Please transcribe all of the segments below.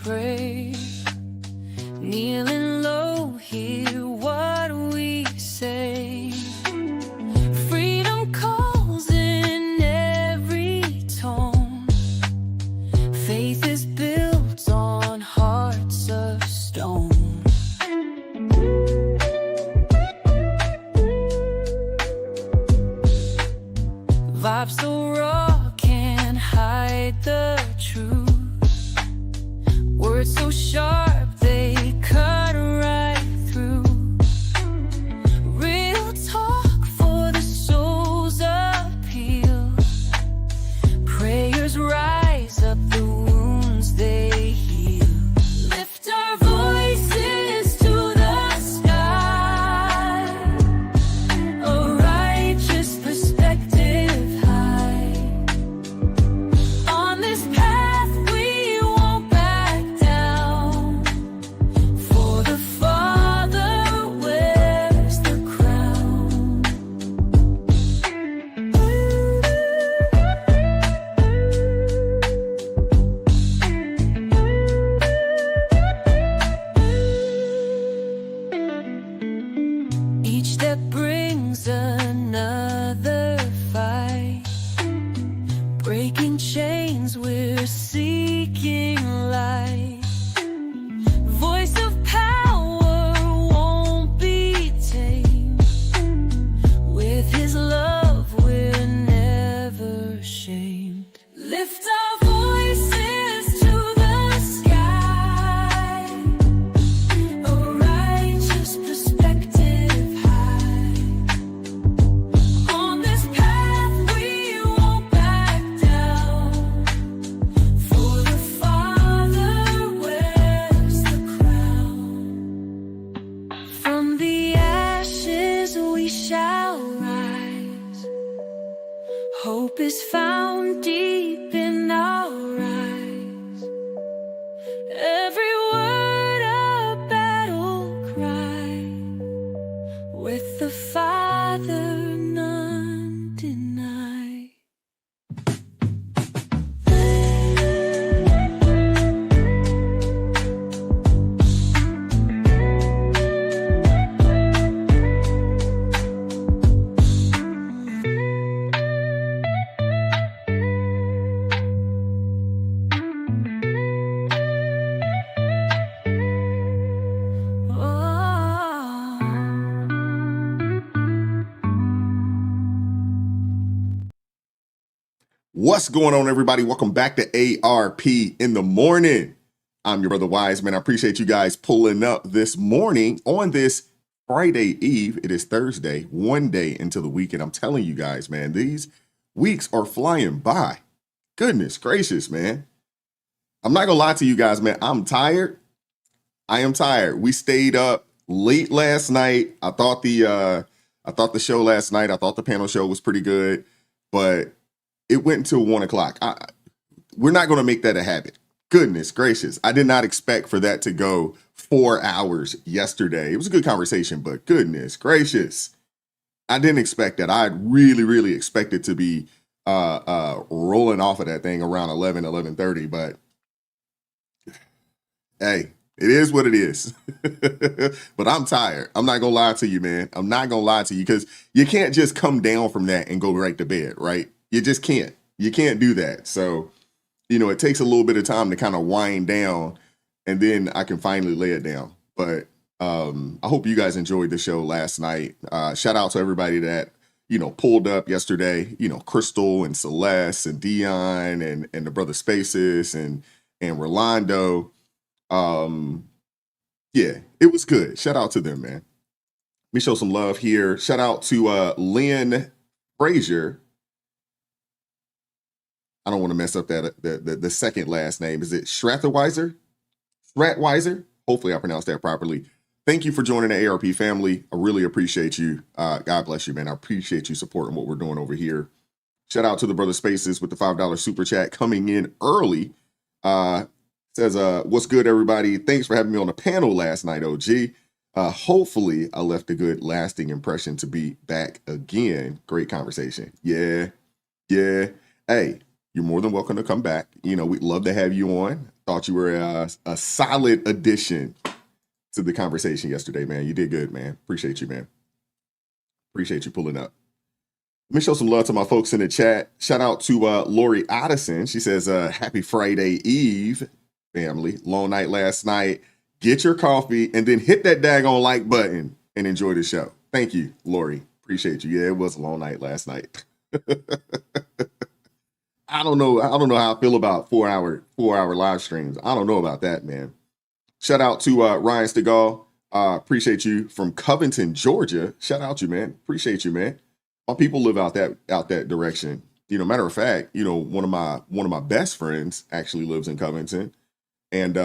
pray. Kneeling low, hear what we say. Freedom calls in every tone. Faith is built on hearts of stone. Vibes so raw, can't hide the truth. Words so sharp, they cut right through. Real talk for the soul's appeal. Prayers rise up the wounds they heal. Lift our voices to the sky. A righteous perspective high. On this path we won't back down. For the Father wears the crown. Each step brings another fight. Breaking chains, we're seeking light. Voice of power won't be tamed. With His love, we're never ashamed. Lift our voices to the sky. A righteous perspective high. On this path we won't back down. For the Father wears the crown. From the ashes we shall rise. Hope is found deep in our eyes. Every word a battle cry. With the Father none deny. What's going on, everybody? Welcome back to ARP in the morning. I'm your brother Wiseman. I appreciate you guys pulling up this morning on this Friday Eve. It is Thursday, one day into the weekend. I'm telling you guys, man, these weeks are flying by. Goodness gracious, man. I'm not gonna lie to you guys, man. I'm tired. I am tired. We stayed up late last night. I thought the show last night, I thought the panel show was pretty good, but it went until 1 o'clock. We're not going to make that a habit. Goodness gracious. I did not expect for that to go 4 hours yesterday. It was a good conversation, but goodness gracious. I didn't expect that. I really expected to be rolling off of that thing around 11:30, but hey, it is what it is. But I'm tired. I'm not going to lie to you, man. I'm not going to lie to you because you can't just come down from that and go right to bed, right? You just can't. You can't do that. So, it takes a little bit of time to kind of wind down, and then I can finally lay it down. But I hope you guys enjoyed the show last night. Shout out to everybody that, pulled up yesterday, Crystal and Celeste and Dion and the brother Spaces and Rolando. Yeah, it was good. Shout out to them, man. Let me show some love here. Shout out to Lynn Frazier. I don't want to mess up that the second last name. Is it Stratweiser? Hopefully I pronounced that properly. Thank you for joining the ARP family. I really appreciate you. God bless you, man. I appreciate you supporting what we're doing over here. Shout out to the brother Spaces with the $5 super chat coming in early. Says, what's good, everybody? Thanks for having me on the panel last night, OG. Hopefully I left a good lasting impression to be back again. Great conversation. Yeah. Hey, you're more than welcome to come back. We'd love to have you on. Thought you were a solid addition to the conversation yesterday, man. You did good, man. Appreciate you, man. Appreciate you pulling up. Let me show some love to my folks in the chat. Shout out to Lori Addison. She says, happy Friday Eve, family. Long night last night. Get your coffee and then hit that daggone like button and enjoy the show. Thank you, Lori. Appreciate you. Yeah, it was a long night last night. I don't know how I feel about 4-hour live streams. I don't know about that, man. Shout out to Ryan Stegall. Appreciate you from Covington, Georgia. Shout out to you, man. Appreciate you, man. My people live out that direction. Matter of fact, one of my best friends actually lives in Covington, and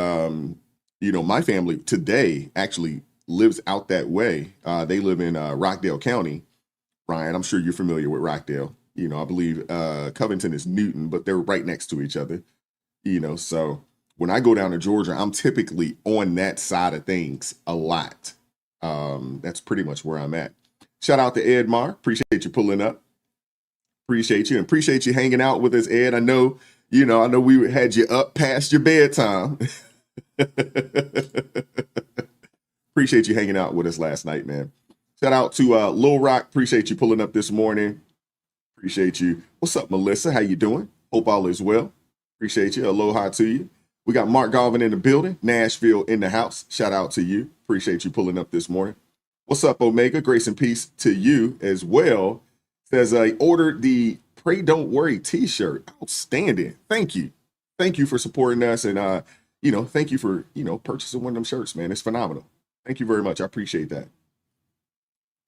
my family today actually lives out that way. They live in Rockdale County. Ryan, I'm sure you're familiar with Rockdale. I believe Covington is Newton, but they're right next to each other. So when I go down to Georgia, I'm typically on that side of things a lot. That's pretty much where I'm at. Shout out to Ed Mar. Appreciate you pulling up. Appreciate you and appreciate you hanging out with us, Ed. I know we had you up past your bedtime. Appreciate you hanging out with us last night, man. Shout out to Lil Rock. Appreciate you pulling up this morning. Appreciate you. What's up, Melissa? How you doing? Hope all is well. Appreciate you. Aloha to you. We got Mark Galvin in the building. Nashville in the house. Shout out to you. Appreciate you pulling up this morning. What's up, Omega? Grace and peace to you as well. Says I ordered the Pray Don't Worry t-shirt. Outstanding. Thank you. Thank you for supporting us. And, thank you for, purchasing one of them shirts, man. It's phenomenal. Thank you very much. I appreciate that.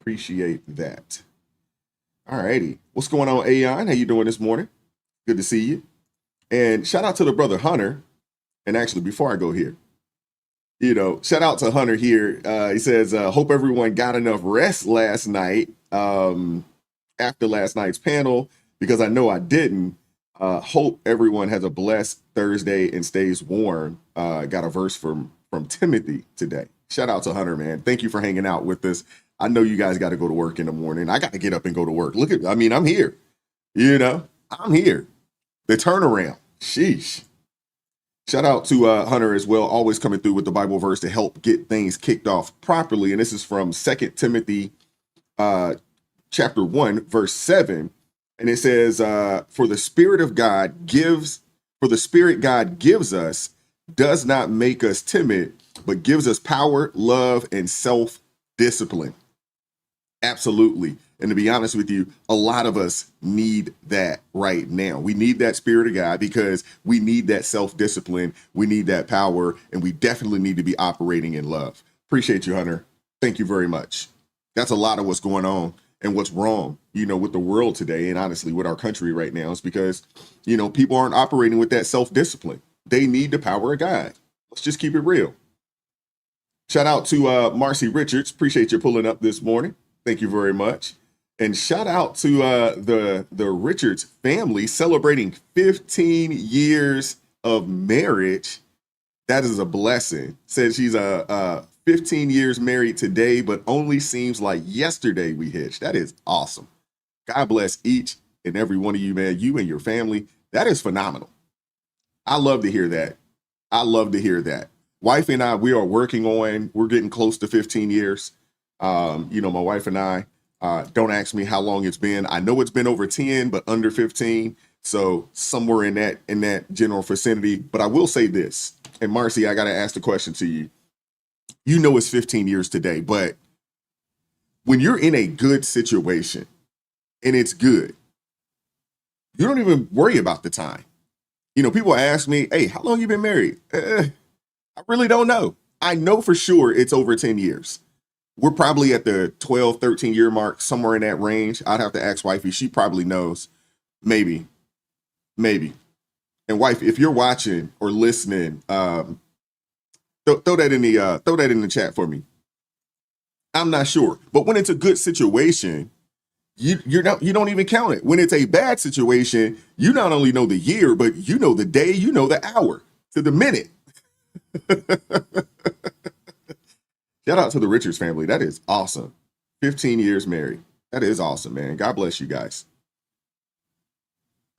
Appreciate that. All righty. What's going on, Aeon? How you doing this morning? Good to see you. And shout out to the brother Hunter. And actually, before I go here, shout out to Hunter here. He says, hope everyone got enough rest last night after last night's panel, because I know I didn't. Hope everyone has a blessed Thursday and stays warm. Got a verse from Timothy today. Shout out to Hunter, man. Thank you for hanging out with us. I know you guys got to go to work in the morning. I got to get up and go to work. I'm here. I'm here. The turnaround. Sheesh. Shout out to Hunter as well, always coming through with the Bible verse to help get things kicked off properly. And this is from 2 Timothy chapter 1, verse 7. And it says, for the Spirit God gives us does not make us timid, but gives us power, love, and self-discipline. Absolutely. And to be honest with you, a lot of us need that right now. We need that Spirit of God because we need that self-discipline. We need that power, and we definitely need to be operating in love. Appreciate you, Hunter. Thank you very much. That's a lot of what's going on and what's wrong, with the world today, and honestly with our country right now, is because, people aren't operating with that self-discipline. They need the power of God. Let's just keep it real. Shout out to Marcy Richards. Appreciate you pulling up this morning. Thank you very much. And shout out to the Richards family celebrating 15 years of marriage. That is a blessing. Said she's 15 years married today, but only seems like yesterday we hitched. That is awesome. God bless each and every one of you, man. You and your family. That is phenomenal. I love to hear that. I love to hear that. Wife and I, we're getting close to 15 years. My wife and I, don't ask me how long it's been. I know it's been over 10, but under 15. So somewhere in that general vicinity. But I will say this, and Marcy, I got to ask the question to you. It's 15 years today, but when you're in a good situation and it's good, you don't even worry about the time. People ask me, hey, how long you been married? I really don't know. I know for sure it's over 10 years. We're probably at the 12, 13 year mark, somewhere in that range. I'd have to ask wifey. She probably knows. Maybe. And wife, if you're watching or listening, throw that in the chat for me. I'm not sure. But when it's a good situation, you don't even count it. When it's a bad situation, you not only know the year, but you know the day, you know the hour to the minute. Shout out to the Richards family. That is awesome. 15 years married. That is awesome, man. God bless you guys.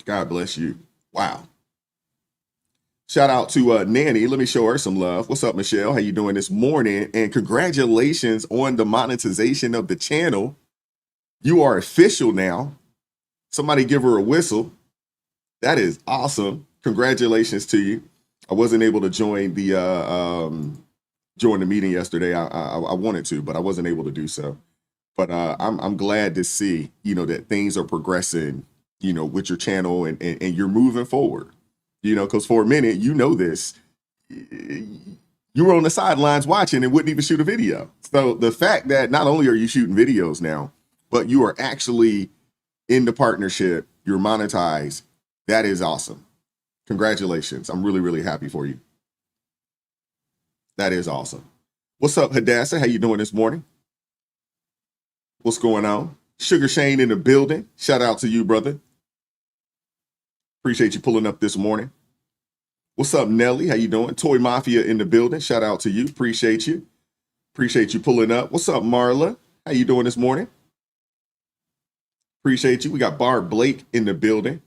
God bless you. Wow. Shout out to Nanny. Let me show her some love. What's up, Michelle? How you doing this morning? And congratulations on the monetization of the channel. You are official now. Somebody give her a whistle. That is awesome. Congratulations to you. I wasn't able to join the meeting yesterday. I wanted to, but I wasn't able to do so. But I'm glad to see, that things are progressing, with your channel and you're moving forward. Because for a minute, this, you were on the sidelines watching and wouldn't even shoot a video. So the fact that not only are you shooting videos now, but you are actually in the partnership, you're monetized. That is awesome. Congratulations. I'm really, really happy for you. That is awesome. What's up, Hadassah? How you doing this morning? What's going on? Sugar Shane in the building. Shout out to you, brother. Appreciate you pulling up this morning. What's up, Nelly? How you doing? Toy Mafia in the building. Shout out to you. Appreciate you. Appreciate you pulling up. What's up, Marla? How you doing this morning? Appreciate you. We got Barb Blake in the building.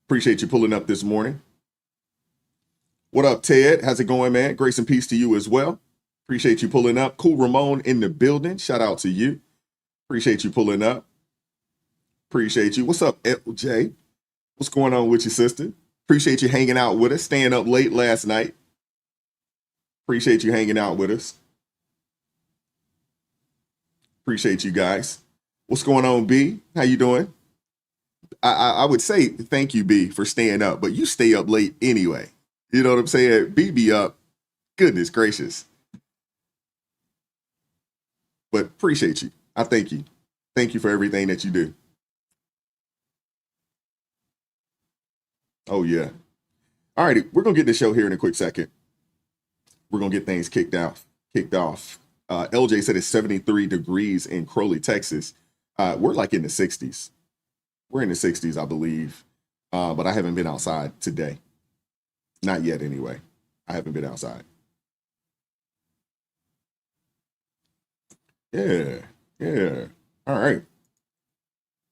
Appreciate you pulling up this morning. What up, Ted? How's it going, man? Grace and peace to you as well. Appreciate you pulling up. Cool Ramon in the building. Shout out to you. Appreciate you pulling up. Appreciate you. What's up, LJ? What's going on with you, sister? Appreciate you hanging out with us, staying up late last night. Appreciate you hanging out with us. Appreciate you guys. What's going on, B? How you doing? I would say thank you, B, for staying up, but you stay up late anyway. You know what I'm saying? B be up. Goodness gracious. But appreciate you. I thank you. Thank you for everything that you do. Oh, yeah. All righty. We're going to get the show here in a quick second. We're going to get things kicked off. LJ said it's 73 degrees in Crowley, Texas. We're like in the 60s. We're in the 60s, I believe. But I haven't been outside today. Not yet, anyway. I haven't been outside. Yeah. All right.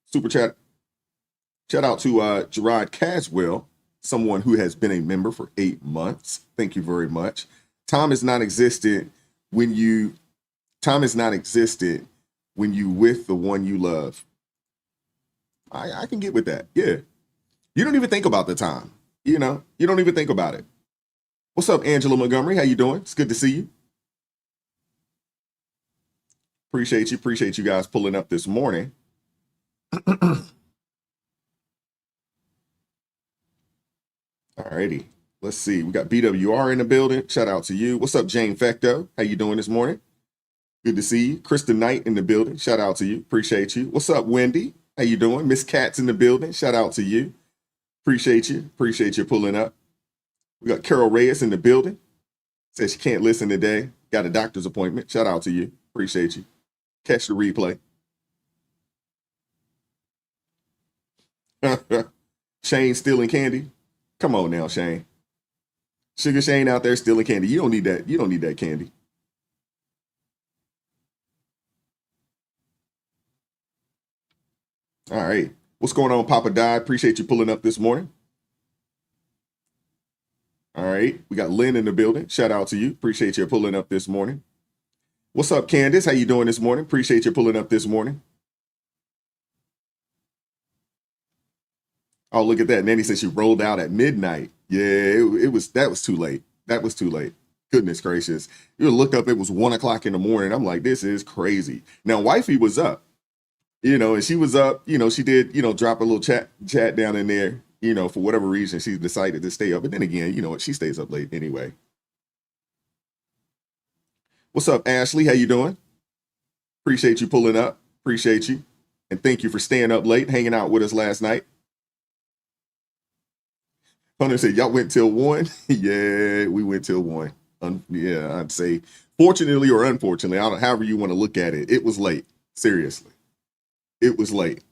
Super chat. Shout out to Gerard Caswell, someone who has been a member for 8 months. Thank you very much. Time is not existent when you with the one you love. I can get with that. Yeah. You don't even think about the time. You don't even think about it. What's up, Angela Montgomery? How you doing? It's good to see you. Appreciate you guys pulling up this morning. Alrighty. Let's see. We got BWR in the building. Shout out to you. What's up, Jane Fecto? How you doing this morning? Good to see you. Kristen Knight in the building. Shout out to you. Appreciate you. What's up, Wendy? How you doing? Miss Kat's in the building. Shout out to you. Appreciate you. Appreciate you pulling up. We got Carol Reyes in the building. Says she can't listen today. Got a doctor's appointment. Shout out to you. Appreciate you. Catch the replay. Shane stealing candy. Come on now, Shane. Sugar Shane out there stealing candy. You don't need that. You don't need that candy. All right. What's going on, Papa Di? Appreciate you pulling up this morning. All right. We got Lynn in the building. Shout out to you. Appreciate you pulling up this morning. What's up, Candace? How you doing this morning? Appreciate you pulling up this morning. Oh, look at that. Nanny said she rolled out at midnight. Yeah, that was too late. That was too late. Goodness gracious. You look up, it was 1 o'clock in the morning. I'm like, this is crazy. Now, wifey was up, and she was up, she did, drop a little chat down in there, for whatever reason, she decided to stay up. But then again, she stays up late anyway. What's up, Ashley? How you doing? Appreciate you pulling up. Appreciate you. And thank you for staying up late, hanging out with us last night. Hunter said, y'all went till 1? Yeah, we went till 1. Yeah, I'd say fortunately or unfortunately, however you want to look at it, it was late. Seriously. It was late.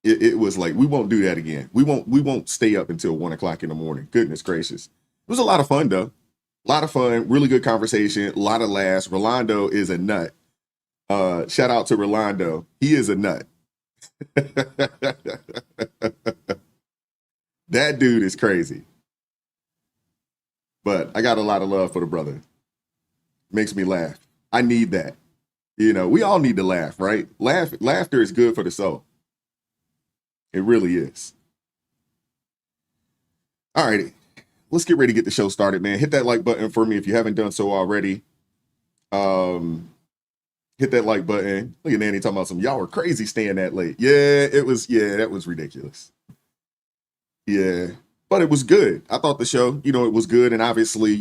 It was late. We won't do that again. We won't stay up until 1 o'clock in the morning. Goodness gracious. It was a lot of fun though. A lot of fun, really good conversation, a lot of laughs. Rolando is a nut. Shout out to Rolando. He is a nut. That dude is crazy. But I got a lot of love for the brother. Makes me laugh. I need that. We all need to laugh, right? Laughter is good for the soul. It really is. All righty. Let's get ready to get the show started, man. Hit that like button for me if you haven't done so already. Hit that like button. Look at Nanny talking about y'all were crazy staying that late. Yeah, that was ridiculous. Yeah. But it was good. I thought the show, it was good. And obviously,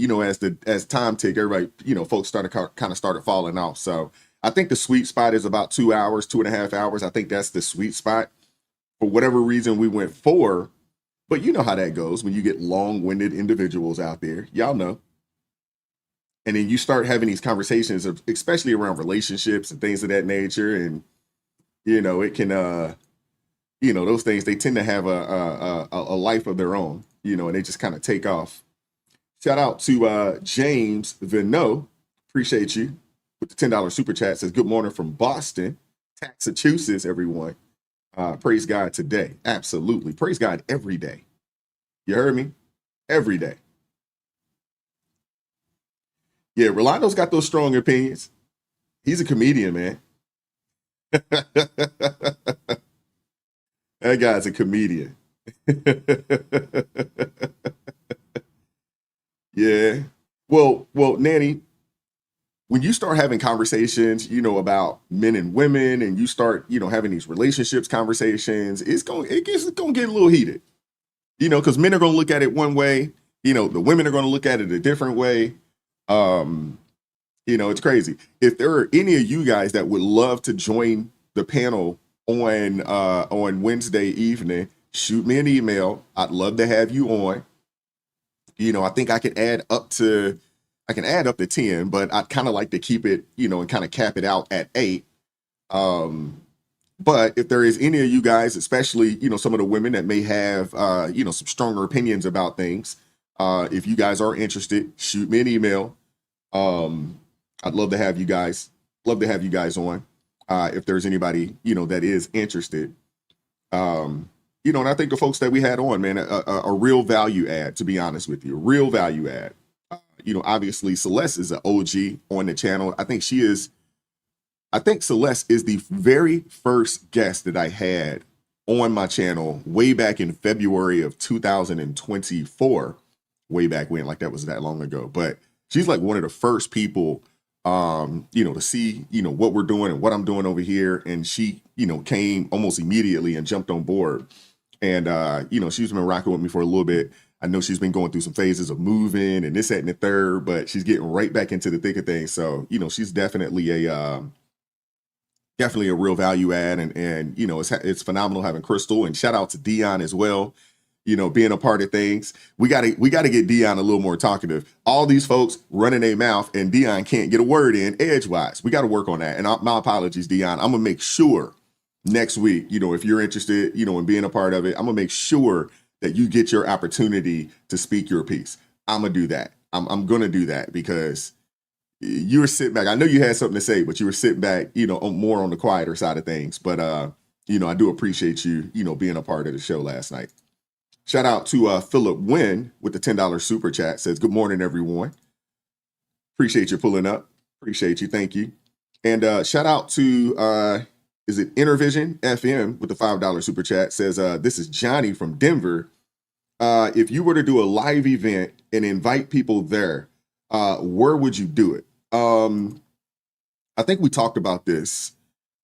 as time ticked, everybody, folks started falling off. So I think the sweet spot is about 2 hours, 2.5 hours. I think that's the sweet spot. For whatever reason, we went 4. But you know how that goes when you get long-winded individuals out there. Y'all know. And then you start having these conversations, especially around relationships and things of that nature. And, it can, those things, they tend to have a life of their own, and they just kind of take off. Shout out to James Vino. Appreciate you with the $10 super chat. Says, good morning from Boston, Massachusetts, everyone. Praise God today. Absolutely. Praise God every day. You heard me? Every day. Yeah, Rolando's got those strong opinions. He's a comedian, man. That guy's a comedian. Yeah. Well, Nanny, when you start having conversations, about men and women, and you start, having these relationships conversations, it's gonna get a little heated. Because men are gonna look at it one way, the women are gonna look at it a different way. It's crazy. If there are any of you guys that would love to join the panel on Wednesday evening, shoot me an email. I'd love to have you on. I think I can add up to 10, but I'd kind of like to keep it, and kind of cap it out at 8. But if there is any of you guys, especially, some of the women that may have, some stronger opinions about things, if you guys are interested, shoot me an email. I'd love to have you guys on. If there's anybody, that is interested. And I think the folks that we had on, man, a real value add, to be honest with you, real value add. Obviously Celeste is an OG on the channel. I think Celeste is the very first guest that I had on my channel way back in February of 2024, way back when, like that was that long ago. But she's like one of the first people, to see, what we're doing and what I'm doing over here. And she, came almost immediately and jumped on board. And, she's been rocking with me for a little bit. I know she's been going through some phases of moving and this, that, and the third, but she's getting right back into the thick of things. So, she's definitely a real value add. And it's phenomenal having Crystal, and shout out to Dion as well. Being a part of things. We gotta get Dion a little more talkative. All these folks running their mouth and Dion can't get a word in edgewise. We got to work on that. And my apologies, Dion. I'm gonna make sure next week, if you're interested, in being a part of it, I'm gonna make sure that you get your opportunity to speak your piece. I'm gonna do that. I'm gonna do that because you were sitting back. I know you had something to say, but you were sitting back, more on the quieter side of things. But I do appreciate you, being a part of the show last night. Shout out to Philip Wynn with the $10 super chat. Says, good morning, everyone. Appreciate you pulling up. Appreciate you. Thank you. And shout out to, is it Intervision FM with the $5 super chat. Says, this is Johnny from Denver. If you were to do a live event and invite people there, where would you do it? I think we talked about this.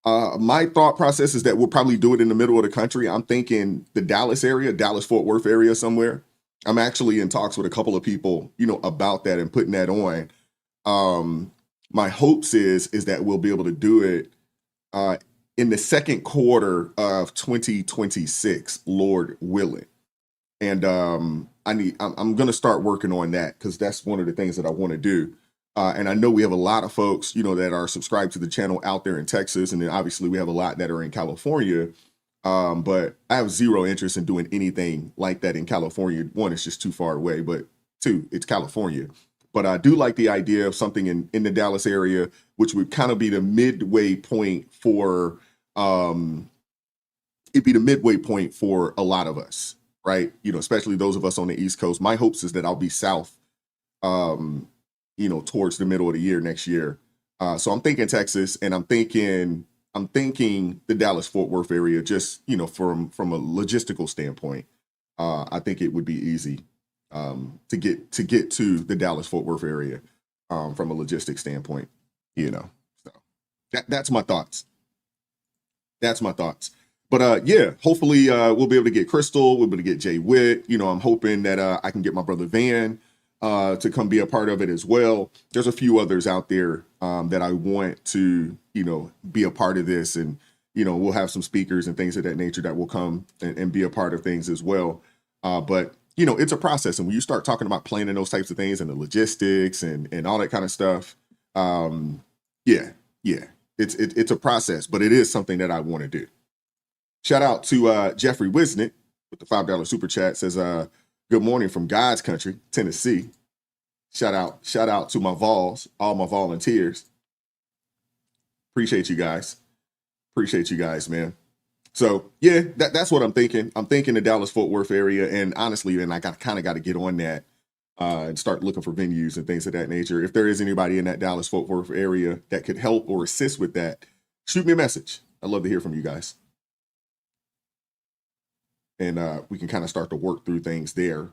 My thought process is that we'll probably do it in the middle of the country. I'm thinking the Dallas area, Dallas-Fort Worth area somewhere. I'm actually in talks with a couple of people, about that and putting that on. My hopes is that we'll be able to do it in the second quarter of 2026, Lord willing. And I'm going to start working on that because that's one of the things that I want to do. And I know we have a lot of folks, that are subscribed to the channel out there in Texas. And then obviously we have a lot that are in California. But I have zero interest in doing anything like that in California. One, it's just too far away. But two, it's California. But I do like the idea of something in the Dallas area, which would kind of be the midway point for, it'd be the midway point for a lot of us, right? Especially those of us on the East Coast. My hopes is that I'll be south, towards the middle of the year next year. So I'm thinking Texas, and I'm thinking the Dallas-Fort Worth area, just, from a logistical standpoint. I think it would be easy to get to the Dallas-Fort Worth area from a logistics standpoint, So that's my thoughts. That's my thoughts. But hopefully we'll be able to get Crystal. We'll be able to get Jay Witt. I'm hoping that I can get my brother Van to come be a part of it as well. There's a few others out there that I want to, be a part of this. And, we'll have some speakers and things of that nature that will come and be a part of things as well. But it's a process. And when you start talking about planning those types of things and the logistics and all that kind of stuff, it's a process, but it is something that I want to do. Shout out to Jeffrey Wisnick with the $5 super chat. Says, good morning from God's country, Tennessee. Shout out to my Vols, all my volunteers. Appreciate you guys. Appreciate you guys, man. So yeah, that's what I'm thinking. I'm thinking the Dallas-Fort Worth area, and honestly, then I got to get on that and start looking for venues and things of that nature. If there is anybody in that Dallas-Fort Worth area that could help or assist with that, shoot me a message. I'd love to hear from you guys. And we can kind of start to work through things there.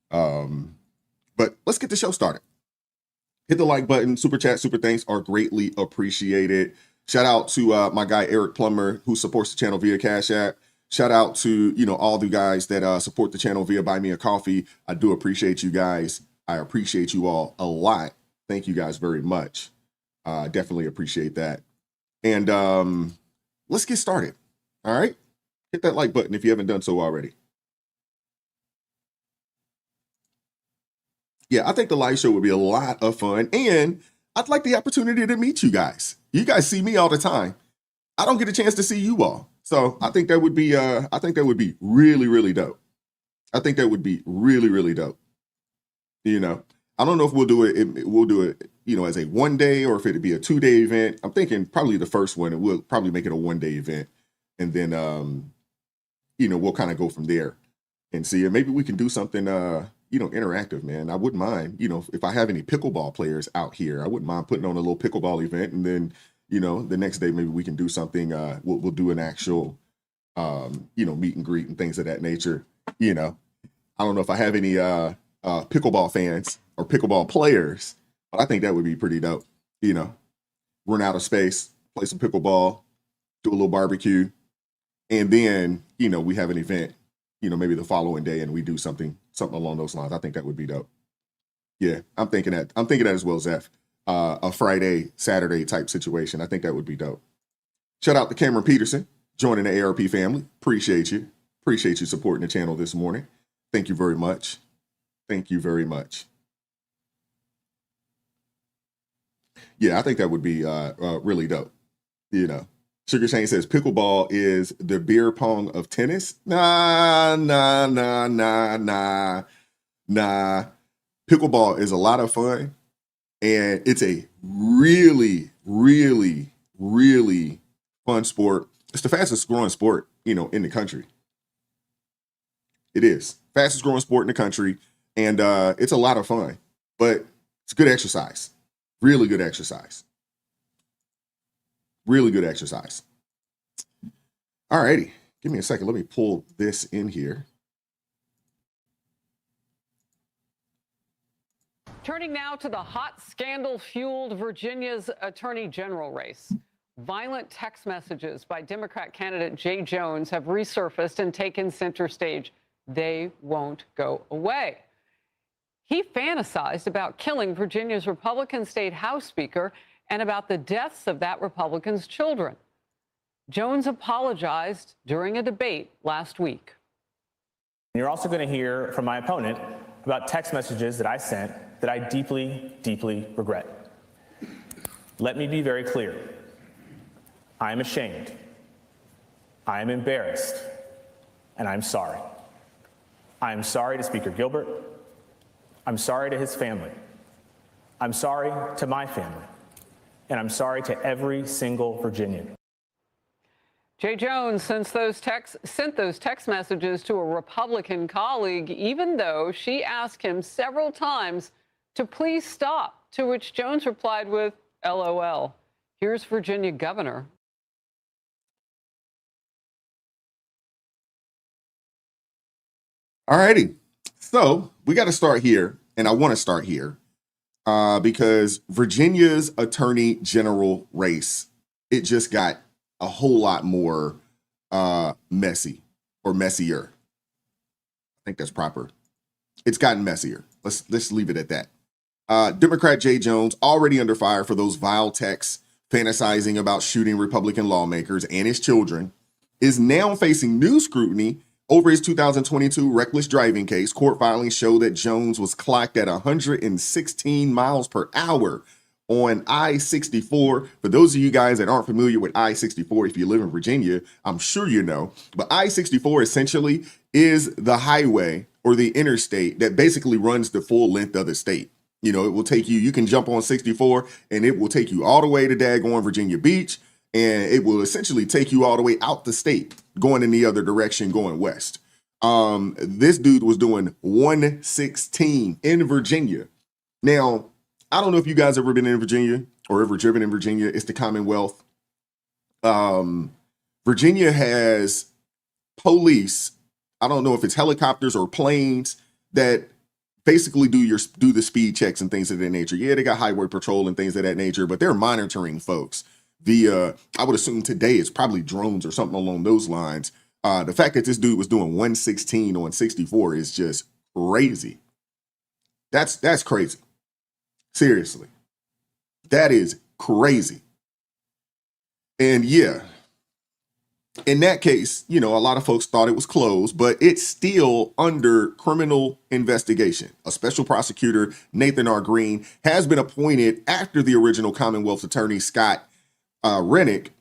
But let's get the show started. Hit the like button. Super chat, super thanks are greatly appreciated. Shout out to my guy, Eric Plummer, who supports the channel via Cash App. Shout out to, all the guys that support the channel via Buy Me a Coffee. I do appreciate you guys. I appreciate you all a lot. Thank you guys very much. Definitely appreciate that. And let's get started. All right. Hit that like button if you haven't done so already. Yeah, I think the live show would be a lot of fun. And I'd like the opportunity to meet you guys. You guys see me all the time. I don't get a chance to see you all. So I think that would be really, really dope. I think that would be really, really dope. I don't know if we'll do it, as a 1 day or if it'd be a 2-day event. I'm thinking probably the first one, and we'll probably make it a 1-day event. And then, we'll kind of go from there and see. And maybe we can do something, interactive, man. I wouldn't mind, if I have any pickleball players out here, I wouldn't mind putting on a little pickleball event. And then, the next day, maybe we can do something, we'll do an actual, meet and greet and things of that nature. I don't know if I have any pickleball fans or pickleball players, but I think that would be pretty dope. Run out of space, play some pickleball, do a little barbecue, and then, we have an event, maybe the following day, and we do something along those lines. I think that would be dope. Yeah, I'm thinking that as well, Zeph. A Friday, Saturday type situation. I think that would be dope. Shout out to Cameron Peterson joining the ARP family. Appreciate you. Appreciate you supporting the channel this morning. Thank you very much. Thank you very much. Yeah, I think that would be really dope. Sugar Shane says pickleball is the beer pong of tennis. Nah. Pickleball is a lot of fun, and it's a really, really, really fun sport. It's the fastest growing sport, in the country. It is fastest growing sport in the country, and it's a lot of fun, but it's good exercise. Really good exercise. Really good exercise. All righty. Give me a second. Let me pull this in here. Turning now to the hot scandal-fueled Virginia's attorney general race. Violent text messages by Democrat candidate Jay Jones have resurfaced and taken center stage. They won't go away. He fantasized about killing Virginia's Republican State House Speaker and about the deaths of that Republican's children. Jones apologized during a debate last week. You're also going to hear from my opponent about text messages that I sent that I deeply, deeply regret. Let me be very clear. I am ashamed. I am embarrassed. And I'm sorry. I am sorry to Speaker Gilbert. I'm sorry to his family. I'm sorry to my family. And I'm sorry to every single Virginian. Jay Jones sent those text messages to a Republican colleague, even though she asked him several times to please stop, to which Jones replied with, LOL. Here's Virginia Governor. All righty. So we got to start here, and I want to start here because Virginia's attorney general race, it just got a whole lot more messy or messier. I think that's proper. It's gotten messier. Let's leave it at that. Democrat Jay Jones, already under fire for those vile texts fantasizing about shooting Republican lawmakers and his children, is now facing new scrutiny over his 2022 reckless driving case. Court filings show that Jones was clocked at 116 miles per hour on I-64. For those of you guys that aren't familiar with I-64, if you live in Virginia, I'm sure you know, but I-64 essentially is the highway or the interstate that basically runs the full length of the state. You know, it will take you can jump on 64 and it will take you all the way to daggone Virginia Beach, and it will essentially take you all the way out the state, going in the other direction, going west. This dude was doing 116 in Virginia. Now, I don't know if you guys ever been in Virginia or ever driven in Virginia. It's the Commonwealth. Virginia has police. I don't know if it's helicopters or planes that basically do the speed checks and things of that nature. Yeah, they got highway patrol and things of that nature, but they're monitoring folks via, I would assume today it's probably drones or something along those lines. The fact that this dude was doing 116 on 64 is just crazy. That's crazy. Seriously. That is crazy. And yeah, in that case, you know, a lot of folks thought it was closed, but it's still under criminal investigation. A special prosecutor, Nathan R. Green, has been appointed after the original Commonwealth attorney, Scott Rennick,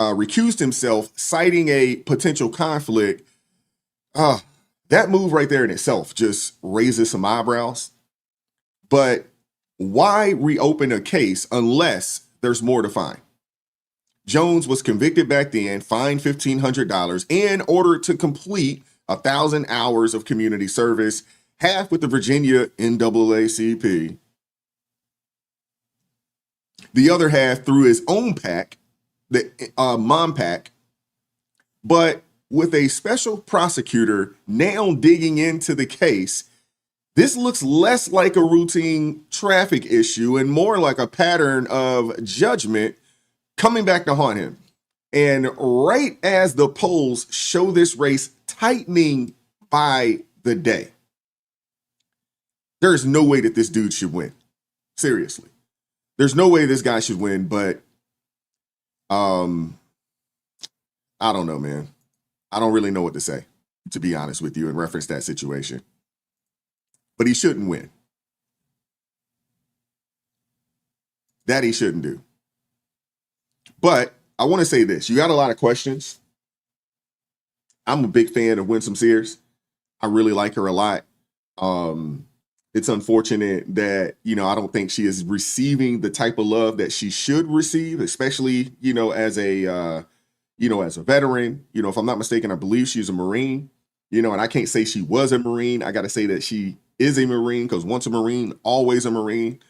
recused himself, citing a potential conflict. That move right there in itself just raises some eyebrows. But why reopen a case unless there's more to find? Jones was convicted back then, fined $1,500, and ordered to complete 1,000 hours of community service, half with the Virginia NAACP, the other half through his own PAC, the Mom PAC, but with a special prosecutor now digging into the case, this looks less like a routine traffic issue and more like a pattern of judgment coming back to haunt him. And right as the polls show this race tightening by the day, there's no way that this dude should win. Seriously. There's no way this guy should win, but I don't know, man. I don't really know what to say, to be honest with you, in reference to that situation. But he shouldn't win. That he shouldn't do. But I want to say this. You got a lot of questions. I'm a big fan of Winsome Sears. I really like her a lot. It's unfortunate that, you know, I don't think she is receiving the type of love that she should receive, especially, you know, as a veteran. You know, if I'm not mistaken, I believe she's a Marine, you know, and I can't say she was a Marine. I got to say that she is a Marine, because once a Marine, always a Marine.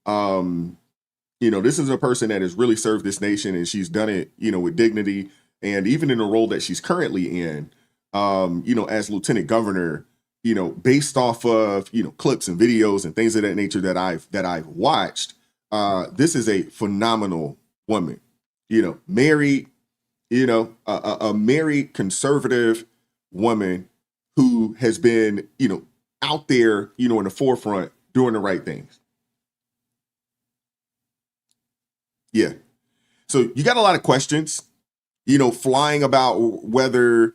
You know, this is a person that has really served this nation, and she's done it, you know, with dignity. And even in the role that she's currently in, you know, as lieutenant governor, you know, based off of, you know, clips and videos and things of that nature that I've watched, this is a phenomenal woman, you know, married, you know, a married conservative woman who has been, you know, out there, you know, in the forefront doing the right things. Yeah. So you got a lot of questions, you know, flying about whether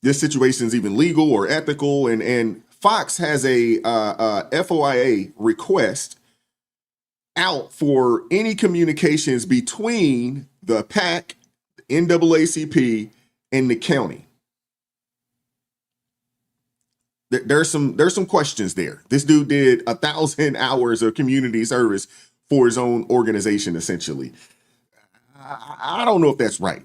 this situation is even legal or ethical. And Fox has a FOIA request out for any communications between the PAC, NAACP, and the county. There's some questions there. This dude did 1,000 hours of community service for his own organization, essentially. I don't know if that's right.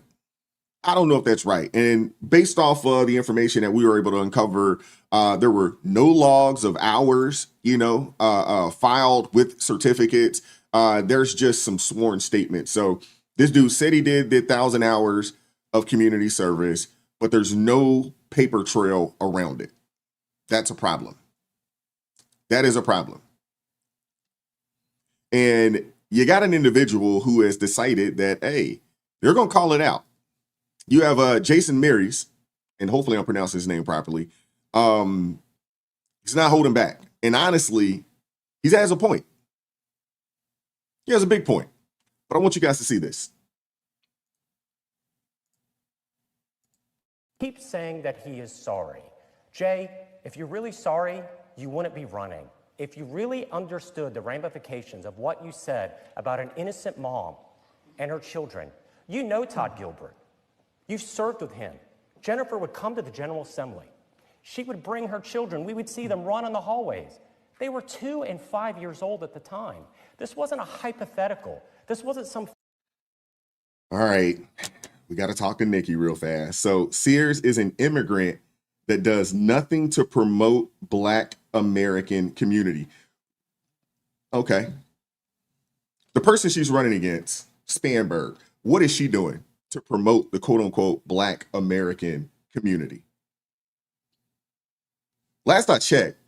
I don't know if that's right. And based off of the information that we were able to uncover, there were no logs of hours, filed with certificates. There's just some sworn statements. So this dude said he did 1,000 hours of community service, but there's no paper trail around it. That's a problem. That is a problem. And you got an individual who has decided that, hey, they're going to call it out. You have Jason Marys, and hopefully I'm pronouncing his name properly. He's not holding back. And honestly, he has a point. He has a big point. But I want you guys to see this. Keeps saying that he is sorry. Jay, if you're really sorry, you wouldn't be running. If you really understood the ramifications of what you said about an innocent mom and her children, you know Todd Gilbert. You served with him. Jennifer would come to the General Assembly. She would bring her children. We would see them run in the hallways. They were 2 and 5 years old at the time. This wasn't a hypothetical. This wasn't some... All right. We got to talk to Nikki real fast. So Sears is an immigrant that does nothing to promote Black American community. Okay. The person she's running against, Spanberg, what is she doing to promote the quote unquote Black American community? Last I checked,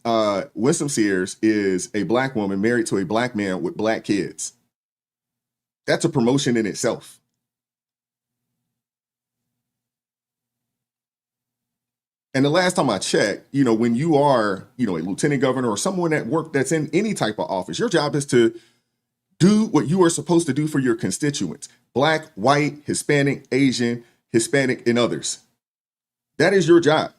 Winsome Sears is a Black woman married to a Black man with Black kids. That's a promotion in itself. And the last time I checked, when you are, a lieutenant governor or someone that's in any type of office, your job is to do what you are supposed to do for your constituents. Black, white, Hispanic, Asian, Hispanic, and others. That is your job.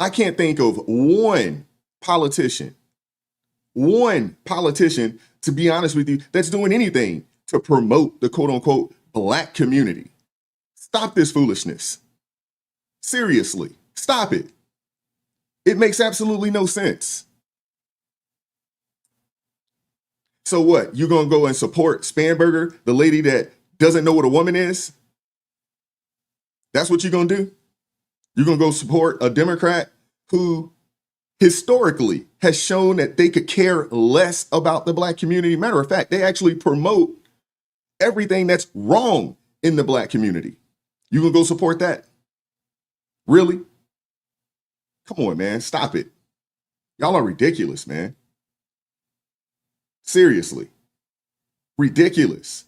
I can't think of one politician, to be honest with you, that's doing anything to promote the quote unquote Black community. Stop this foolishness. Seriously, stop it. It makes absolutely no sense. So what? You're going to go and support Spanberger, the lady that doesn't know what a woman is? That's what you're going to do? You're going to go support a Democrat who historically has shown that they could care less about the Black community. Matter of fact, they actually promote everything that's wrong in the Black community. You gonna go support that? Really? Come on, man. Stop it. Y'all are ridiculous, man. Seriously. Ridiculous.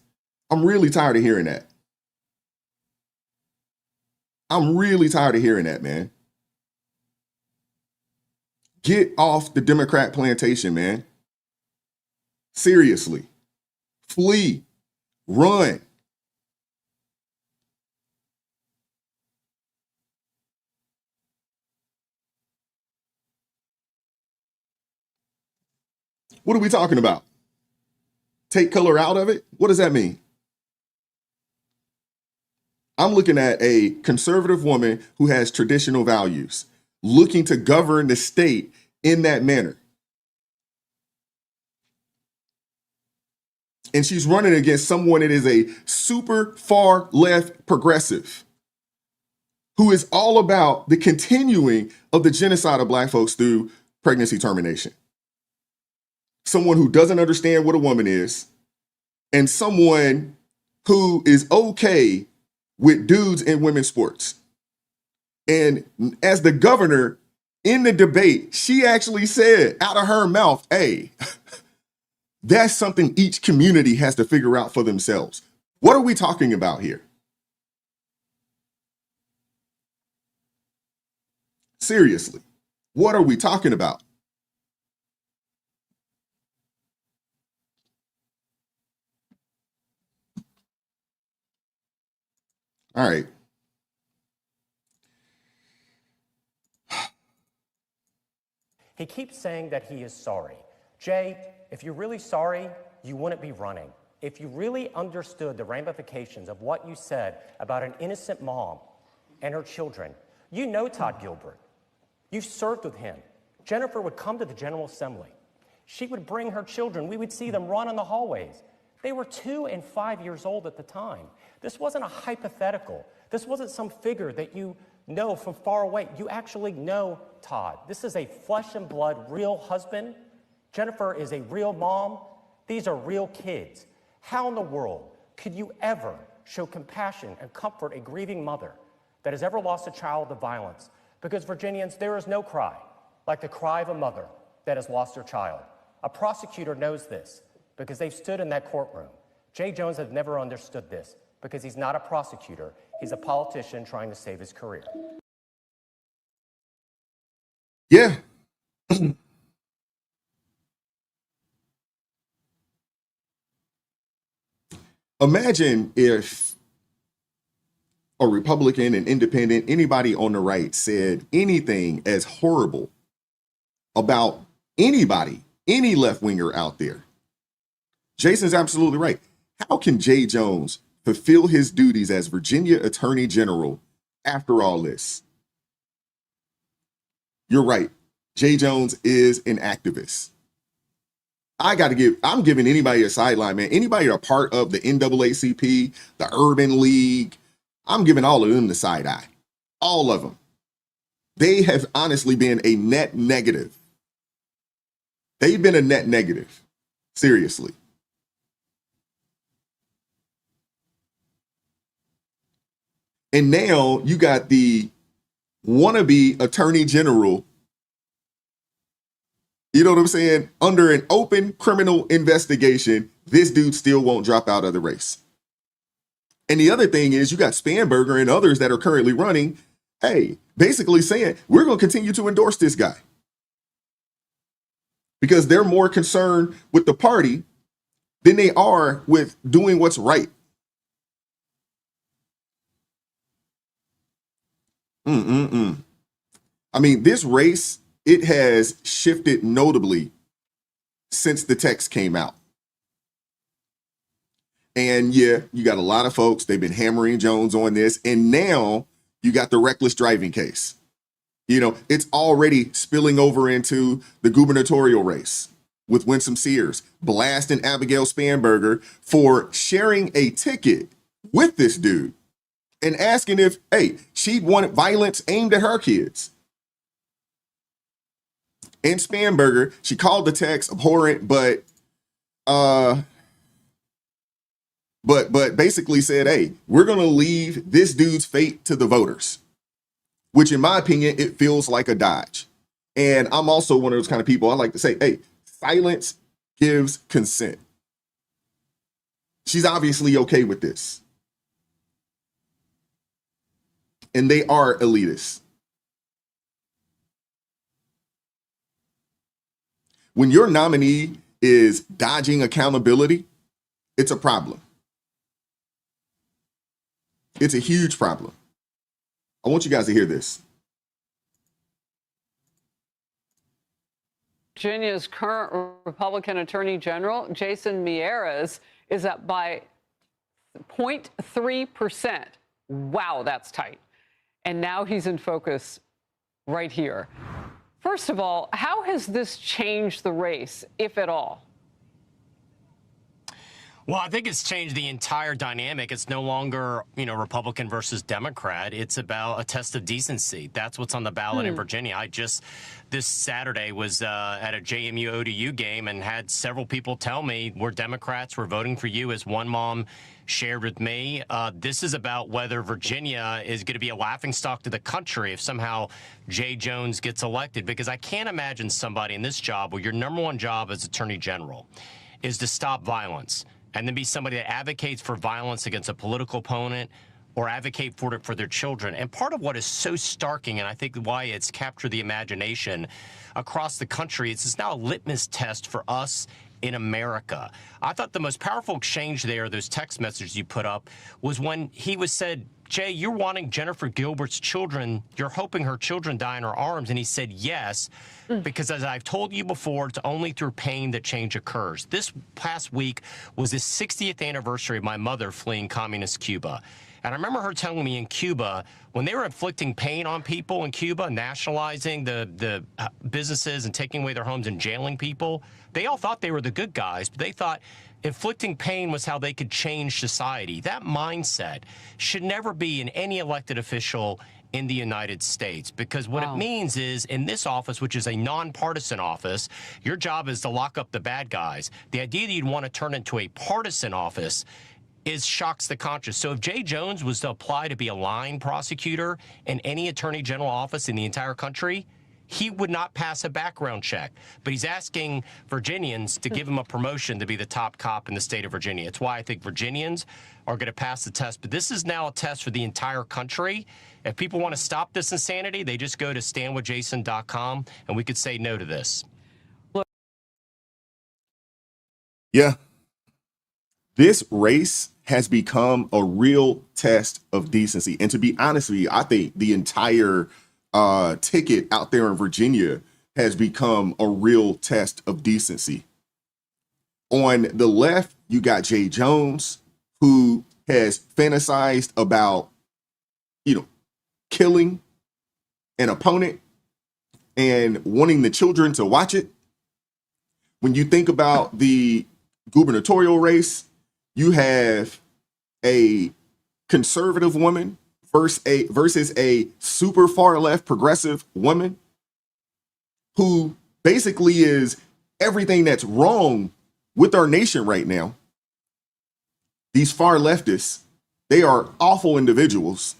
I'm really tired of hearing that. Man. Get off the Democrat plantation, man. Seriously. Flee. Run. What are we talking about? Take color out of it? What does that mean? I'm looking at a conservative woman who has traditional values, looking to govern the state in that manner. And she's running against someone that is a super far left progressive who is all about the continuing of the genocide of Black folks through pregnancy termination. Someone who doesn't understand what a woman is, and someone who is okay with dudes in women's sports. And as the governor in the debate, she actually said out of her mouth, hey, that's something each community has to figure out for themselves. What are we talking about here? Seriously, what are we talking about? All right. He keeps saying that he is sorry. Jay, if you're really sorry, you wouldn't be running. If you really understood the ramifications of what you said about an innocent mom and her children, you know Todd Gilbert. You served with him. Jennifer would come to the General Assembly. She would bring her children. We would see them run in the hallways. They were 2 and 5 years old at the time. This wasn't a hypothetical. This wasn't some figure that you know from far away. You actually know Todd. This is a flesh and blood, real husband. Jennifer is a real mom. These are real kids. How in the world could you ever show compassion and comfort a grieving mother that has ever lost a child to violence? Because, Virginians, there is no cry like the cry of a mother that has lost her child. A prosecutor knows this because they've stood in that courtroom. Jay Jones has never understood this because he's not a prosecutor. He's a politician trying to save his career. Yeah. Imagine if a Republican, an independent, anybody on the right said anything as horrible about anybody, any left-winger out there. Jason's absolutely right. How can Jay Jones fulfill his duties as Virginia Attorney General after all this? You're right. Jay Jones is an activist. I'm giving anybody a sideline, man. Anybody a part of the NAACP, the Urban League, I'm giving all of them the side eye. All of them. They have honestly been a net negative. They've been a net negative. Seriously. And now you got the wannabe Attorney General, you know what I'm saying? Under an open criminal investigation, this dude still won't drop out of the race. And the other thing is you got Spanberger and others that are currently running, hey, basically saying, we're going to continue to endorse this guy. Because they're more concerned with the party than they are with doing what's right. I mean, this race, it has shifted notably since the text came out. And yeah, you got a lot of folks, they've been hammering Jones on this. And now you got the reckless driving case. You know, it's already spilling over into the gubernatorial race with Winsome Sears, blasting Abigail Spanberger for sharing a ticket with this dude and asking if, hey, she'd wanted violence aimed at her kids. And Spanberger, she called the text abhorrent, but basically said, hey, we're going to leave this dude's fate to the voters, which in my opinion, it feels like a dodge. And I'm also one of those kind of people, I like to say, hey, silence gives consent. She's obviously okay with this. And they are elitists. When your nominee is dodging accountability, it's a problem. It's a huge problem. I want you guys to hear this. Virginia's current Republican Attorney General, Jason Miyares, is up by 0.3%. Wow, that's tight. And now he's in focus right here. First of all, how has this changed the race, if at all? Well, I think it's changed the entire dynamic. It's no longer, Republican versus Democrat. It's about a test of decency. That's what's on the ballot in Virginia. This Saturday was at a JMU ODU game and had several people tell me we're Democrats, we're voting for you, as one mom shared with me. This is about whether Virginia is going to be a laughingstock to the country if somehow Jay Jones gets elected, because I can't imagine somebody in this job where your number one job as Attorney General is to stop violence, and then be somebody that advocates for violence against a political opponent or advocate for it for their children. And part of what is so starking, and I think why it's captured the imagination across the country, it's now a litmus test for us in America. I thought the most powerful exchange there, those text messages you put up, was when he said, Jay, you're wanting Jennifer Gilbert's children, you're hoping her children die in her arms. And he said, yes, because as I've told you before, it's only through pain that change occurs. This past week was the 60th anniversary of my mother fleeing communist Cuba. And I remember her telling me in Cuba, when they were inflicting pain on people in Cuba, nationalizing the businesses and taking away their homes and jailing people, they all thought they were the good guys, but they thought inflicting pain was how they could change society. That mindset should never be in any elected official in the United States, because what it means is in this office, which is a nonpartisan office, your job is to lock up the bad guys. The idea that you'd want to turn into a partisan office shocks the conscience. So if Jay Jones was to apply to be a line prosecutor in any attorney general office in the entire country, he would not pass a background check. But he's asking Virginians to give him a promotion to be the top cop in the state of Virginia. It's why I think Virginians are going to pass the test. But this is now a test for the entire country. If people want to stop this insanity, they just go to standwithjason.com, and we could say no to this. Yeah. This race has become a real test of decency. And to be honest with you, I think the entire ticket out there in Virginia has become a real test of decency. On the left, you got Jay Jones, who has fantasized about, killing an opponent and wanting the children to watch it. When you think about the gubernatorial race, you have a conservative woman versus a super far left progressive woman who basically is everything that's wrong with our nation right now. These far leftists, they are awful individuals.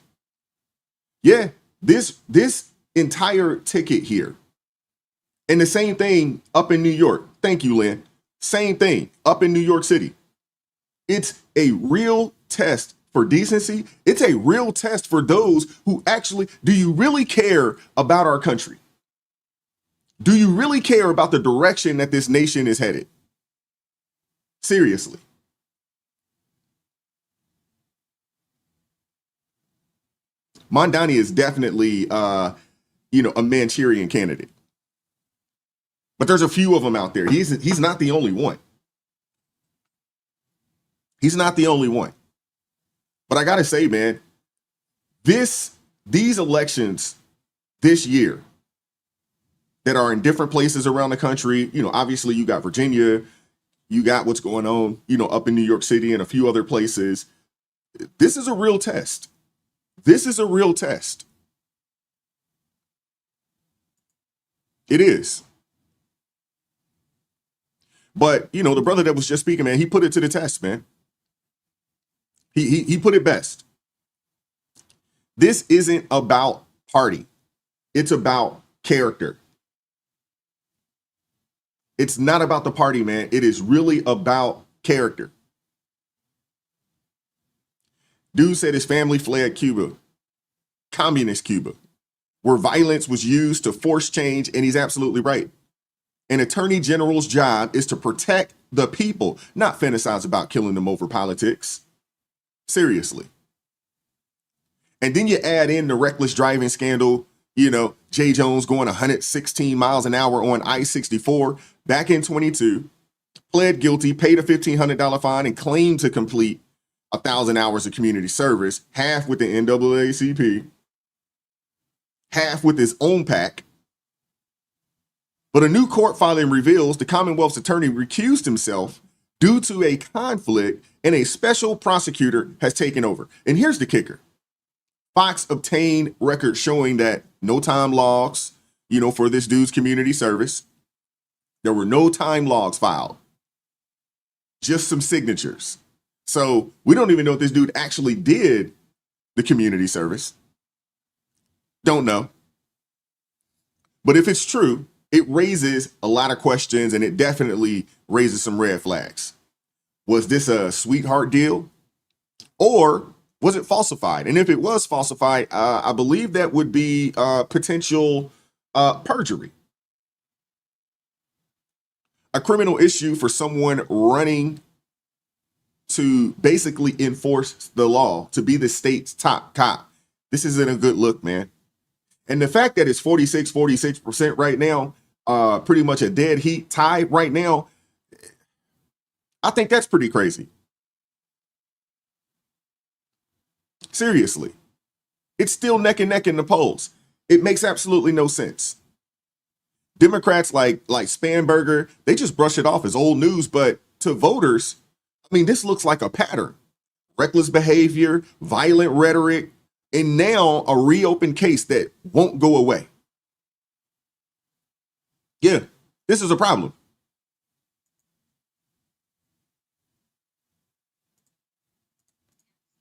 Yeah, this entire ticket here, and the same thing up in New York. Thank you, Lynn. Same thing up in New York City. It's a real test for decency. It's a real test for those who actually, do you really care about our country? Do you really care about the direction that this nation is headed? Seriously. Mondani is definitely, a Manchurian candidate. But there's a few of them out there. He's not the only one. He's not the only one. But I got to say, man, these elections this year that are in different places around the country, obviously you got Virginia, you got what's going on, up in New York City and a few other places. This is a real test. This is a real test. It is. But, the brother that was just speaking, man, he put it to the test, man. He put it best. This isn't about party. It's about character. It's not about the party, man. It is really about character. Dude said his family fled Cuba, communist Cuba, where violence was used to force change, and he's absolutely right. An attorney general's job is to protect the people, not fantasize about killing them over politics. Seriously. And then you add in the reckless driving scandal, Jay Jones going 116 miles an hour on I-64 back in 22, pled guilty, paid a $1,500 fine, and claimed to complete 1,000 hours of community service, half with the NAACP, half with his own PAC. But a new court filing reveals the Commonwealth's attorney recused himself due to a conflict, and a special prosecutor has taken over. And here's the kicker. Fox obtained records showing that no time logs, for this dude's community service. There were no time logs filed, just some signatures. So we don't even know if this dude actually did the community service. Don't know. But if it's true, it raises a lot of questions, and it definitely raises some red flags. Was this a sweetheart deal, or was it falsified? And if it was falsified, I believe that would be potential perjury. A criminal issue for someone running to basically enforce the law, to be the state's top cop. This isn't a good look, man. And the fact that it's 46% right now, pretty much a dead heat tie right now, I think that's pretty crazy. Seriously. It's still neck and neck in the polls. It makes absolutely no sense. Democrats like Spanberger, they just brush it off as old news, but to voters, I mean, this looks like a pattern. Reckless behavior, violent rhetoric, and now a reopened case that won't go away. Yeah, this is a problem.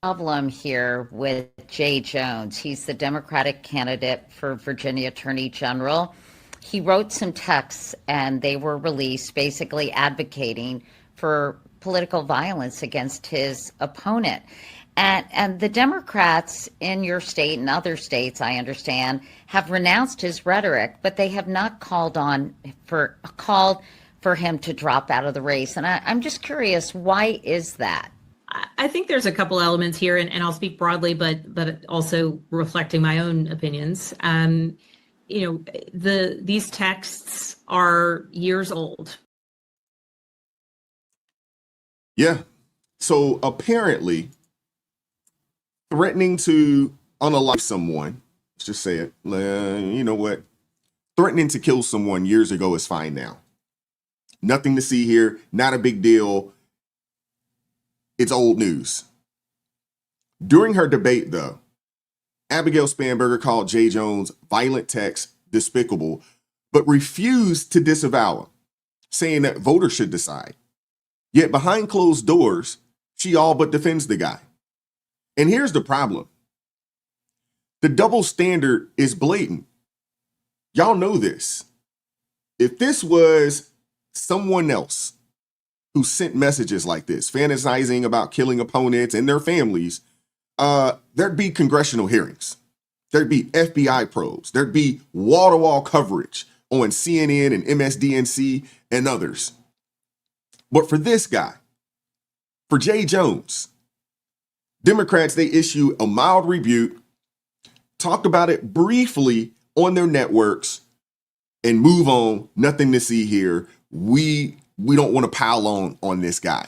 Problem here with Jay Jones. He's the Democratic candidate for Virginia Attorney General. He wrote some texts and they were released basically advocating for political violence against his opponent. And the Democrats in your state and other states, I understand, have renounced his rhetoric, but they have not called for him to drop out of the race. And I'm just curious, why is that? I think there's a couple elements here, and I'll speak broadly, but also reflecting my own opinions. These texts are years old. Yeah. So apparently, threatening to unalive someone, let's just say it, you know what? Threatening to kill someone years ago is fine now. Nothing to see here, not a big deal. It's old news. During her debate, though, Abigail Spanberger called Jay Jones' violent text despicable, but refused to disavow it, saying that voters should decide. Yet behind closed doors, she all but defends the guy. And here's the problem. The double standard is blatant. Y'all know this. If this was someone else who sent messages like this, fantasizing about killing opponents and their families, there'd be congressional hearings. There'd be FBI probes. There'd be wall-to-wall coverage on CNN and MSDNC and others. But for this guy, for Jay Jones, Democrats, they issue a mild rebuke, talked about it briefly on their networks, and move on. Nothing to see here. We don't want to pile on this guy.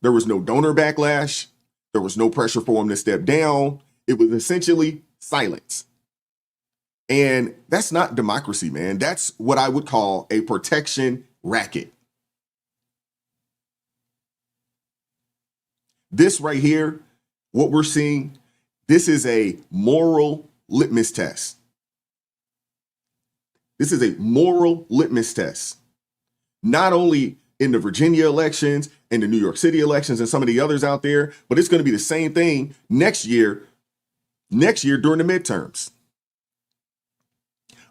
There was no donor backlash. There was no pressure for him to step down. It was essentially silence. And that's not democracy, man. That's what I would call a protection racket. This right here, what we're seeing, this is a moral litmus test. This is a moral litmus test. Not only in the Virginia elections and the New York City elections and some of the others out there, but it's going to be the same thing next year during the midterms.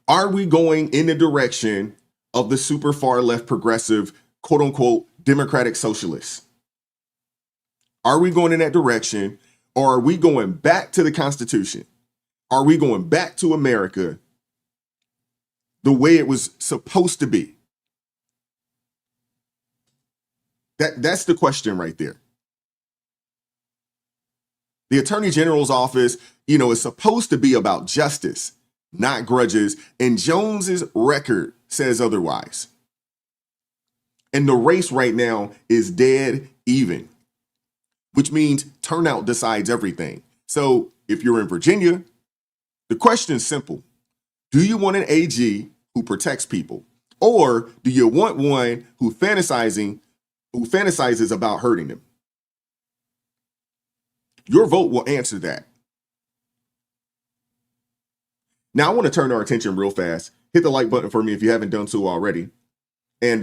Are we going in the direction of the super far left progressive, quote unquote, democratic socialists? Are we going in that direction, or are we going back to the Constitution? Are we going back to America the way it was supposed to be? That's the question right there. The Attorney General's office, is supposed to be about justice, not grudges, and Jones's record says otherwise. And the race right now is dead even, which means turnout decides everything. So if you're in Virginia, the question is simple. Do you want an AG who protects people? Or do you want one who fantasizes about hurting them? Your vote will answer that. Now, I want to turn our attention real fast. Hit the like button for me if you haven't done so already. And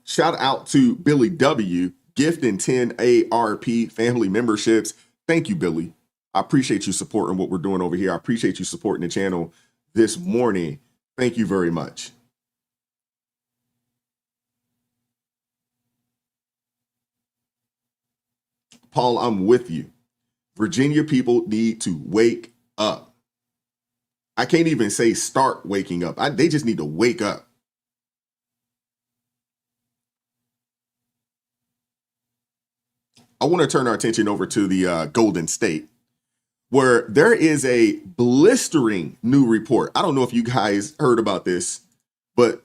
shout out to Billy W. gifting 10 ARP family memberships. Thank you, Billy. I appreciate you supporting what we're doing over here. I appreciate you supporting the channel this morning. Thank you very much. Paul, I'm with you. Virginia people need to wake up. I can't even say start waking up. They just need to wake up. I want to turn our attention over to the Golden State, where there is a blistering new report. I don't know if you guys heard about this, but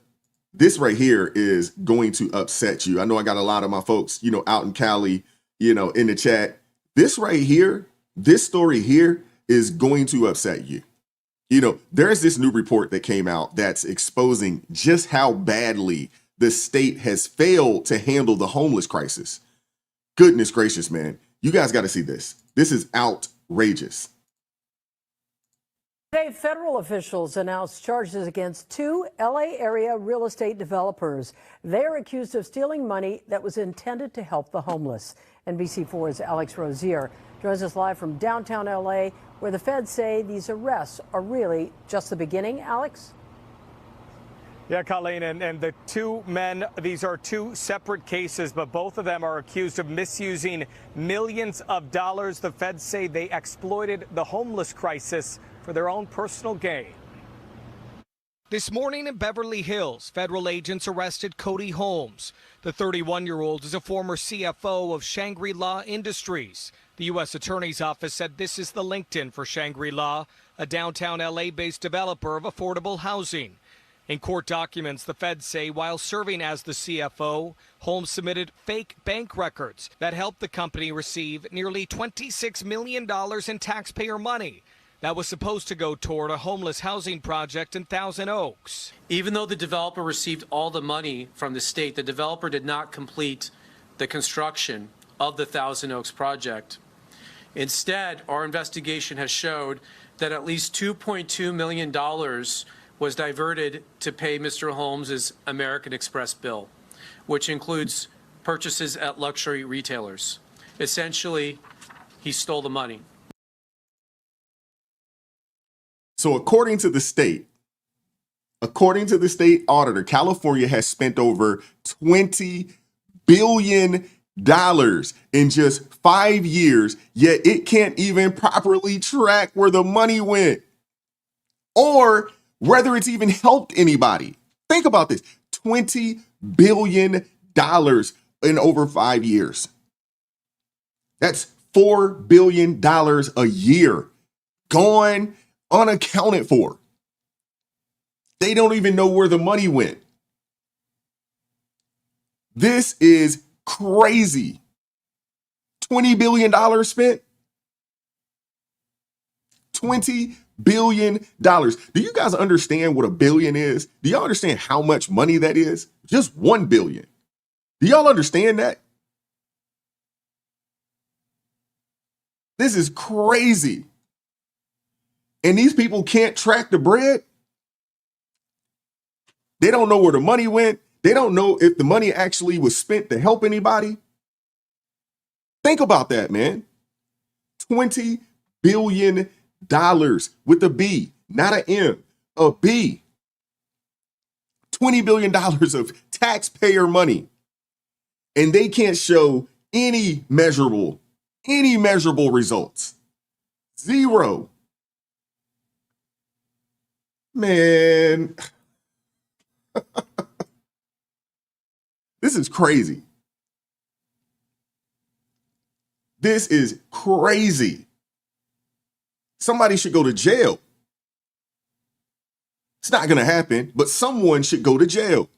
this right here is going to upset you. I know I got a lot of my folks, out in Cali, in the chat. This right here This story here is going to upset you. You know, there's this new report that came out that's exposing just how badly the state has failed to handle the homeless crisis. Goodness gracious, man. You guys got to see this. This is outrageous. Today, federal officials announced charges against 2 LA area real estate developers. They are accused of stealing money that was intended to help the homeless. NBC4's Alex Rozier joins us live from downtown LA, where the feds say these arrests are really just the beginning. Alex? Yeah, Colleen, and the 2 men, these are 2 separate cases, but both of them are accused of misusing millions of dollars. The feds say they exploited the homeless crisis for their own personal gain. This morning in Beverly Hills, federal agents arrested Cody Holmes. The 31-year-old is a former CFO of Shangri-La Industries. The U.S. Attorney's Office said this is the LinkedIn for Shangri-La, a downtown L.A.-based developer of affordable housing. In court documents, the feds say while serving as the CFO, Holmes submitted fake bank records that helped the company receive nearly $26 million in taxpayer money. That was supposed to go toward a homeless housing project in Thousand Oaks. Even though the developer received all the money from the state, the developer did not complete the construction of the Thousand Oaks project. Instead, our investigation has showed that at least $2.2 million was diverted to pay Mr. Holmes' American Express bill, which includes purchases at luxury retailers. Essentially, he stole the money. So according to the state auditor, California has spent over $20 billion in just 5 years, yet it can't even properly track where the money went or whether it's even helped anybody. Think about this, $20 billion in over 5 years. That's $4 billion a year gone unaccounted for. They don't even know where the money went. This is crazy. $20 billion spent. $20 billion. Do you guys understand what a billion is? Do y'all understand how much money that is? Just 1 billion. Do y'all understand that? This is crazy. And these people can't track the bread. They don't know where the money went. They don't know if the money actually was spent to help anybody. Think about that, man. $20 billion with a B, not an M, a B. $20 billion of taxpayer money. And they can't show any measurable results. Zero. Man, this is crazy. This is crazy. Somebody should go to jail. It's not going to happen, but someone should go to jail.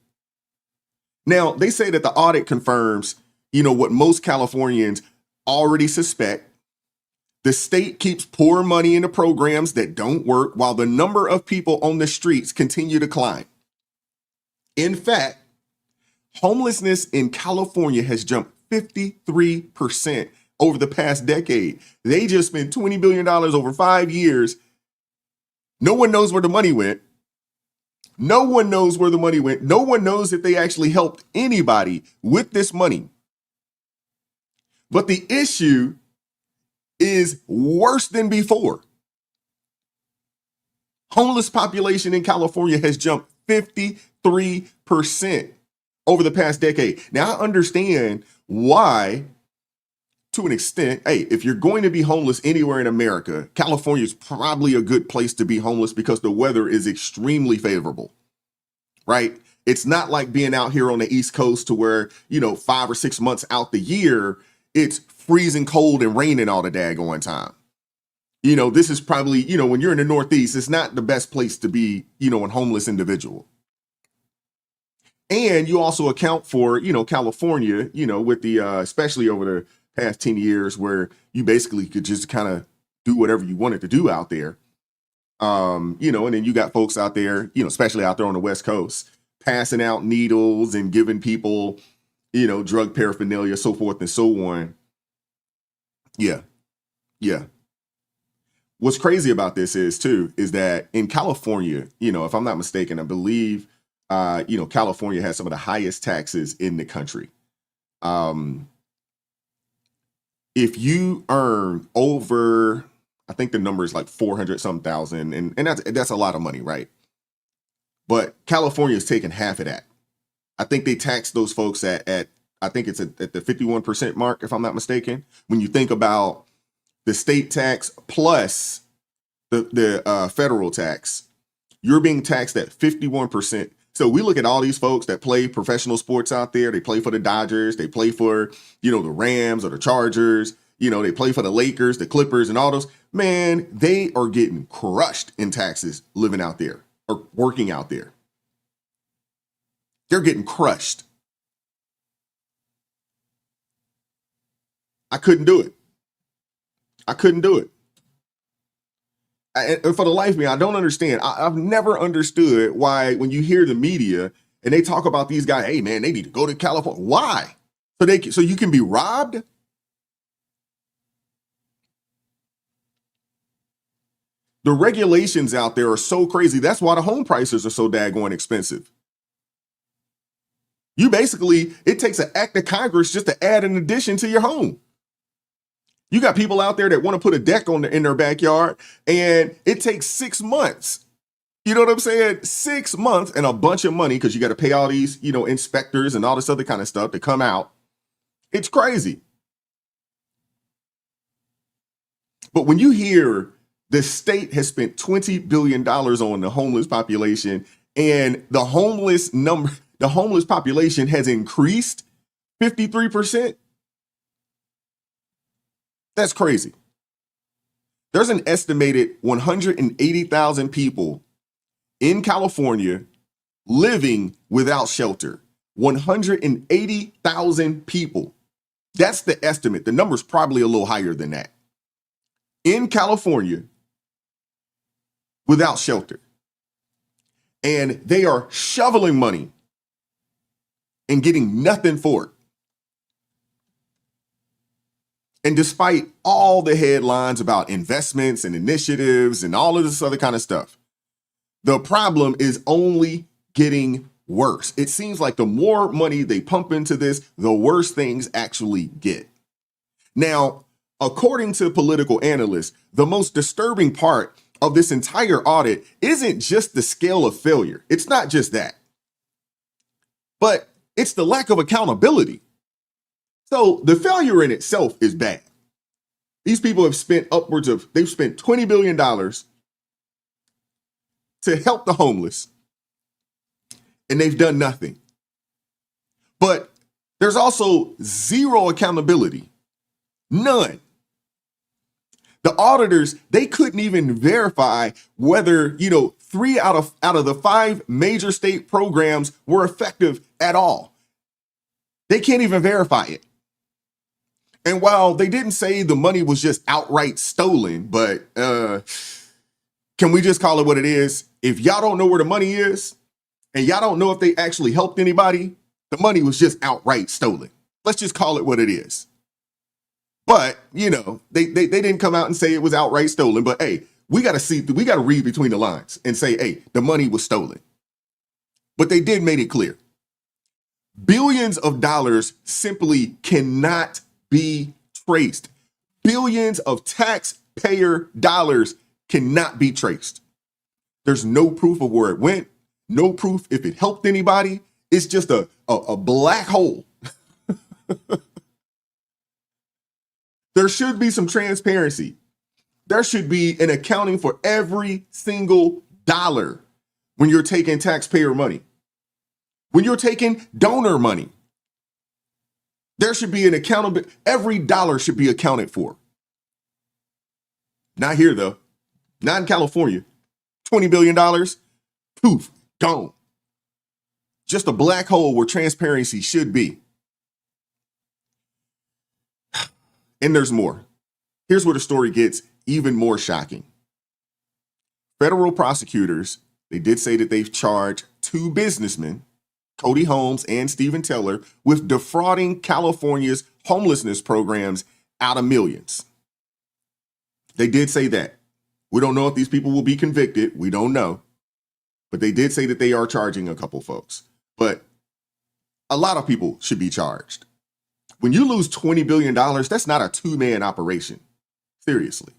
Now, they say that the audit confirms, what most Californians already suspect. The state keeps pouring money into programs that don't work while the number of people on the streets continue to climb. In fact, homelessness in California has jumped 53% over the past decade. They just spent $20 billion over 5 years. No one knows where the money went. No one knows where the money went. No one knows if they actually helped anybody with this money. But the issue is worse than before. Homeless population in California has jumped 53% over the past decade. Now, I understand why, to an extent. Hey, if you're going to be homeless anywhere in America, California is probably a good place to be homeless because the weather is extremely favorable, right? It's not like being out here on the East Coast to where, 5 or 6 months out the year, it's freezing cold and raining all the daggone time. This is probably, when you're in the Northeast, it's not the best place to be, a homeless individual. And you also account for, California, with the, especially over the past 10 years where you basically could just kind of do whatever you wanted to do out there. And then you got folks out there, especially out there on the West Coast, passing out needles and giving people, drug paraphernalia, so forth and so on. Yeah. What's crazy about this is that in California, if I'm not mistaken, I believe, California has some of the highest taxes in the country. If you earn over, I think the number is like 400 some thousand, and that's a lot of money, right? But California is taking half of that. I think they tax those folks at I think it's at the 51% mark, if I'm not mistaken. When you think about the state tax plus the federal tax, you're being taxed at 51%. So we look at all these folks that play professional sports out there. They play for the Dodgers. They play for, the Rams or the Chargers. They play for the Lakers, the Clippers, and all those. Man, they are getting crushed in taxes living out there or working out there. They're getting crushed. I couldn't do it. And for the life of me, I don't understand. I've never understood why when you hear the media and they talk about these guys, hey man, they need to go to California. Why? So you can be robbed? The regulations out there are so crazy. That's why the home prices are so daggone expensive. It takes an act of Congress just to add an addition to your home. You got people out there that want to put a deck in their backyard, and it takes 6 months. You know what I'm saying? 6 months and a bunch of money because you got to pay all these, inspectors and all this other kind of stuff to come out. It's crazy. But when you hear the state has spent $20 billion on the homeless population, and the homeless population has increased 53%. That's crazy. There's an estimated 180,000 people in California living without shelter. 180,000 people. That's the estimate. The number's probably a little higher than that. In California, without shelter. And they are shoveling money and getting nothing for it. And despite all the headlines about investments and initiatives and all of this other kind of stuff, the problem is only getting worse. It seems like the more money they pump into this, the worse things actually get. Now, according to political analysts, the most disturbing part of this entire audit isn't just the scale of failure. It's not just that, but it's the lack of accountability. So the failure in itself is bad. These people have spent they've spent $20 billion to help the homeless, and they've done nothing. But there's also zero accountability. None. The auditors, they couldn't even verify whether, 3 out of the 5 major state programs were effective at all. They can't even verify it. And while they didn't say the money was just outright stolen, but can we just call it what it is? If y'all don't know where the money is and y'all don't know if they actually helped anybody, the money was just outright stolen. Let's just call it what it is. But, they didn't come out and say it was outright stolen. But, hey, we got to read between the lines and say, hey, the money was stolen. But they did make it clear. Billions of dollars simply cannot be traced. Billions of taxpayer dollars cannot be traced. There's no proof of where it went, no proof if it helped anybody. It's just a black hole. There should be some transparency. There should be an accounting for every single dollar when you're taking taxpayer money. When you're taking donor money, there should be an accountability. Every dollar should be accounted for. Not here, though. Not in California. $20 billion, poof, gone. Just a black hole where transparency should be. And there's more. Here's where the story gets even more shocking. Federal prosecutors, they did say that they've charged two businessmen, Cody Holmes and Stephen Taylor, with defrauding California's homelessness programs out of millions. They did say that. We don't know if these people will be convicted. We don't know. But they did say that they are charging a couple folks. But a lot of people should be charged. When you lose $20 billion, that's not a two-man operation. Seriously.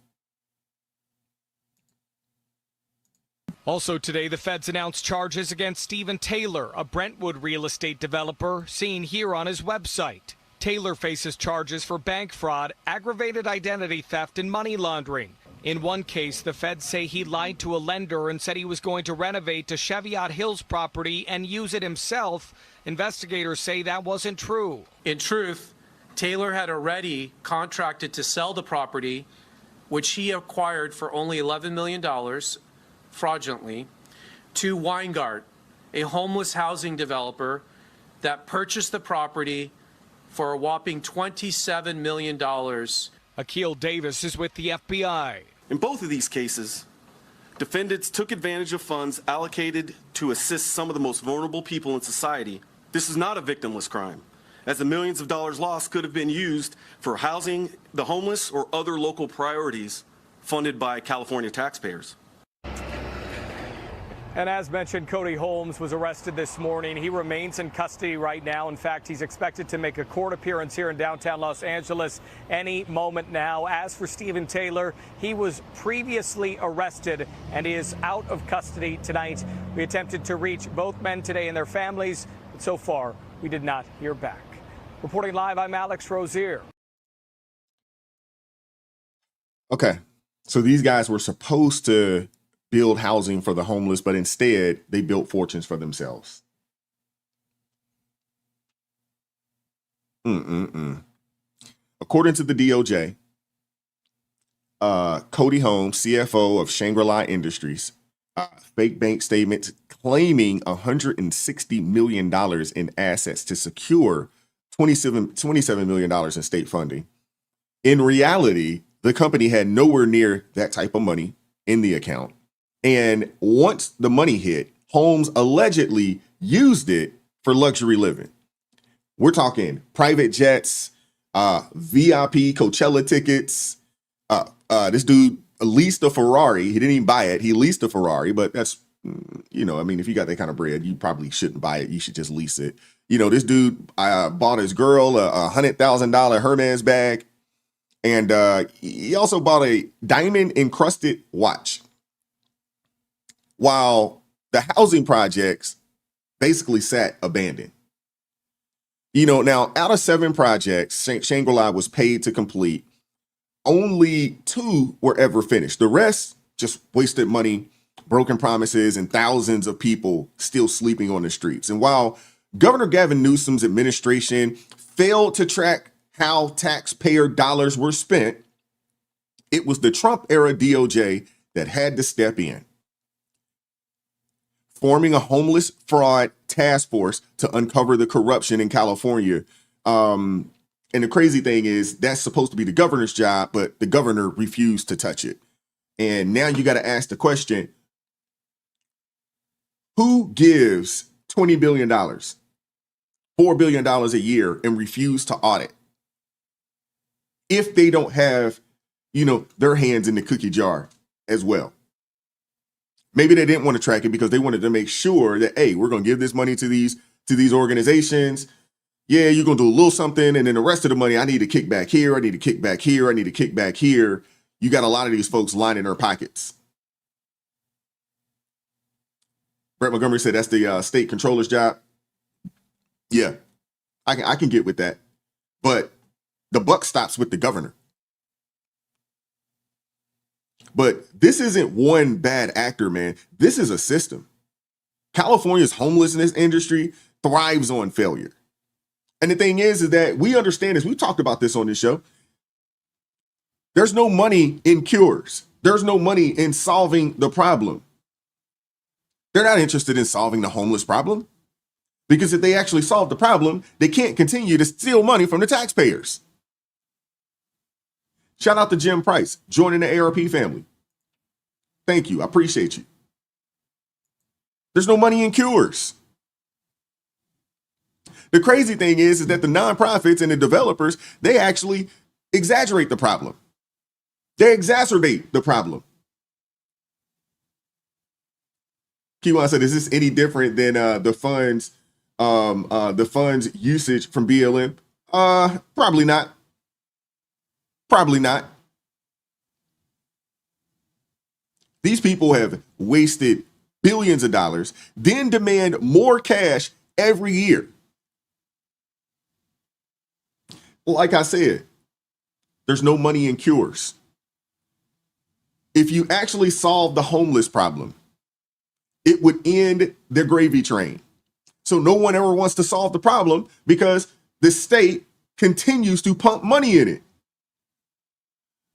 Also today, the feds announced charges against Stephen Taylor, a Brentwood real estate developer, seen here on his website. Taylor faces charges for bank fraud, aggravated identity theft, and money laundering. In one case, the feds say he lied to a lender and said he was going to renovate a Cheviot Hills property and use it himself. Investigators say that wasn't true. In truth, Taylor had already contracted to sell the property, which he acquired for only $11 million fraudulently, to Weingart, a homeless housing developer that purchased the property for a whopping $27 million. Akil Davis is with the FBI. In both of these cases, defendants took advantage of funds allocated to assist some of the most vulnerable people in society. This is not a victimless crime, as the millions of dollars lost could have been used for housing the homeless or other local priorities funded by California taxpayers. And as mentioned, Cody Holmes was arrested this morning. He remains in custody right now. In fact, he's expected to make a court appearance here in downtown Los Angeles any moment now. As for Stephen Taylor, he was previously arrested and is out of custody tonight. We attempted to reach both men today and their families, but so far we did not hear back. Reporting live, I'm Alex Rozier. Okay, so these guys were supposed to build housing for the homeless, but instead they built fortunes for themselves. According to the DOJ, Cody Holmes, CFO of Shangri-La Industries, fake bank statements claiming $160 million in assets to secure $27 million in state funding. In reality, the company had nowhere near that type of money in the account. And once the money hit, Holmes allegedly used it for luxury living. We're talking private jets, VIP Coachella tickets. This dude leased a Ferrari. He didn't even buy it. He leased a Ferrari, but that's, you know, I mean, if you got that kind of bread, you probably shouldn't buy it. You should just lease it. You know, this dude bought his girl a $100,000 Hermes bag. And he also bought a diamond encrusted watch. While the housing projects basically sat abandoned. You know, now out of 7 projects Shangri-La was paid to complete, only 2 were ever finished. The rest just wasted money, broken promises, and thousands of people still sleeping on the streets. And while Governor Gavin Newsom's administration failed to track how taxpayer dollars were spent, it was the Trump era DOJ that had to step in, forming a homeless fraud task force to uncover the corruption in California. And the crazy thing is that's supposed to be the governor's job, but the governor refused to touch it. And now you got to ask the question, who gives $20 billion, $4 billion a year and refuse to audit if they don't have, you know, their hands in the cookie jar as well? Maybe they didn't want to track it because they wanted to make sure that, hey, we're going to give this money to these organizations. Yeah, you're going to do a little something. And then the rest of the money, I need to kick back here. I need to kick back here. I need to kick back here. You got a lot of these folks lining their pockets. Brett Montgomery said that's the state controller's job. Yeah, I can get with that. But the buck stops with the governor. But this isn't one bad actor, man. This is a system. California's homelessness industry thrives on failure. And the thing is that we understand, as we talked about this on this show, there's no money in cures. There's no money in solving the problem. They're not interested in solving the homeless problem because if they actually solve the problem, they can't continue to steal money from the taxpayers. Shout out to Jim Price joining the ARP family. Thank you. I appreciate you. There's no money in cures. The crazy thing is that the nonprofits and the developers, they actually exaggerate the problem. They exacerbate the problem. Kiwan said, is this any different than the funds usage from BLM? Probably not. Probably not. These people have wasted billions of dollars, then demand more cash every year. Like I said, there's no money in cures. If you actually solve the homeless problem, it would end the gravy train. So no one ever wants to solve the problem because the state continues to pump money in it.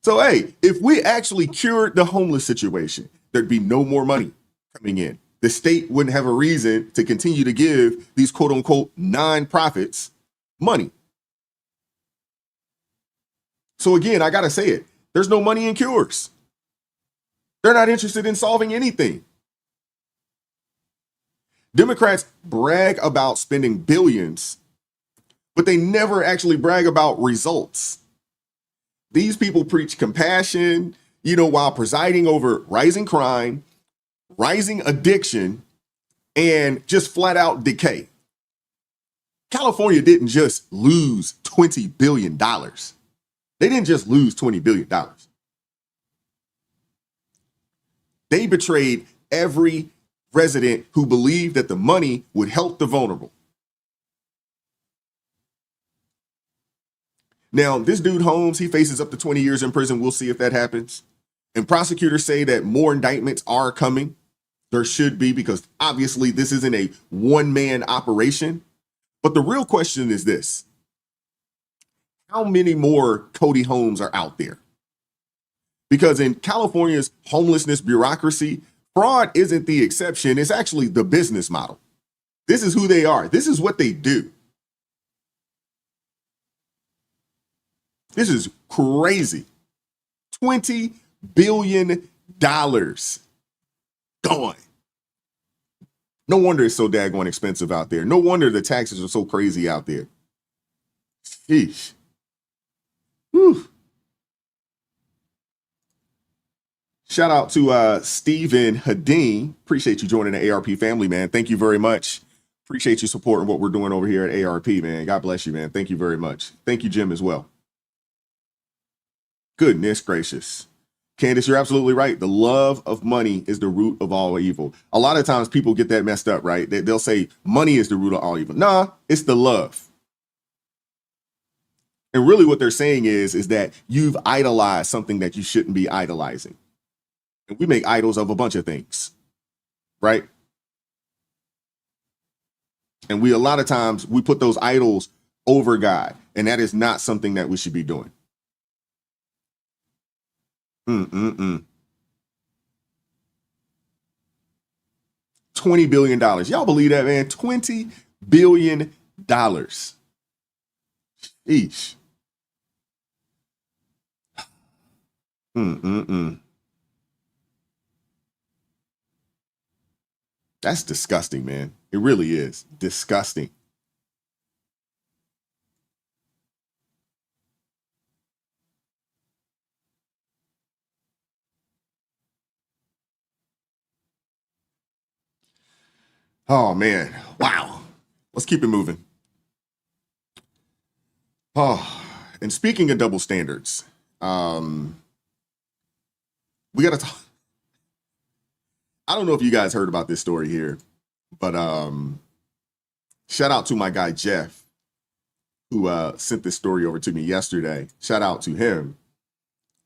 So, hey, if we actually cured the homeless situation, there'd be no more money coming in. The state wouldn't have a reason to continue to give these quote unquote nonprofits money. So again, I got to say it. There's no money in cures. They're not interested in solving anything. Democrats brag about spending billions, but they never actually brag about results. These people preach compassion, while presiding over rising crime, rising addiction, and just flat out decay. California didn't just lose $20 billion. They didn't just lose $20 billion. They betrayed every resident who believed that the money would help the vulnerable. Now, this dude Holmes, he faces up to 20 years in prison. We'll see if that happens. And prosecutors say that more indictments are coming. There should be, because obviously this isn't a one-man operation. But the real question is this: how many more Cody Holmes are out there? Because in California's homelessness bureaucracy, fraud isn't the exception. It's actually the business model. This is who they are. This is what they do. This is crazy. $20 billion gone. No wonder it's so daggone expensive out there. No wonder the taxes are so crazy out there. Sheesh. Whew. Shout out to Stephen Hadeen. Appreciate you joining the ARP family, man. Thank you very much. Appreciate you supporting what we're doing over here at ARP, man. God bless you, man. Thank you very much. Thank you, Jim, as well. Goodness gracious. Candace, you're absolutely right. The love of money is the root of all evil. A lot of times people get that messed up, right? They'll say money is the root of all evil. Nah, it's the love. And really what they're saying is that you've idolized something that you shouldn't be idolizing. And we make idols of a bunch of things, right? And a lot of times we put those idols over God, and that is not something that we should be doing. $20 billion. Y'all believe that, man? $20 billion. Each. That's disgusting, man. It really is disgusting. Oh, man. Wow. Let's keep it moving. Oh, and speaking of double standards, we got to talk. I don't know if you guys heard about this story here, but shout out to my guy, Jeff, who sent this story over to me yesterday. Shout out to him.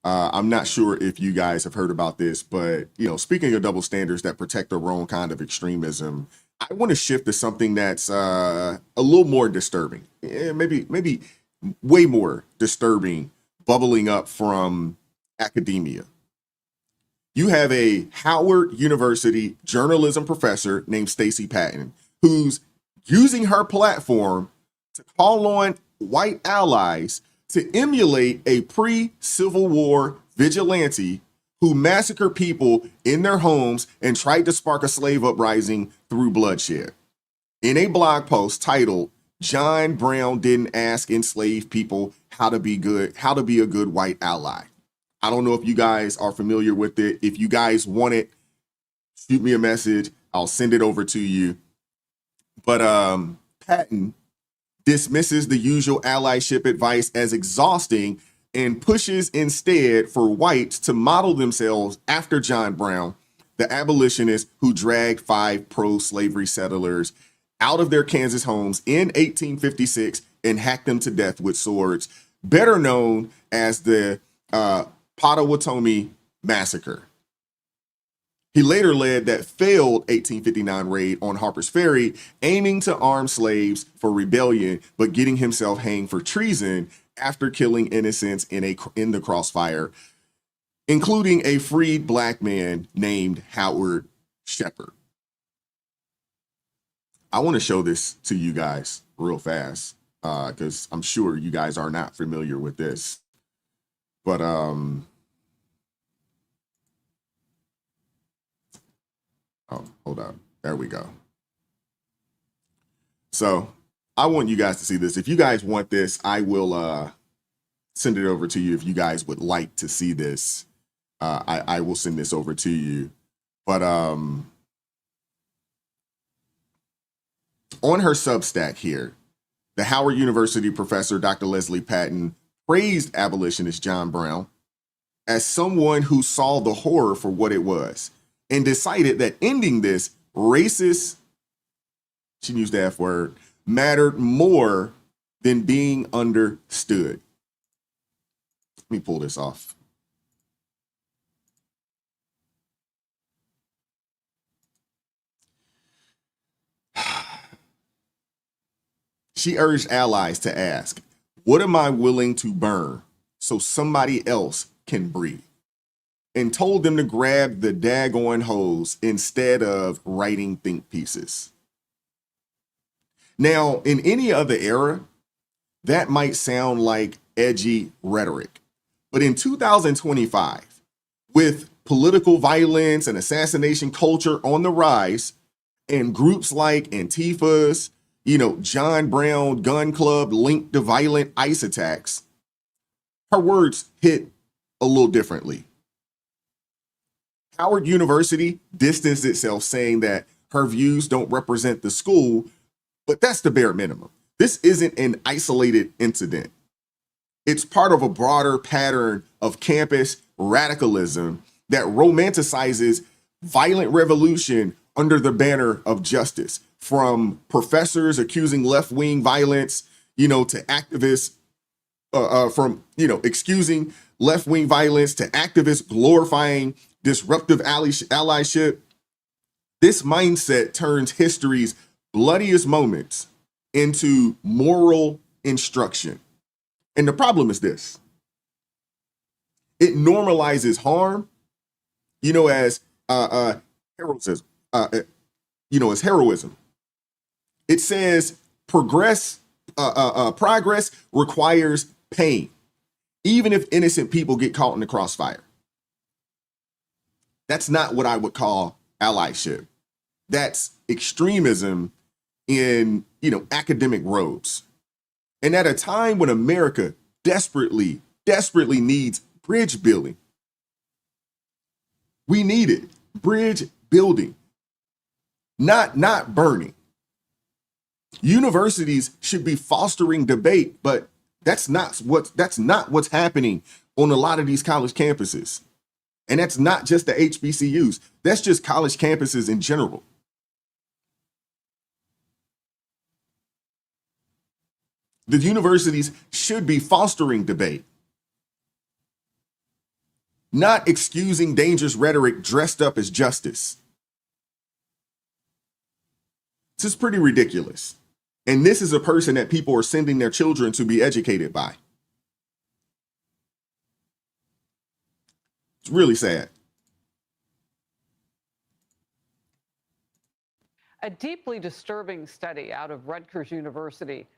I'm not sure if you guys have heard about this, but, speaking of double standards that protect the wrong kind of extremism, I want to shift to something that's a little more disturbing, maybe way more disturbing, bubbling up from academia. You have a Howard University journalism professor named Stacey Patton, who's using her platform to call on white allies to emulate a pre-Civil War vigilante who massacred people in their homes and tried to spark a slave uprising through bloodshed. In a blog post titled, "John Brown Didn't Ask Enslaved People how to be a good white ally." I don't know if you guys are familiar with it. If you guys want it, shoot me a message. I'll send it over to you. But Patton dismisses the usual allyship advice as exhausting and pushes instead for whites to model themselves after John Brown, the abolitionist who dragged 5 pro-slavery settlers out of their Kansas homes in 1856 and hacked them to death with swords, better known as the Potawatomi Massacre. He later led that failed 1859 raid on Harper's Ferry, aiming to arm slaves for rebellion, but getting himself hanged for treason after killing innocents in the crossfire, including a freed black man named Howard Shepherd. I want to show this to you guys real fast because I'm sure you guys are not familiar with this. But oh, hold on. There we go. So I want you guys to see this. If you guys want this, I will send it over to you. If you guys would like to see this, I will send this over to you. But on her Substack here, the Howard University professor, Dr. Leslie Patton, praised abolitionist John Brown as someone who saw the horror for what it was and decided that ending this racist, she used the F word, mattered more than being understood. Let me pull this off. She urged allies to ask, what am I willing to burn so somebody else can breathe? And told them to grab the daggone hose instead of writing think pieces. Now, in any other era, that might sound like edgy rhetoric. But in 2025, with political violence and assassination culture on the rise, and groups like Antifa's, John Brown Gun Club linked to violent ICE attacks, her words hit a little differently. Howard University distanced itself, saying that her views don't represent the school, but that's the bare minimum. This isn't an isolated incident. It's part of a broader pattern of campus radicalism that romanticizes violent revolution under the banner of justice, from professors accusing left-wing violence, to activists, excusing left-wing violence to activists glorifying disruptive allyship. This mindset turns history's bloodiest moments into moral instruction. And the problem is this. It normalizes harm, as heroism, as heroism. It says progress requires pain, even if innocent people get caught in the crossfire. That's not what I would call allyship. That's extremism in, academic robes. And at a time when America desperately needs bridge building, we need it. Bridge building, not burning. Universities should be fostering debate, but that's not what's happening on a lot of these college campuses. And that's not just the HBCUs. That's just college campuses in general. The universities should be fostering debate, not excusing dangerous rhetoric dressed up as justice. This is pretty ridiculous. And this is a person that people are sending their children to be educated by. It's really sad. A deeply disturbing study out of Rutgers University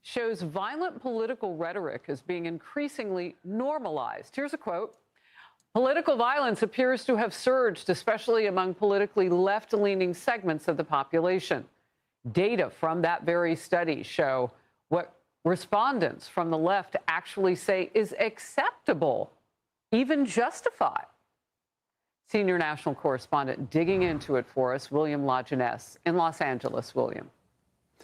shows violent political rhetoric is being increasingly normalized. Here's a quote. Political violence appears to have surged, especially among politically left-leaning segments of the population. Data from that very study show what respondents from the left actually say is acceptable, even justified. Senior national correspondent digging into it for us, William LaJeunesse in Los Angeles. William.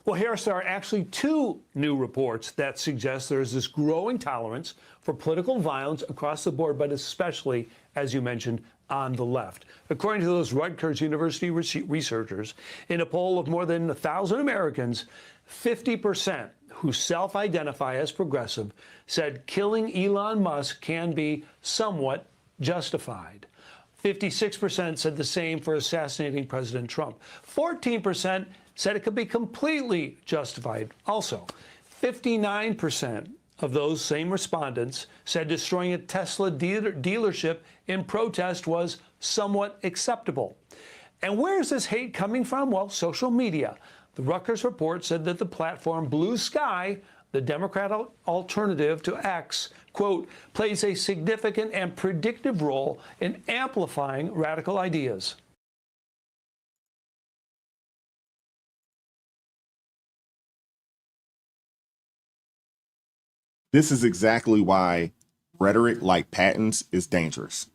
Well, Harris, there are actually two new reports that suggest there's this growing tolerance for political violence across the board, but especially, as you mentioned, on the left. According to those Rutgers University researchers, in a poll of more than 1,000 Americans, 50% who self-identify as progressive said killing Elon Musk can be somewhat justified. 56% said the same for assassinating President Trump. 14% said it could be completely justified. Also, 59% of those same respondents said destroying a Tesla dealership in protest was somewhat acceptable. And where is this hate coming from? Well, social media. The Rutgers report said that the platform Blue Sky, the Democrat alternative to X, quote, plays a significant and predictive role in amplifying radical ideas. This is exactly why rhetoric like Patton's is dangerous.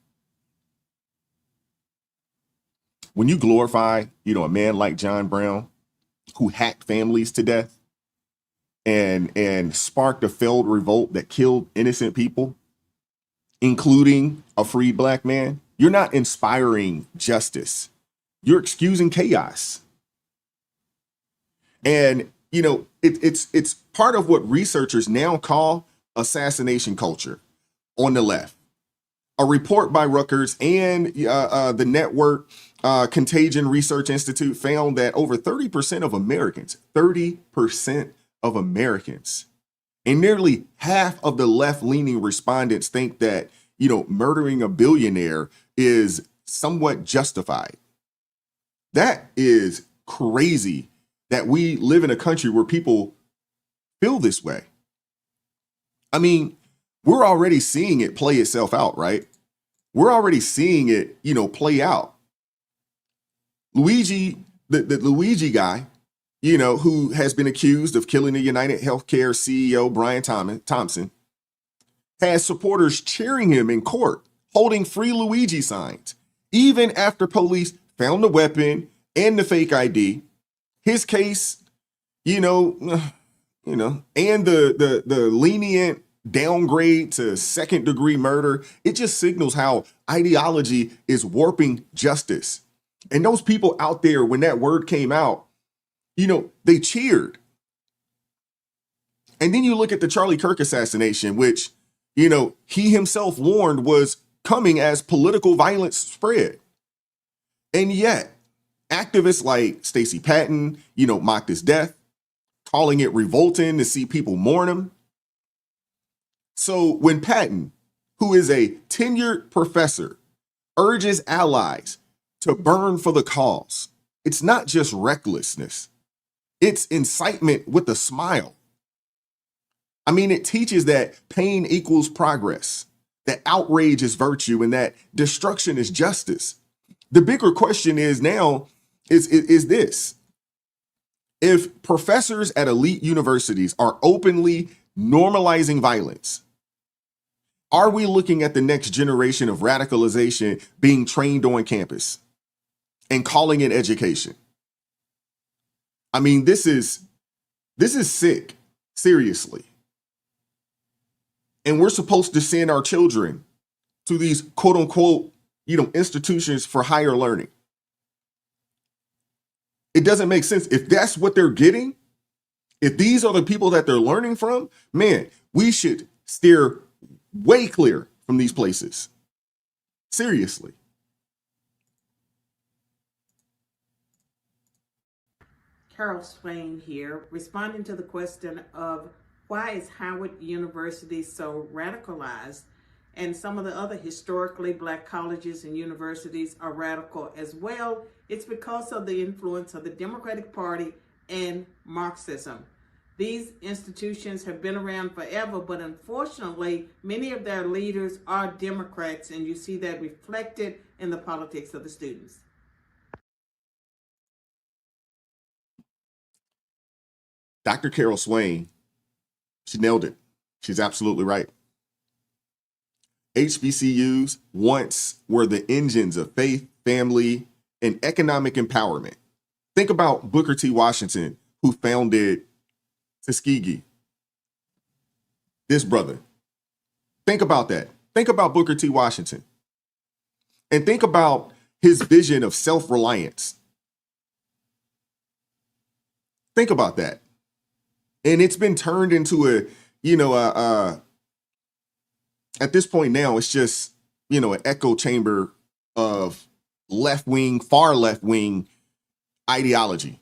When you glorify, a man like John Brown, who hacked families to death and sparked a failed revolt that killed innocent people, including a freed black man, you're not inspiring justice. You're excusing chaos. And it's part of what researchers now call assassination culture on the left. A report by Rutgers and the network Contagion Research Institute found that over 30% of Americans, 30% of Americans, and nearly half of the left-leaning respondents think that, murdering a billionaire is somewhat justified. That is crazy that we live in a country where people feel this way. I mean, we're already seeing it play itself out, right? We're already seeing it, play out. Luigi, the Luigi guy, who has been accused of killing the United Healthcare CEO, Brian Thompson, has supporters cheering him in court, holding Free Luigi signs, even after police found the weapon and the fake ID. His case, and the lenient downgrade to second-degree murder, it just signals how ideology is warping justice. And those people out there, when that word came out, they cheered. And then you look at the Charlie Kirk assassination, which, he himself warned was coming as political violence spread. And yet, activists like Stacey Patton, mocked his death, calling it revolting to see people mourn him. So when Patton, who is a tenured professor, urges allies to burn for the cause, it's not just recklessness. It's incitement with a smile. I mean, it teaches that pain equals progress, that outrage is virtue, and that destruction is justice. The bigger question is now, is this. If professors at elite universities are openly normalizing violence, are we looking at the next generation of radicalization being trained on campus and calling it education? I mean, this is sick, seriously. And we're supposed to send our children to these quote unquote, institutions for higher learning. It doesn't make sense. If that's what they're getting, if these are the people that they're learning from, man, we should steer way clear from these places. Seriously. Carol Swain here, responding to the question of why is Howard University so radicalized, and some of the other historically black colleges and universities are radical as well. It's because of the influence of the Democratic Party and Marxism. These institutions have been around forever, but unfortunately, many of their leaders are Democrats, and you see that reflected in the politics of the students. Dr. Carol Swain, she nailed it. She's absolutely right. HBCUs once were the engines of faith, family, and economic empowerment. Think about Booker T. Washington, who founded Tuskegee. This brother. Think about that. Think about Booker T. Washington. And think about his vision of self-reliance. Think about that. And it's been turned into at this point now, it's just, an echo chamber of left-wing, far left-wing ideology.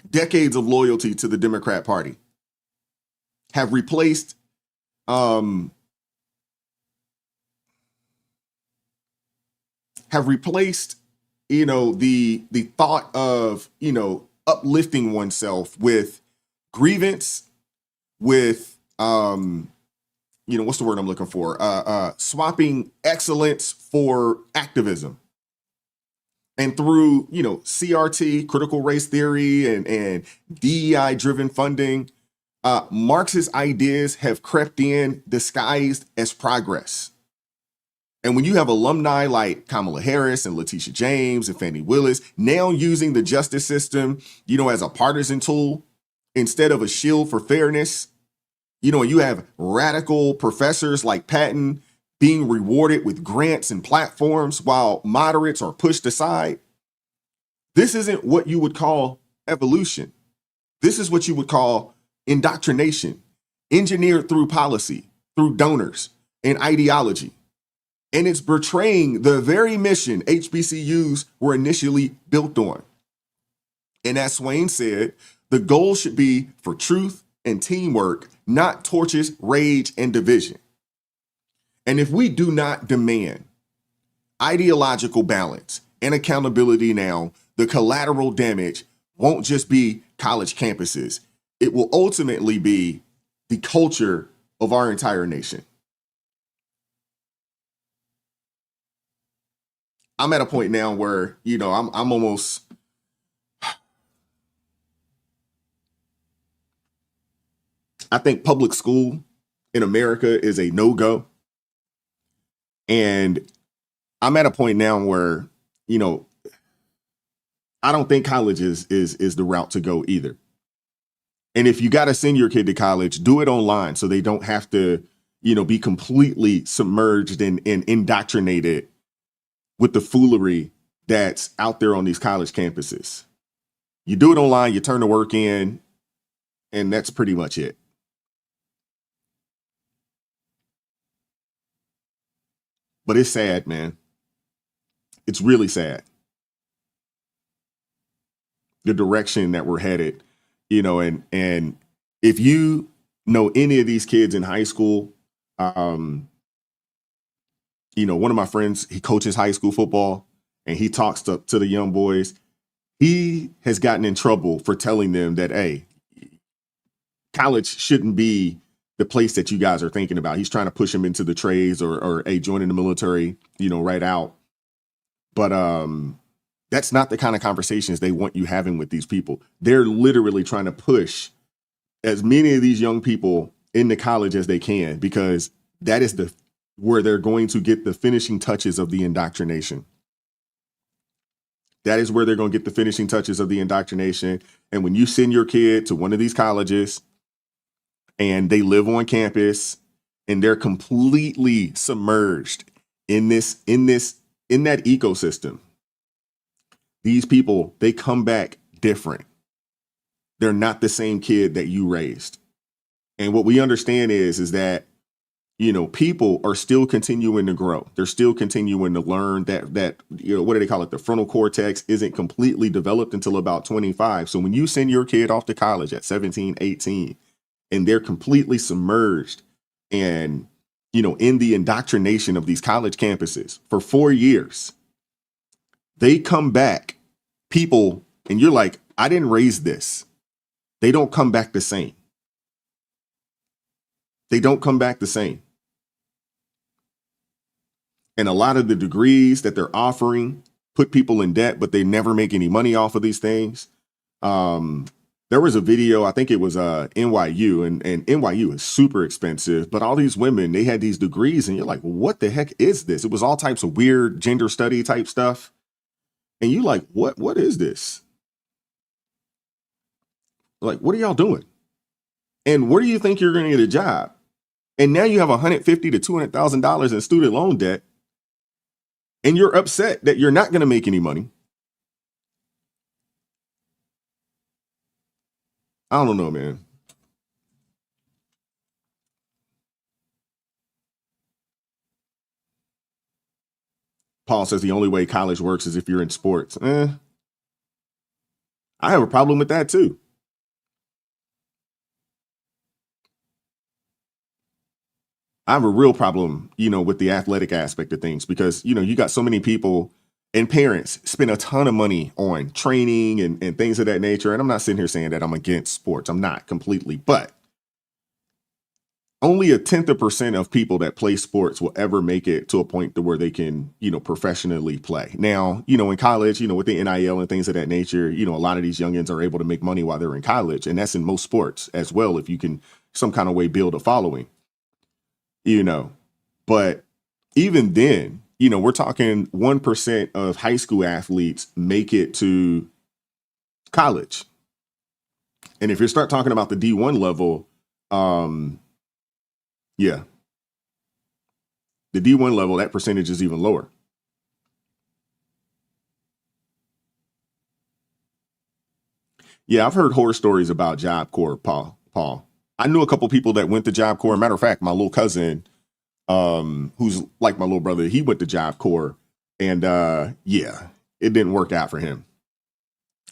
Decades of loyalty to the Democrat Party have replaced the thought of, uplifting oneself with grievance, with what's the word I'm looking for? Swapping excellence for activism. And through, CRT, critical race theory, and DEI driven funding, Marxist ideas have crept in disguised as progress. And when you have alumni like Kamala Harris and Letitia James and Fannie Willis now using the justice system, as a partisan tool instead of a shield for fairness, you have radical professors like Patton being rewarded with grants and platforms while moderates are pushed aside. This isn't what you would call evolution. This is what you would call indoctrination, engineered through policy, through donors and ideology. And it's betraying the very mission HBCUs were initially built on. And as Swain said, the goal should be for truth and teamwork, not torches, rage, and division. And if we do not demand ideological balance and accountability now, the collateral damage won't just be college campuses. It will ultimately be the culture of our entire nation. I'm at a point now where, I'm almost, I think public school in America is a no-go. And I'm at a point now where, I don't think college is the route to go either. And if you got to send your kid to college, do it online so they don't have to, be completely submerged and indoctrinated with the foolery that's out there on these college campuses. You do it online, you turn the work in, and that's pretty much it. But it's sad, man. It's really sad. The direction that we're headed, and if you know any of these kids in high school, one of my friends, he coaches high school football and he talks to the young boys. He has gotten in trouble for telling them that, hey, college shouldn't be the place that you guys are thinking about. He's trying to push them into the trades or hey, joining the military, right out. But that's not the kind of conversations they want you having with these people. They're literally trying to push as many of these young people into college as they can, because that is where they're going to get the finishing touches of the indoctrination. That is where they're going to get the finishing touches of the indoctrination. And when you send your kid to one of these colleges and they live on campus and they're completely submerged in that ecosystem, these people, they come back different. They're not the same kid that you raised. And what we understand is that, people are still continuing to grow. They're still continuing to learn that, what do they call it? The frontal cortex isn't completely developed until about 25. So when you send your kid off to college at 17, 18, and they're completely submerged and, in the indoctrination of these college campuses for 4 years, they come back, people, and you're like, I didn't raise this. They don't come back the same. They don't come back the same. And a lot of the degrees that they're offering put people in debt, but they never make any money off of these things. There was a video, I think it was NYU, and NYU is super expensive, but all these women, they had these degrees, and you're like, what the heck is this? It was all types of weird gender study type stuff. And you like, what is this? Like, what are y'all doing? And where do you think you're going to get a job? And now you have $150,000 to $200,000 in student loan debt, and you're upset that you're not going to make any money. I don't know, man. Paul says the only way college works is if you're in sports. I have a problem with that too. I have a real problem, with the athletic aspect of things because, you got so many people and parents spend a ton of money on training and things of that nature. And I'm not sitting here saying that I'm against sports. I'm not completely, but only 0.1% of people that play sports will ever make it to a point to where they can, professionally play. Now, in college, with the NIL and things of that nature, a lot of these youngins are able to make money while they're in college. And that's in most sports as well, if you can some kind of way build a following. But even then, we're talking 1% of high school athletes make it to college. And if you start talking about the D1 level, the D1 level, that percentage is even lower. Yeah, I've heard horror stories about Job Corps, Paul. I knew a couple people that went to Job Corps. Matter of fact, my little cousin, who's like my little brother, he went to Job Corps, and it didn't work out for him.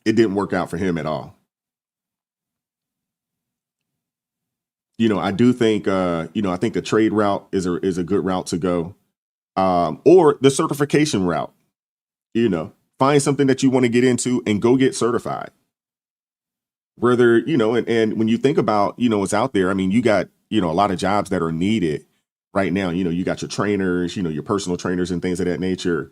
It didn't work out for him at all. I do think, I think the trade route is a good route to go, or the certification route. Find something that you want to get into and go get certified. Whether, and when you think about, what's out there, I mean, you got, a lot of jobs that are needed right now. You got your trainers, your personal trainers and things of that nature,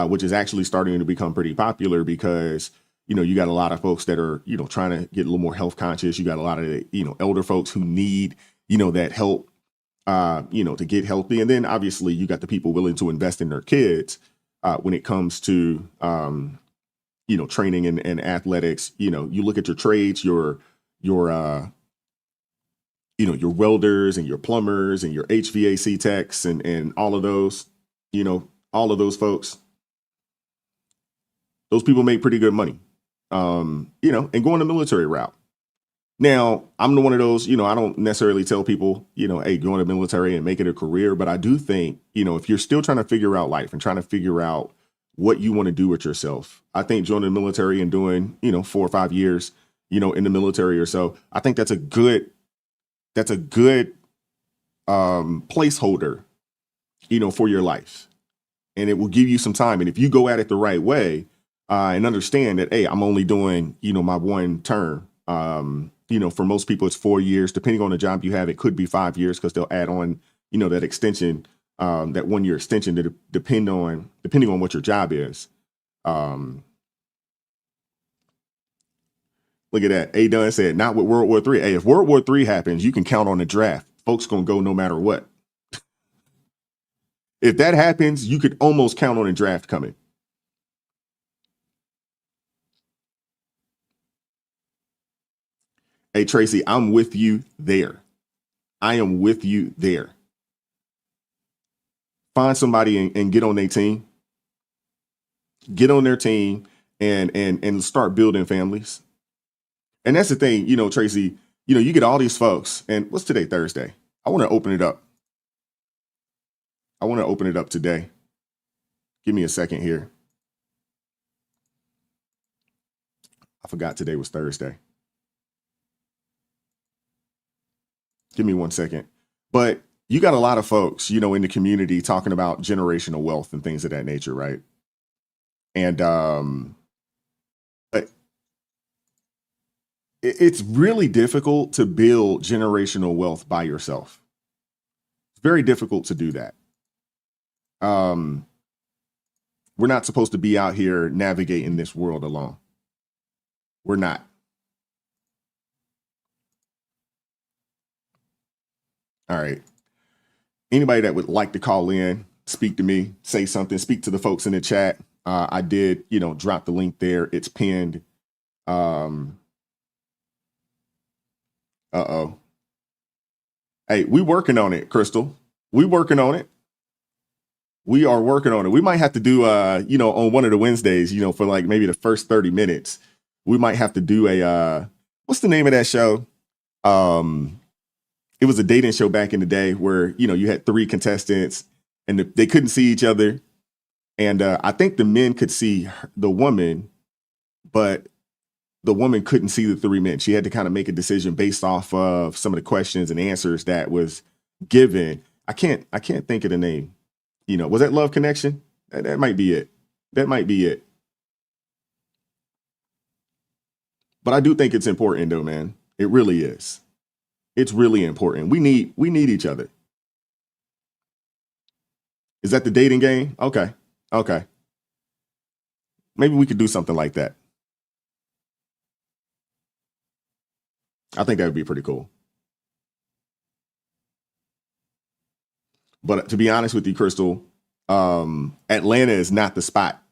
which is actually starting to become pretty popular because, you got a lot of folks that are, trying to get a little more health conscious. You got a lot of, elder folks who need, that help, to get healthy. And then obviously you got the people willing to invest in their kids when it comes to, training and athletics. You look at your trades, your welders and your plumbers and your HVAC techs and all of those, all of those folks. Those people make pretty good money, and going the military route. Now, I'm one of those, I don't necessarily tell people, hey, go in the military and make it a career. But I do think, if you're still trying to figure out life and trying to figure out what you want to do with yourself, I think joining the military and doing, 4 or 5 years, in the military or so, I think that's a good placeholder, for your life. And it will give you some time. And if you go at it the right way and understand that, hey, I'm only doing, my one term, for most people, it's 4 years. Depending on the job you have, it could be 5 years because they'll add on, that extension, that 1 year extension to depending on what your job is. Look at that. A. Dunn said, not with World War III. Hey, if World War III happens, you can count on the draft. Folks going to go no matter what. If that happens, you could almost count on a draft coming. Hey, Tracy, I'm with you there. I am with you there. Find somebody and get on their team. Get on their team and start building families. And that's the thing, Tracy, you get all these folks, and what's today, Thursday? I want to open it up. I want to open it up today. Give me a second here. I forgot today was Thursday. Give me 1 second. But you got a lot of folks, in the community talking about generational wealth and things of that nature, right? And it's really difficult to build generational wealth by yourself. It's very difficult to do that. We're not supposed to be out here navigating this world alone. We're not. All right. Anybody that would like to call in, speak to me, say something, speak to the folks in the chat. I did, drop the link there. It's pinned. Hey, we working on it, Crystal. We working on it. We are working on it. We might have to do, on one of the Wednesdays, for like maybe the first 30 minutes, we might have to do a, what's the name of that show? It was a dating show back in the day where, you had 3 contestants and they couldn't see each other. And I think the men could see the woman, but the woman couldn't see the 3 men. She had to kind of make a decision based off of some of the questions and answers that was given. I can't think of the name. Was that Love Connection? That might be it. That might be it. But I do think it's important though, man. It really is. It's really important. We need each other. Is that the dating game? Okay. Maybe we could do something like that. I think that would be pretty cool. But to be honest with you, Crystal, Atlanta is not the spot.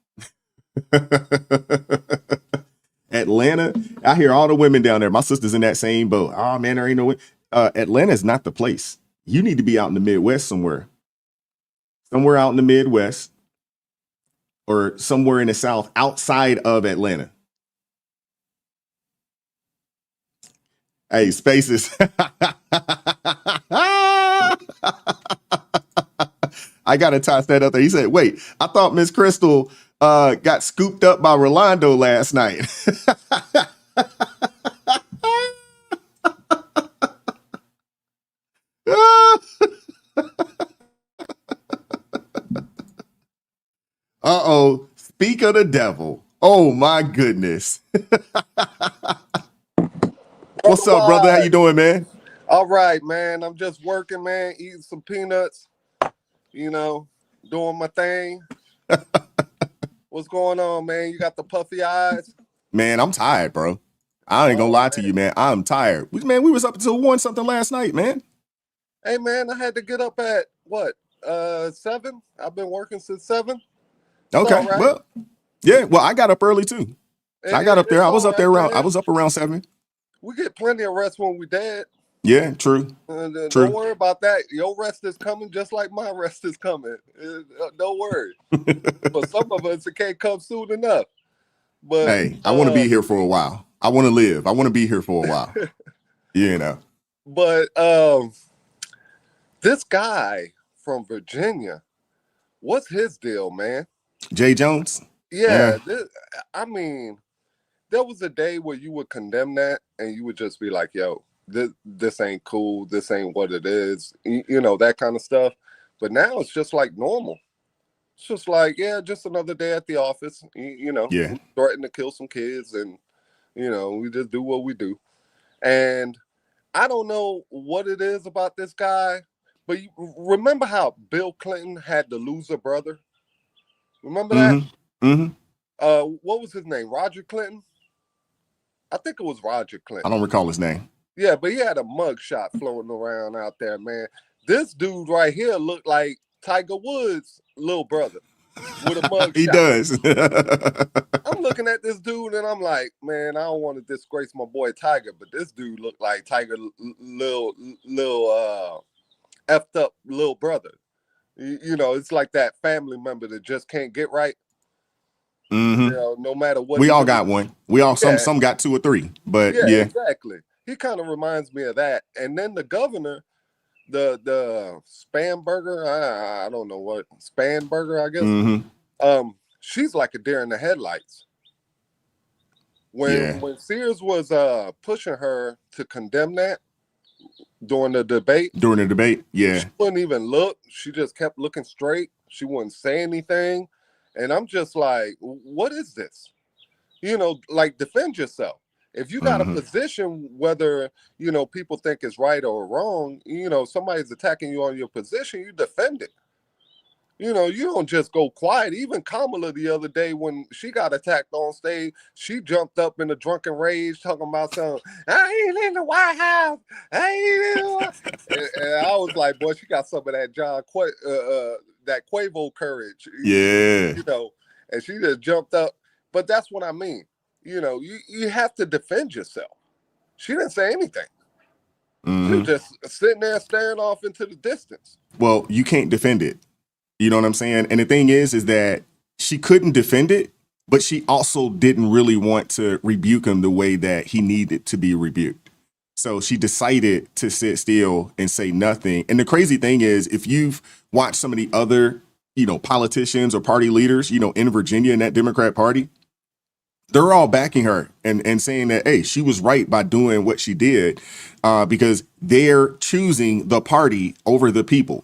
Atlanta, I hear all the women down there. My sister's in that same boat. Oh man, there ain't no way. Atlanta is not the place. You need to be out in the Midwest somewhere. Somewhere out in the Midwest or somewhere in the South outside of Atlanta. Hey, Spaces. I got to toss that up there. He said, wait, I thought Miss Crystal got scooped up by Rolando last night. Uh-oh. Speak of the devil. Oh, my goodness. What's up, brother? How you doing, man? All right, man. I'm just working, man, eating some peanuts, doing my thing. What's going on, man? You got the puffy eyes? Man, I'm tired, bro. I ain't gonna lie to you, man. I'm tired. Man, we was up until 1 something last night, man. Hey, man, I had to get up at, 7? I've been working since 7. Okay, right. well, yeah. Well, I got up early, too. I got up there. I was up there around, I was up around 7. We get plenty of rest when we dead. Yeah, true. True. True. Don't worry about that. Your rest is coming just like my rest is coming. Don't worry. But some of us, it can't come soon enough. But hey, I want to be here for a while. I want to live. I want to be here for a while. But this guy from Virginia, what's his deal, man? Jay Jones? Yeah. There was a day where you would condemn that and you would just be like, yo, this ain't cool. This ain't what it is. That kind of stuff. But now it's just like normal. It's just like, yeah, just another day at the office. Yeah. Threatening to kill some kids and, we just do what we do. And I don't know what it is about this guy, but you remember how Bill Clinton had the loser brother? Remember that? Mm-hmm. What was his name? Roger Clinton? I think it was Roger Clinton. I don't recall his name. Yeah, but he had a mug shot floating around out there, man. This dude right here looked like Tiger Woods' little brother with a mug He shot. does. I'm looking at this dude and I'm like, man, I don't want to disgrace my boy Tiger, but this dude looked like Tiger little effed up little brother. It's like that family member that just can't get right. Mm-hmm. No matter what. We all got one. We all some got 2 or 3, but yeah. Exactly. He kind of reminds me of that. And then the governor, the Spanberger, I don't know what Spanberger, I guess. Mm-hmm. She's like a deer in the headlights. When Sears was pushing her to condemn that during the debate. Yeah. She wouldn't even look. She just kept looking straight. She wouldn't say anything. And I'm just like, what is this? Like, defend yourself. If you got a Mhm. position, whether, people think it's right or wrong, somebody's attacking you on your position, you defend it. You don't just go quiet. Even Kamala the other day, when she got attacked on stage, she jumped up in a drunken rage talking about something. I ain't in the White House. I ain't in the and I was like, boy, she got some of that that Quavo courage. Yeah. And she just jumped up. But that's what I mean. You have to defend yourself. She didn't say anything. She was just sitting there staring off into the distance. Well, you can't defend it. You know what I'm saying? And the thing is that she couldn't defend it, but she also didn't really want to rebuke him the way that he needed to be rebuked. So she decided to sit still and say nothing. And the crazy thing is, if you've watched some of the other, politicians or party leaders, in Virginia in that Democrat Party, they're all backing her and saying that, hey, she was right by doing what she did because they're choosing the party over the people.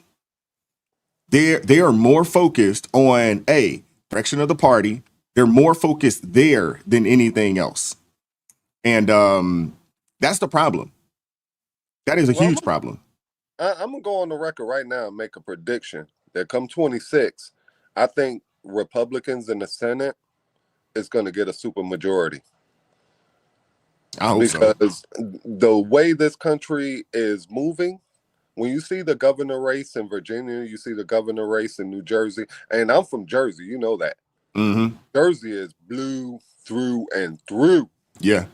They are more focused on direction of the party. They're more focused there than anything else. And that's the problem. That is a huge problem. I'm going to go on the record right now and make a prediction that come 26, I think Republicans in the Senate is going to get a super majority. I hope so. Because the way this country is moving, when you see the governor race in Virginia, you see the governor race in New Jersey, and I'm from Jersey, you know that. Mm-hmm. Jersey is blue through and through. Yeah.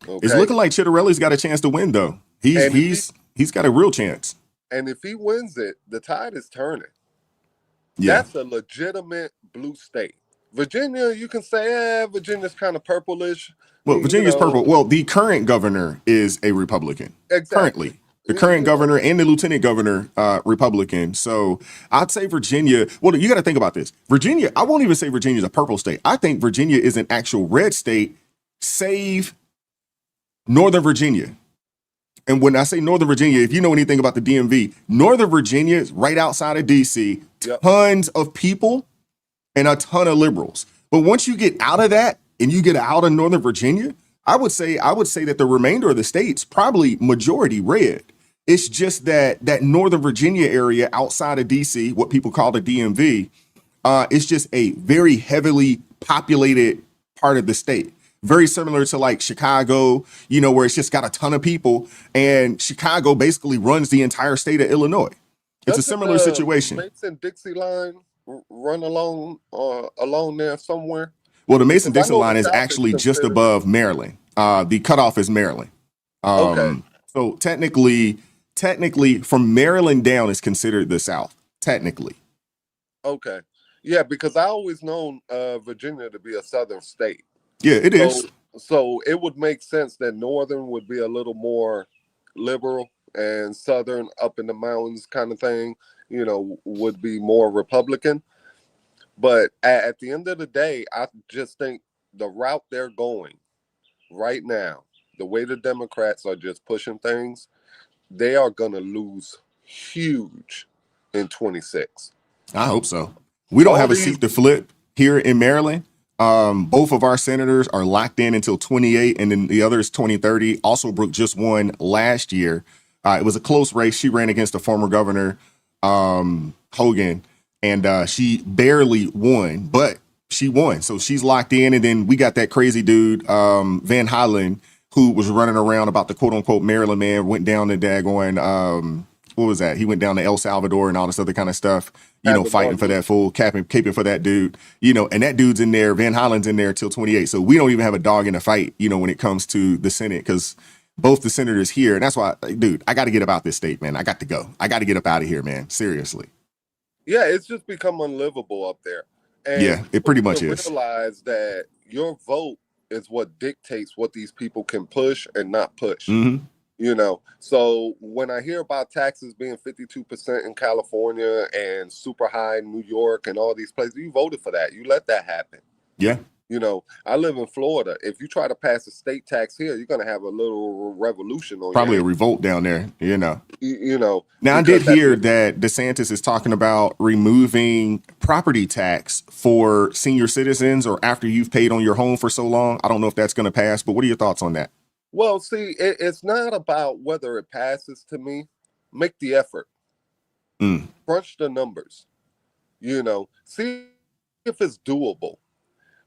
Okay? It's looking like Chitterelli's got a chance to win, though. He's got a real chance. And if he wins it, the tide is turning. Yeah. That's a legitimate blue state. Virginia, you can say, Virginia's kind of purplish. Well, Virginia's purple. Well, the current governor is a Republican. Exactly. Currently. The current governor and the lieutenant governor, Republican. So I'd say Virginia. Well, you got to think about this. Virginia, I won't even say Virginia's a purple state. I think Virginia is an actual red state, save Northern Virginia. And when I say Northern Virginia, if you know anything about the DMV, Northern Virginia is right outside of DC, tons of people and a ton of liberals. But once you get out of that and you get out of Northern Virginia, I would say that the remainder of the state's probably majority red. It's just that Northern Virginia area outside of DC, what people call the DMV, is just a very heavily populated part of the state. Very similar to like Chicago, where it's just got a ton of people, and Chicago basically runs the entire state of Illinois. It's a similar situation. Mason-Dixie line run along there somewhere? Well, the Mason-Dixon line is actually just above Maryland. The cutoff is Maryland. Okay. So technically, from Maryland down is considered the South. Technically. Okay. Yeah, because I always known Virginia to be a southern state. Yeah, it is. So it would make sense that northern would be a little more liberal and southern up in the mountains kind of thing, would be more Republican. But at the end of the day, I just think the route they're going right now, the way the Democrats are just pushing things, they are going to lose huge in 26. I hope so. We don't have a seat to flip here in Maryland. Both of our senators are locked in until 28, and then the other is 2030. Also, Brooke just won last year. It was a close race. She ran against the former governor, Hogan, and she barely won, but she won. So she's locked in. And then we got that crazy dude, Van Hollen, who was running around about the quote unquote Maryland man, went down to daggone, what was that? He went down to El Salvador and all this other kind of stuff, fighting for that fool, caping for that dude, and that dude's in there. Van Hollen's in there till 28. So we don't even have a dog in the fight, when it comes to the Senate, because both the senators here. And that's why, dude, I got to get about this state, man. I got to go. I got to get up out of here, man. Seriously. Yeah, it's just become unlivable up there. And yeah, it pretty much is. Realize that your vote is what dictates what these people can push and not push. Mm-hmm. So when I hear about taxes being 52% in California and super high in New York and all these places, you voted for that. You let that happen. Yeah. You know, I live in Florida. If you try to pass a state tax here, you're going to have a little revolution on Probably a your hands. revolt down there, you know. You know, Now, I because did hear that DeSantis is talking about removing property tax for senior citizens or after you've paid on your home for so long. I don't know if that's going to pass, but what are your thoughts on that? Well, see, it's not about whether it passes to me. Make the effort. Crunch the numbers. You know, see if it's doable.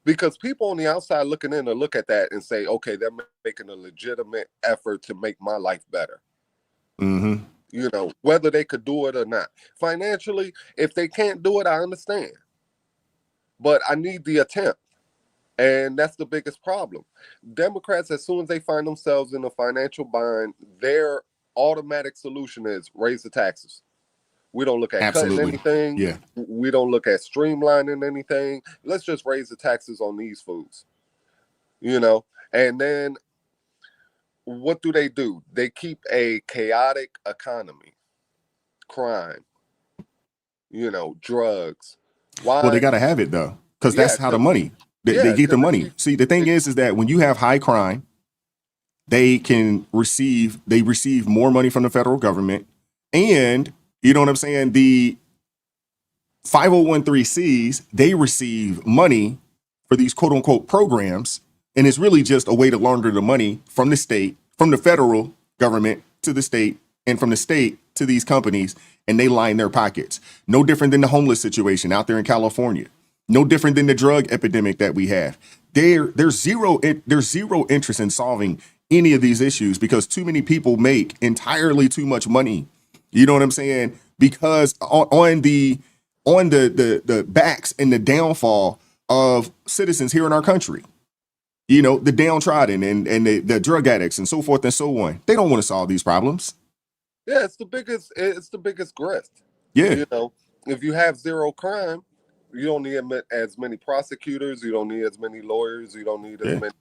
Because people on the outside looking in to look at that and say, okay, they're making a legitimate effort to make my life better. Mm-hmm. You know, whether they could do it or not. Financially, if they can't do it, I understand. But I need the attempt. And that's the biggest problem. Democrats, as soon as they find themselves in a financial bind, their automatic solution is raise the taxes. We don't look at cutting anything. Yeah. We don't look at streamlining anything. Let's just raise the taxes on these foods. You know, and then what do? They keep a chaotic economy, crime, you know, drugs. Why? Well, they got to have it, though, because that's how the money, they get the money. See, the thing is that when you have high crime, they receive more money from the federal government. And, you know what I'm saying? The 501(c)(3)s, they receive money for these quote unquote programs. And it's really just a way to launder the money from the state, from the federal government to the state, and from the state to these companies, and they line their pockets. No different than the homeless situation out there in California. No different than the drug epidemic that we have. There's zero interest in solving any of these issues because too many people make entirely too much money. You know what I'm saying? Because on the backs and the downfall of citizens here in our country. You know, the downtrodden and the drug addicts and so forth and so on. They don't want to solve these problems. Yeah, it's the biggest grift. Yeah. You know, if you have zero crime, you don't need as many prosecutors, you don't need as many lawyers, you don't need as many,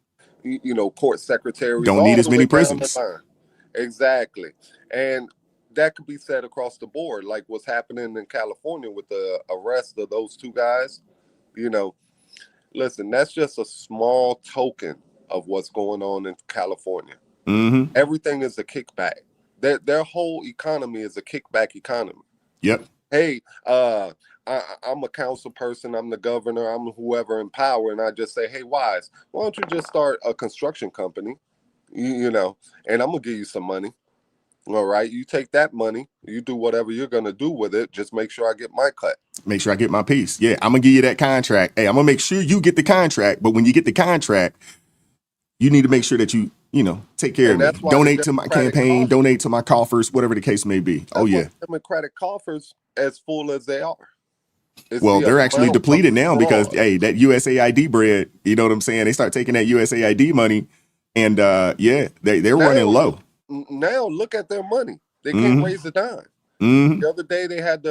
you know, court secretaries. Don't need as many prisons. Exactly. And that could be said across the board, like what's happening in California with the arrest of those two guys. You know, listen, that's just a small token of what's going on in California. Mm-hmm. Everything is a kickback. Their whole economy is a kickback economy. Yep. Hey, I'm a council person, I'm the governor, I'm whoever in power, and I just say, hey, Wise, why don't you just start a construction company, you know, and I'm going to give you some money. All right, you take that money, you do whatever you're going to do with it, just make sure I get my cut. Make sure I get my piece. Yeah, I'm going to give you that contract. Hey, I'm going to make sure you get the contract, but when you get the contract, you need to make sure that you know, take care of me. Donate to my campaign, donate to my coffers, whatever the case may be. Oh, yeah. Democratic coffers as full as they are. Well, they're actually depleted now because, hey, that USAID bread, you know what I'm saying? They start taking that USAID money and, they're running low. Now look at their money. They can't raise a dime. The other day they had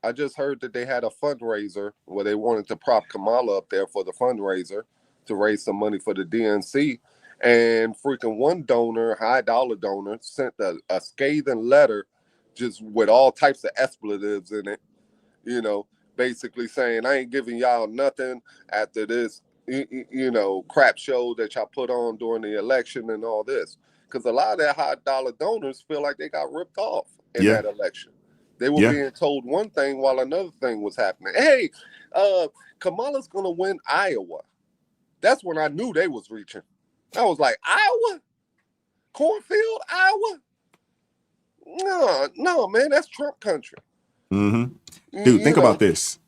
I just heard that they had a fundraiser where they wanted to prop Kamala up there for the fundraiser to raise some money for the DNC. And freaking one donor, high dollar donor, sent a scathing letter just with all types of expletives in it, you know, basically saying, I ain't giving y'all nothing after this, you know, crap show that y'all put on during the election and all this. Because a lot of their high dollar donors feel like they got ripped off in that election. They were being told one thing while another thing was happening. Hey, Kamala's going to win Iowa. That's when I knew they was reaching. I was like, Iowa? Cornfield, Iowa? No, man, that's Trump country. Mm-hmm. Dude, think about this.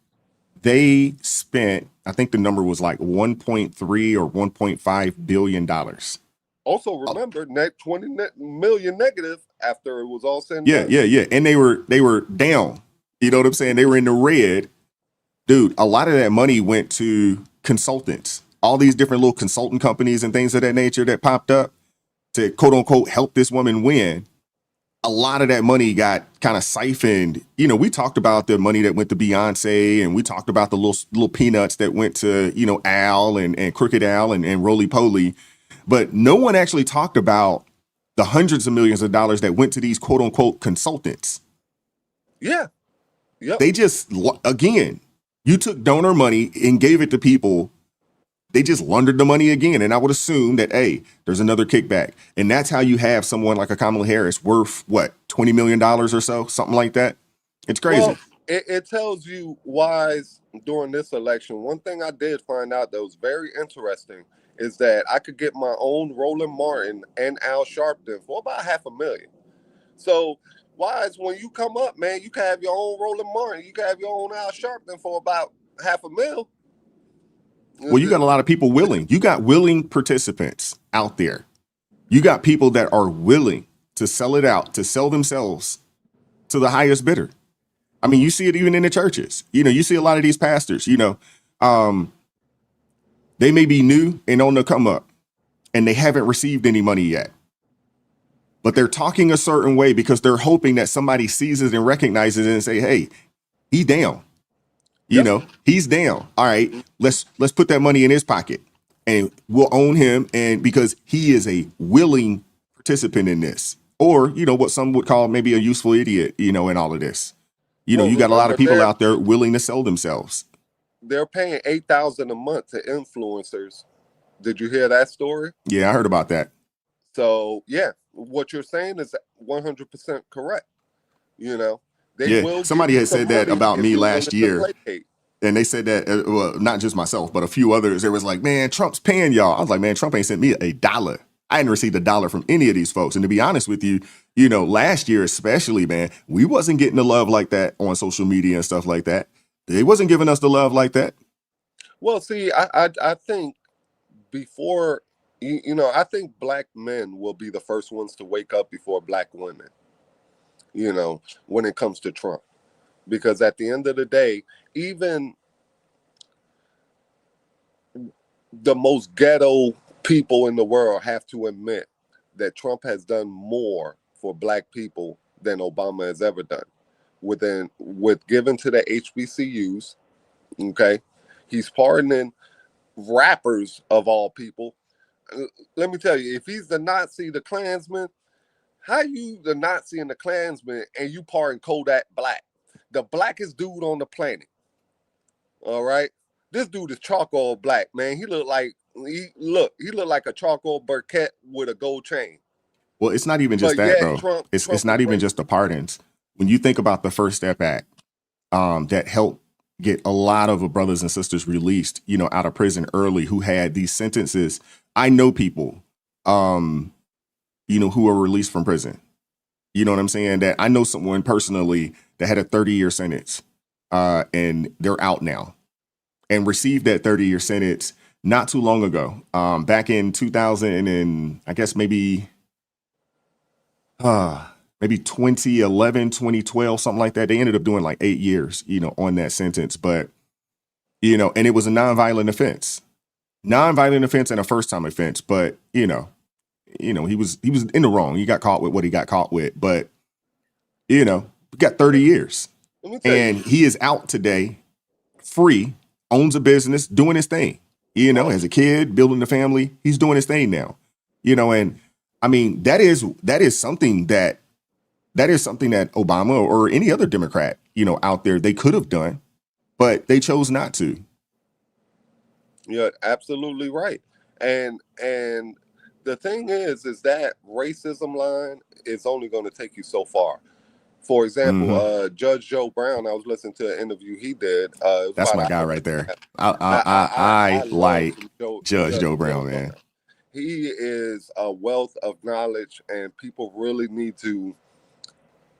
They spent, I think the number was like 1.3 or 1.5 billion dollars. Also, remember, net 20 million negative after it was all said and done. Yeah. And they were down. You know what I'm saying? They were in the red. Dude, a lot of that money went to consultants. All these different little consultant companies and things of that nature that popped up to quote unquote help this woman win. A lot of that money got kind of siphoned. You know, we talked about the money that went to Beyonce, and we talked about the little peanuts that went to, you know, Al and Crooked Al and Roly Poly. But no one actually talked about the hundreds of millions of dollars that went to these quote unquote consultants. Yeah. Yep. They just, again, you took donor money and gave it to people they just laundered the money again. And I would assume that, hey, there's another kickback. And that's how you have someone like a Kamala Harris worth, what, $20 million or so, something like that. It's crazy. Well, it tells you Wise during this election. One thing I did find out that was very interesting is that I could get my own Roland Martin and Al Sharpton for about $500,000. So Wise, when you come up, man, you can have your own Roland Martin, you can have your own Al Sharpton for about $500,000. Well, you got a lot of people willing. You got willing participants out there. You got people that are willing to sell it out, to sell themselves to the highest bidder. I mean, you see it even in the churches. You know, you see a lot of these pastors, you know, they may be new and on the come up and they haven't received any money yet. But they're talking a certain way because they're hoping that somebody sees it and recognizes it and say, hey, he down. You know, he's down. All right, let's put that money in his pocket and we'll own him. And because he is a willing participant in this, or, you know, what some would call maybe a useful idiot, you know, in all of this. You know, you got a lot of people out there willing to sell themselves. They're paying $8,000 a month to influencers. Did you hear that story? Yeah, I heard about that. So, yeah, what you're saying is 100% correct. You know, they will. Somebody had said that about me last year. And they said that, well, not just myself, but a few others. It was like, man, Trump's paying y'all. I was like, man, Trump ain't sent me $1. I hadn't received $1 from any of these folks. And to be honest with you, you know, last year especially, man, we wasn't getting the love like that on social media and stuff like that. They wasn't giving us the love like that. Well, see, I think before, you know, I think black men will be the first ones to wake up before black women, you know, when it comes to Trump. Because at the end of the day, even the most ghetto people in the world have to admit that Trump has done more for black people than Obama has ever done. With giving to the HBCUs, okay? He's pardoning rappers of all people. Let me tell you, if he's the Nazi, the Klansman, how you the Nazi and the Klansman and you pardon Kodak Black, the blackest dude on the planet? All right, this dude is charcoal black, man. He looked like a charcoal Burkett with a gold chain. Well, it's not even just that, bro. It's not even just the pardons. When you think about the First Step Act, that helped get a lot of brothers and sisters released, you know, out of prison early who had these sentences. I know people, you know, who are released from prison. You know what I'm saying? That I know someone personally that had a 30-year sentence, and they're out now and received that 30-year sentence not too long ago, back in 2000 and I guess maybe 2011, 2012, something like that. They ended up doing like 8 years, you know, on that sentence. But, you know, and it was a nonviolent offense and a first time offense. But, you know, he was in the wrong. He got caught with what he got caught with. But, you know, we got 30 years and he is out today, free, owns a business, doing his thing, you know, as a kid, building a family. He's doing his thing now, you know, and I mean, that is something that Obama or any other Democrat, you know, out there, they could have done, but they chose not to. You're absolutely right. And the thing is that racism line is only going to take you so far. For example, Judge Joe Brown, I was listening to an interview he did. That's my guy right there. I like Judge Joe Brown, man. He is a wealth of knowledge, and people really need to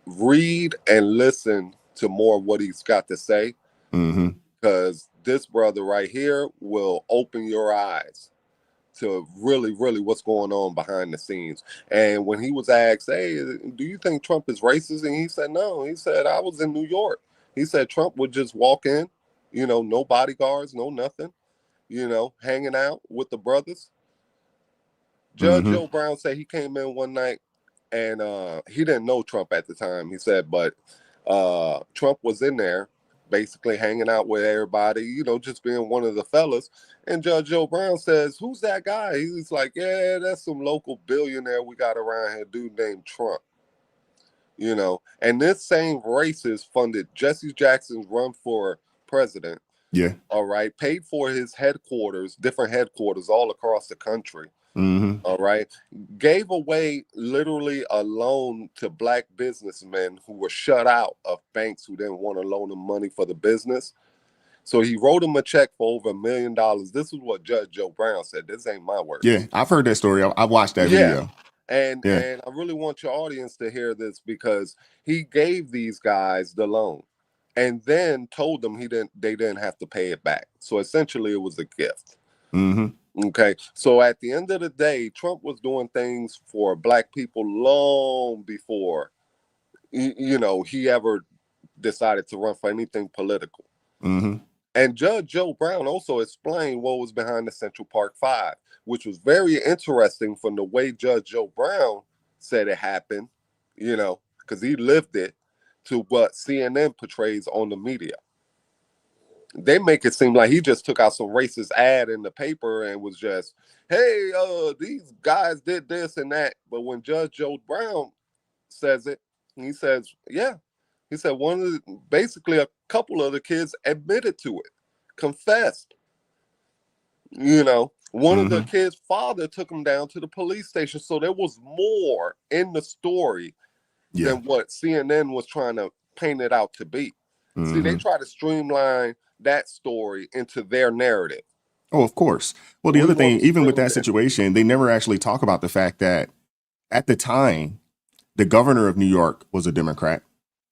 read and listen to more of what he's got to say. Because this brother right here will open your eyes to really, really what's going on behind the scenes. And when he was asked, hey, do you think Trump is racist? And he said, no. He said, I was in New York. He said Trump would just walk in, you know, no bodyguards, no nothing, you know, hanging out with the brothers. Judge Joe Brown said he came in one night and he didn't know Trump at the time. He said, but Trump was in there basically hanging out with everybody, you know, just being one of the fellas. And Judge Joe Brown says, who's that guy? He's like, yeah, that's some local billionaire we got around here, dude named Trump. You know, and this same racist funded Jesse Jackson's run for president, Yeah. All right. Paid for his headquarters, different headquarters all across the country. Mm-hmm. All right. Gave away literally a loan to black businessmen who were shut out of banks who didn't want to loan them money for the business. So he wrote him a check for over $1 million. This is what Judge Joe Brown said. This ain't my words. Yeah, I've heard that story. I watched that Yeah. video. And Yeah. and I really want your audience to hear this because he gave these guys the loan and then told them they didn't have to pay it back. So essentially it was a gift. Mm-hmm. Okay. So at the end of the day, Trump was doing things for black people long before he ever decided to run for anything political. Mm-hmm. And Judge Joe Brown also explained what was behind the Central Park Five, which was very interesting from the way Judge Joe Brown said it happened, because he lived it, to what CNN portrays on the media. They make it seem like he just took out some racist ad in the paper and was just, hey, these guys did this and that. But when Judge Joe Brown says it, he says, yeah. He said basically a couple of the kids admitted to it, confessed. One of the kids' father took him down to the police station. So there was more in the story than what CNN was trying to paint it out to be. See, they try to streamline that story into their narrative. Oh, of course. Well, the other thing, even with that situation, they never actually talk about the fact that at the time, the governor of New York was a Democrat.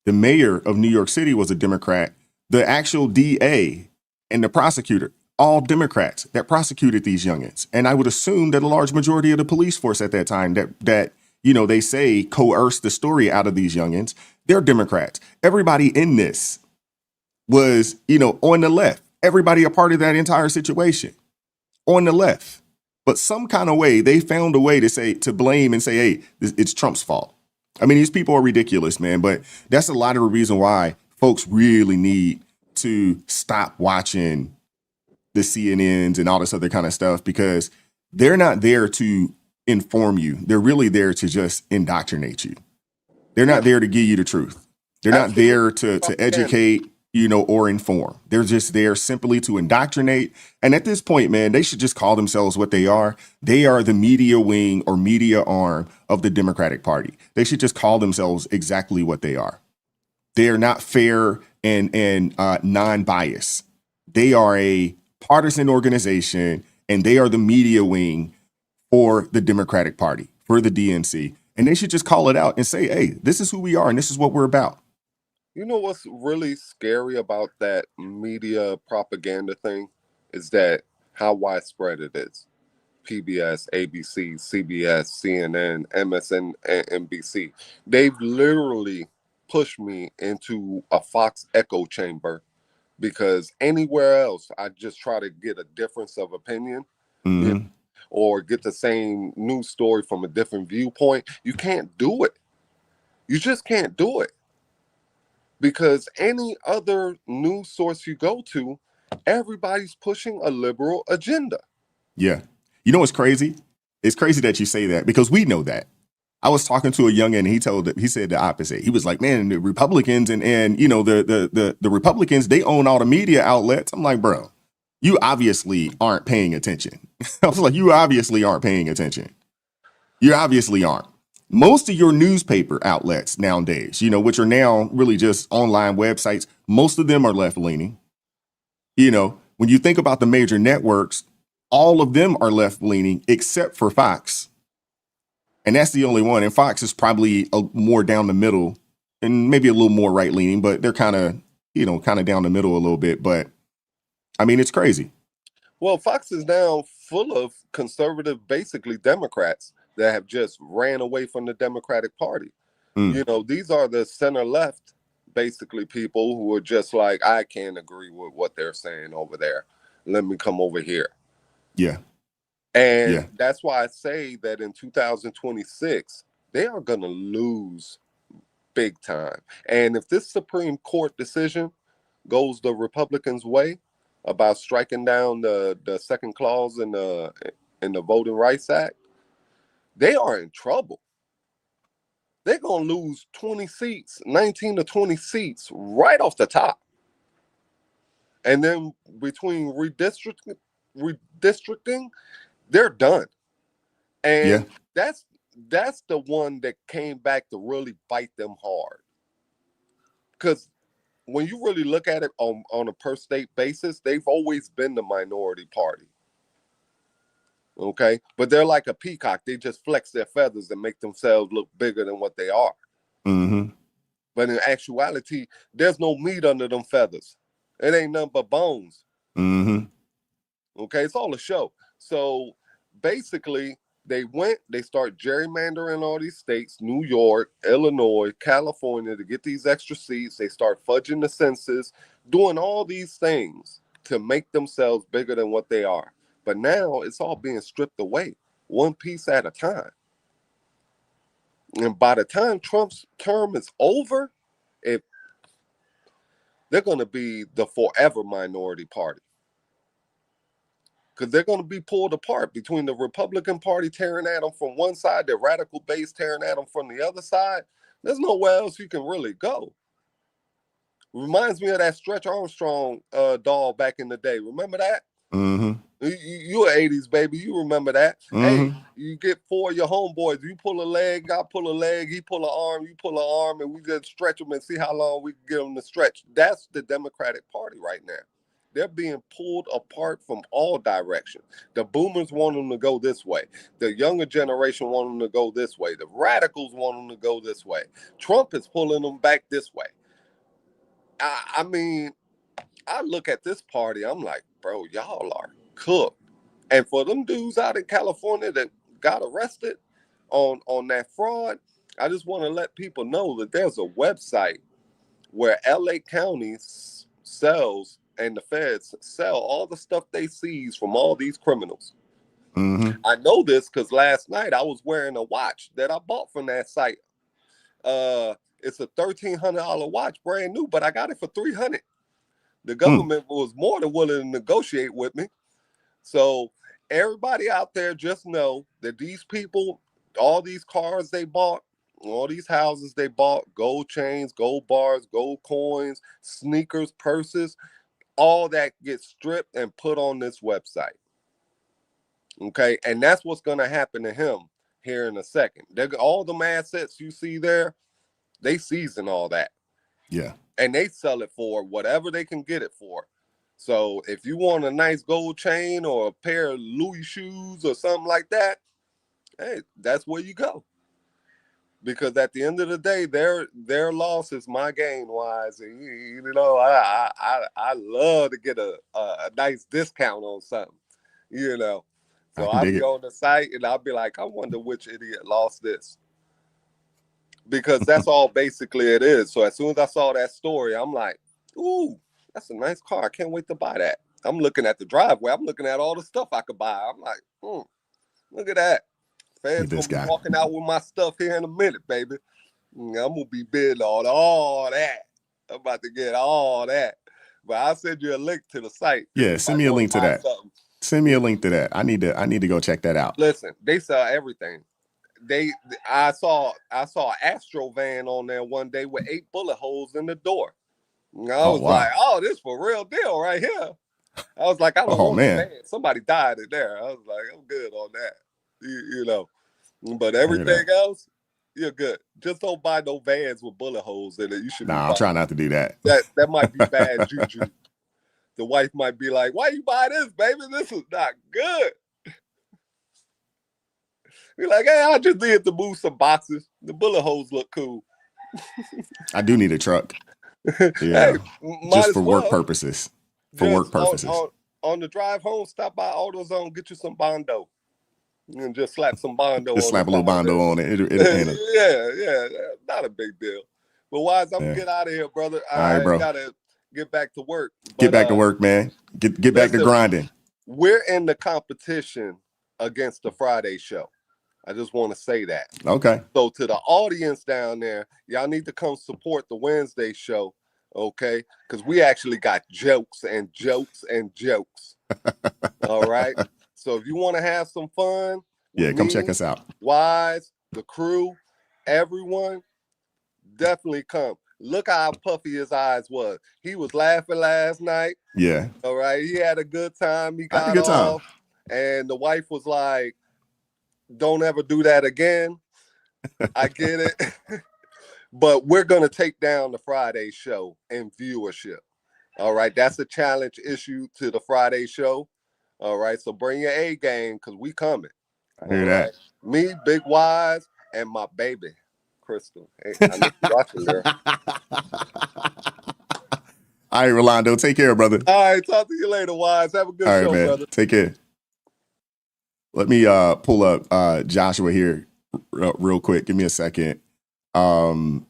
The mayor of New York City was a Democrat. The actual DA and the prosecutor, all Democrats that prosecuted these youngins. And I would assume that a large majority of the police force at that time that they say coerced the story out of these youngins, they're Democrats. Everybody in this was, on the left. Everybody a part of that entire situation on the left. But some kind of way, they found a way to blame and say, hey, it's Trump's fault. I mean, these people are ridiculous, man. But that's a lot of the reason why folks really need to stop watching the CNNs and all this other kind of stuff, because they're not there to inform you. They're really there to just indoctrinate you. They're not there to give you the truth. They're not there to educate, or inform. They're just there simply to indoctrinate. And at this point, man, they should just call themselves what they are. They are the media wing or media arm of the Democratic Party. They should just call themselves exactly what they are. They are not fair and non-biased. They are a partisan organization, and they are the media wing for the Democratic Party, for the DNC. And they should just call it out and say, hey, this is who we are and this is what we're about. You know what's really scary about that media propaganda thing is that how widespread it is. PBS, ABC, CBS, CNN, MSNBC. They've literally pushed me into a Fox echo chamber, because anywhere else I just try to get a difference of opinion, or get the same news story from a different viewpoint. You can't do it. You just can't do it. Because any other news source you go to, everybody's pushing a liberal agenda. Yeah. You know what's crazy? It's crazy that you say that, because we know that. I was talking to a youngin' and he said the opposite. He was like, man, the Republicans and the Republicans, they own all the media outlets. I'm like, bro, you obviously aren't paying attention. I was like, you obviously aren't paying attention. You obviously aren't. Most of your newspaper outlets nowadays, which are now really just online websites, most of them are left-leaning. When you think about the major networks, all of them are left-leaning except for Fox. And that's the only one. And Fox is probably more down the middle and maybe a little more right-leaning, but they're kind of down the middle a little bit. But I mean, it's crazy. Well, Fox is now full of conservative, basically Democrats that have just ran away from the Democratic Party. These are the center-left, basically, people who are just like, I can't agree with what they're saying over there. Let me come over here. Yeah. And that's why I say that in 2026, they are going to lose big time. And if this Supreme Court decision goes the Republicans' way about striking down the second clause in the Voting Rights Act, they are in trouble. They're going to lose 20 seats, 19 to 20 seats right off the top. And then between redistricting, they're done. And that's the one that came back to really bite them hard. Because when you really look at it on a per state basis, they've always been the minority party. Okay? But they're like a peacock. They just flex their feathers and make themselves look bigger than what they are. Mm-hmm. But in actuality, there's no meat under them feathers. It ain't nothing but bones. Mm-hmm. Okay? It's all a show. So basically, they start gerrymandering all these states, New York, Illinois, California, to get these extra seats. They start fudging the census, doing all these things to make themselves bigger than what they are. But now it's all being stripped away, one piece at a time. And by the time Trump's term is over, they're going to be the forever minority party. Because they're going to be pulled apart between the Republican Party tearing at them from one side, the radical base tearing at them from the other side. There's nowhere else you can really go. Reminds me of that Stretch Armstrong doll back in the day. Remember that? Mm-hmm. You an 80s baby. You remember that. Mm-hmm. Hey, you get 4 of your homeboys. You pull a leg, I pull a leg, he pull an arm, you pull an arm, and we just stretch them and see how long we can get them to stretch. That's the Democratic Party right now. They're being pulled apart from all directions. The boomers want them to go this way. The younger generation want them to go this way. The radicals want them to go this way. Trump is pulling them back this way. I mean, I look at this party, I'm like, bro, y'all are cooked. And for them dudes out in California that got arrested on that fraud, I just want to let people know that there's a website where LA County sells and the feds sell all the stuff they seize from all these criminals. Mm-hmm. I know this because last night I was wearing a watch that I bought from that site. It's a $1,300 watch, brand new, but I got it for $300. The government was more than willing to negotiate with me. So everybody out there just know that these people, all these cars they bought, all these houses they bought, gold chains, gold bars, gold coins, sneakers, purses, all that gets stripped and put on this website. Okay, and that's what's going to happen to him here in a second. All them assets you see there, they season all that. Yeah. And they sell it for whatever they can get it for. So if you want a nice gold chain or a pair of Louis shoes or something like that, hey, that's where you go. Because at the end of the day, their loss is my gain, Wise. And you know, I love to get a nice discount on something, you know. So I'll be on the site and I'll be like, I wonder which idiot lost this. Because that's all basically it is. So as soon as I saw that story, I'm like, ooh, that's a nice car. I can't wait to buy that. I'm looking at the driveway. I'm looking at all the stuff I could buy. I'm like, look at that. Fans gonna be walking out with my stuff here in a minute, baby. I'm gonna be bidding on all that. I'm about to get all that. But I'll send you a link to the site. Yeah, send me a link to that. Send me a link to that. I need to go check that out. Listen, they sell everything. I saw an Astro van on there one day with 8 bullet holes in the door. And I was like, oh, this for real deal right here. I was like, I don't want a van. Somebody died in there. I was like, I'm good on that. You know. But everything else, you're good. Just don't buy no vans with bullet holes in it. You should. Nah, I'll try not to do that. That might be bad juju. The wife might be like, why you buy this, baby? This is not good. Be like, hey, I just need to move some boxes. The bullet holes look cool. I do need a truck. Yeah, hey, just for work purposes. For work purposes. On the drive home, stop by AutoZone, get you some Bondo. And just slap some Bondo. Just slap a little Bondo on it. Yeah, not a big deal. But Wise, I'm gonna get out of here, brother. All right, bro. Gotta get back to work. Get back to work, man. Get back to grinding. We're in the competition against the Friday show. I just want to say that. Okay. So to the audience down there, y'all need to come support the Wednesday show, okay? Because we actually got jokes and jokes and jokes. All right. So if you want to have some fun, come check us out. Wise, the crew, everyone, definitely come. Look how puffy his eyes was. He was laughing last night. Yeah. All right. He had a good time. He I had a got good time. off. And the wife was like, don't ever do that again. I get it. But we're going to take down the Friday show and viewership. All right. That's a challenge issue to the Friday show. All right. So bring your A game because we coming. I hear that. Me, Big Wise, and my baby, Crystal. Hey, I know you watching, girl. All right, Rolando. Take care, brother. All right. Talk to you later, Wise. Have a good All right, show, man. brother. Take care. Let me pull up Joshua here real quick. Give me a second. Thank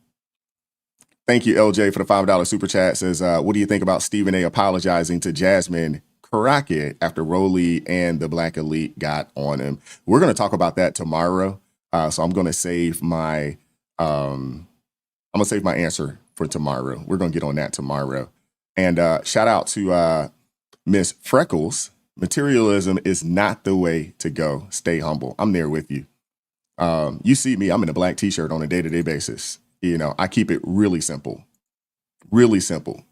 you, LJ, for the $5 super chat. Says, what do you think about Stephen A. apologizing to Jasmine Crockett after Rowley and the Black Elite got on him? We're going to talk about that tomorrow. So I'm going to save my answer for tomorrow. We're going to get on that tomorrow. And shout out to Miss Freckles. Materialism is not the way to go. Stay humble. I'm there with you. You see me, I'm in a black t-shirt on a day-to-day basis. You know, I keep it really simple. Really simple.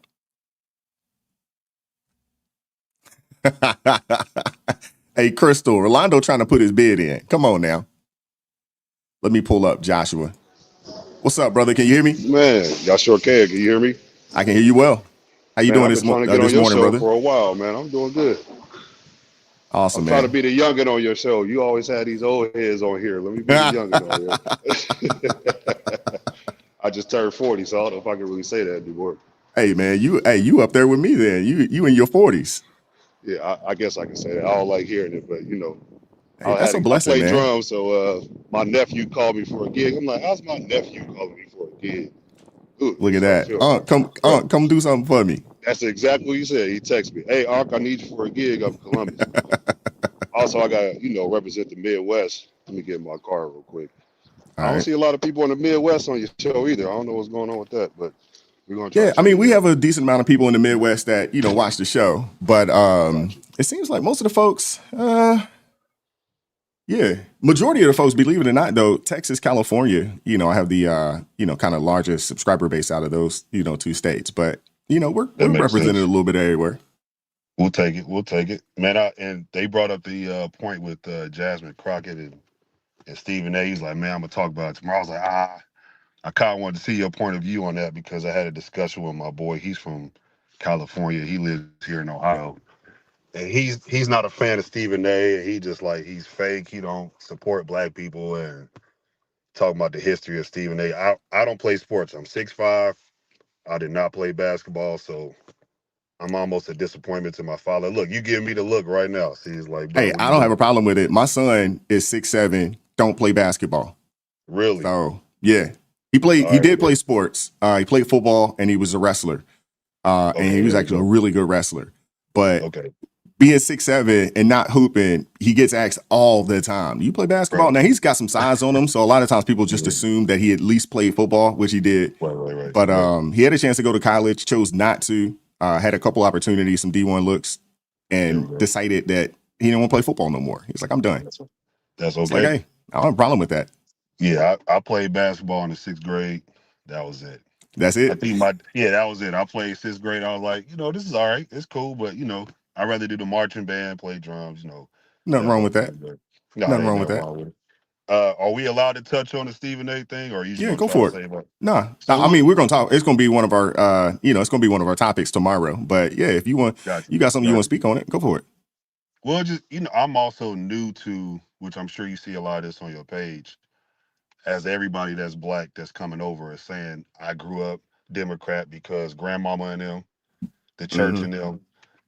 Hey, Crystal, Rolando trying to put his bid in. Come on now. Let me pull up Joshua. What's up, brother? Can you hear me? Man, y'all sure can. Can you hear me? I can hear you well. How you doing I've this been trying to get on this your morning, show brother? for a while, man. I'm doing good. Awesome, I'm man. trying to be the youngin' on your show. You always had these old heads on here. Let me be the youngin' on here. I just turned 40, so I don't know if I can really say that anymore. Hey, man, you up there with me then. You in your 40s. Yeah, I guess I can say that. I don't like hearing it, but you know, Hey, that's a I blessing, play man. drums, so my nephew called me for a gig. I'm like, how's my nephew calling me for a gig? Ooh, Look at so I that. feel Come do something for me. That's exactly what he said. He texted me, "Hey, Ark, I need you for a gig up in Columbus." Also, I got to, represent the Midwest. Let me get in my car real quick. All I don't right. see a lot of people in the Midwest on your show either. I don't know what's going on with that, but we're going to try Yeah, to I mean, change we that. have a decent amount of people in the Midwest that, watch the show. But it seems like most of the folks, majority of the folks, believe it or not, though, Texas, California, I have the, kind of largest subscriber base out of those, two states. But, we're represented a little bit everywhere. We'll take it. We'll take it. Man, and they brought up the point with Jasmine Crockett and Stephen A. He's like, man, I'm going to talk about it tomorrow. I was like, I kind of wanted to see your point of view on that because I had a discussion with my boy. He's from California. He lives here in Ohio. And he's not a fan of Stephen A. He just he's fake. He don't support black people and talking about the history of Stephen A. I don't play sports. I'm 6'5". I did not play basketball, so I'm almost a disappointment to my father. Look, you give me the look right now. See, he's like, bro, Hey, I don't have a problem with it. My son is 6'7", don't play basketball. Really? So, yeah. He did play sports. He played football, and he was a wrestler. And he was actually a really good wrestler. But being 6'7" and not hooping, he gets asked all the time, you play basketball? Now, he's got some size on him, so a lot of times people just assume that he at least played football, which he did. Right. But he had a chance to go to college, chose not to, had a couple opportunities, some D1 looks, and decided that he didn't want to play football no more. He's like, I'm done. That's okay. It's like, hey, I don't have a problem with that. Yeah, I played basketball in the 6th grade. That was it. That's it? I think that was it. I played 6th grade. I was like, this is all right. It's cool, but, I'd rather do the marching band, play drums, Nothing wrong with that. No, Nothing wrong with that. Wrong with it. Are we allowed to touch on the Stephen A. thing, or are you just Yeah, gonna go try for to it. say about? Nah, So I mean, we're gonna talk. It's gonna be one of our, it's gonna be one of our topics tomorrow. But yeah, if you want, you got something you want to speak on it, go for it. Well, just I'm also new to, which I'm sure you see a lot of this on your page, as everybody that's black that's coming over is saying, I grew up Democrat because grandmama and them, the church and them,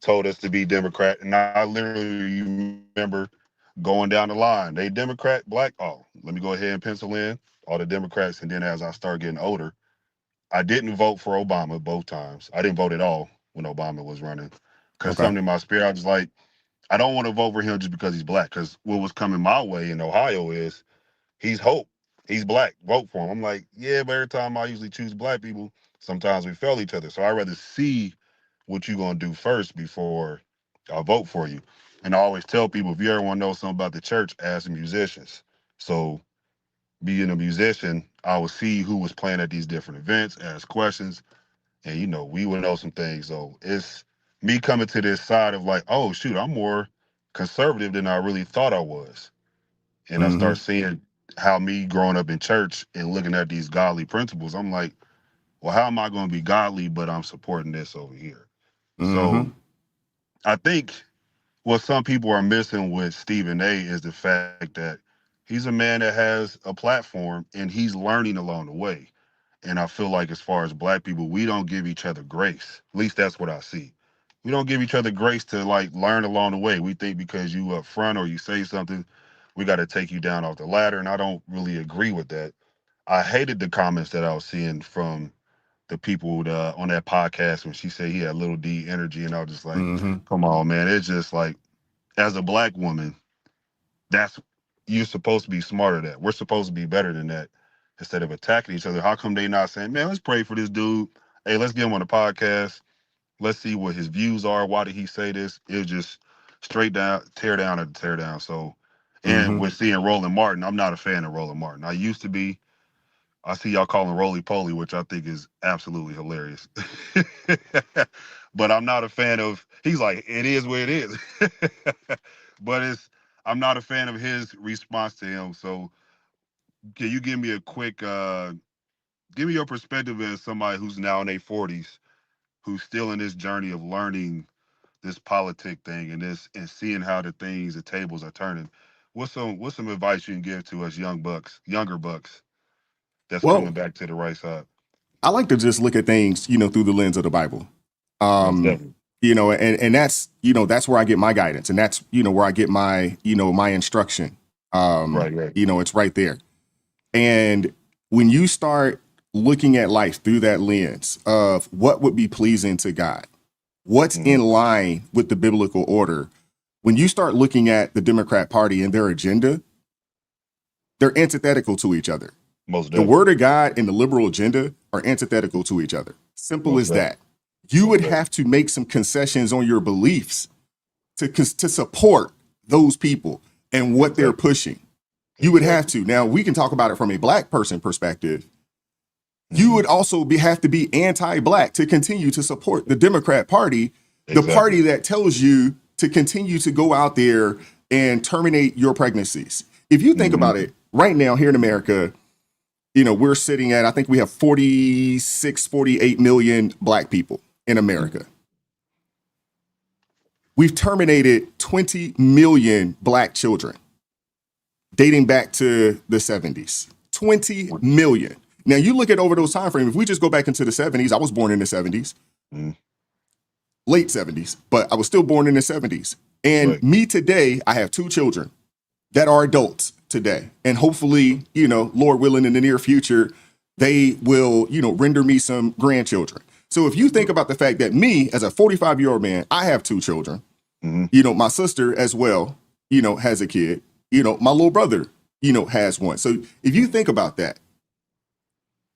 told us to be Democrat, and I literally remember going down the line. They Democrat, black. Oh, let me go ahead and pencil in all the Democrats. And then as I start getting older, I didn't vote for Obama both times. I didn't vote at all when Obama was running because something in my spirit, I was like, I don't want to vote for him just because he's black. Because what was coming my way in Ohio is he's hope. He's black. Vote for him. I'm like, yeah, but every time I usually choose black people, sometimes we fail each other. So I'd rather see what you're going to do first before I vote for you. And I always tell people, if you ever want to know something about the church, ask the musicians. So being a musician, I would see who was playing at these different events, ask questions, and we would know some things. So it's me coming to this side of like, oh shoot, I'm more conservative than I really thought I was. And I Mm-hmm. start seeing how me growing up in church and looking at these godly principles, I'm like, well, how am I going to be godly, but I'm supporting this over here? Mm-hmm. So I think what some people are missing with Stephen A is the fact that he's a man that has a platform and he's learning along the way. And I feel like as far as black people, we don't give each other grace. At least that's what I see. We don't give each other grace to like learn along the way. We think because you up front or you say something, we got to take you down off the ladder. And I don't really agree with that. I hated the comments that I was seeing from the people on that podcast when she said he had little D energy. And I was just like, Mm-hmm. come on, man. It's just like, as a black woman, that's you're supposed to be smarter than that. We're supposed to be better than that. Instead of attacking each other, how come they not saying, man, let's pray for this dude. Hey, let's get him on the podcast. Let's see what his views are. Why did he say this? It was just straight down, tear down or tear down. So, and Mm-hmm. with seeing Roland Martin, I'm not a fan of Roland Martin. I used to be. I see y'all calling roly poly, which I think is absolutely hilarious. But I'm not a fan of. He's like, it is what it is. But I'm not a fan of his response to him. So can you give me a quick, give me your perspective as somebody who's now in their 40s, who's still in this journey of learning this politic thing and seeing how the tables are turning. What's some advice you can give to us younger bucks that's Well, coming back to the right side? I like to just look at things, through the lens of the Bible. Most definitely. And that's, that's where I get my guidance, and that's, where I get my, my instruction. Right. It's right there. And when you start looking at life through that lens of what would be pleasing to God, what's in line with the biblical order, when you start looking at the Democrat Party and their agenda, they're antithetical to each other. Most The definitely. word of God and the liberal agenda are antithetical to each other. Simple Most as that. You would have to make some concessions on your beliefs to support those people and what they're pushing. You would have to. Now, we can talk about it from a black person perspective. You would also have to be anti-black to continue to support the Democrat Party, the party that tells you to continue to go out there and terminate your pregnancies. If you think about it, right now here in America, we're sitting at, I think we have 46, 48 million black people in America. We've terminated 20 million black children dating back to the 70s. 20 million. Now, you look at over those time frames, if we just go back into the 70s, I was born in the 70s, late 70s, but I was still born in the 70s. And me today, I have 2 children that are adults today. And hopefully, Lord willing, in the near future, they will, render me some grandchildren. So if you think about the fact that me, as a 45-year-old man, I have 2 children, my sister as well, has a kid, my little brother, has one. So if you think about that,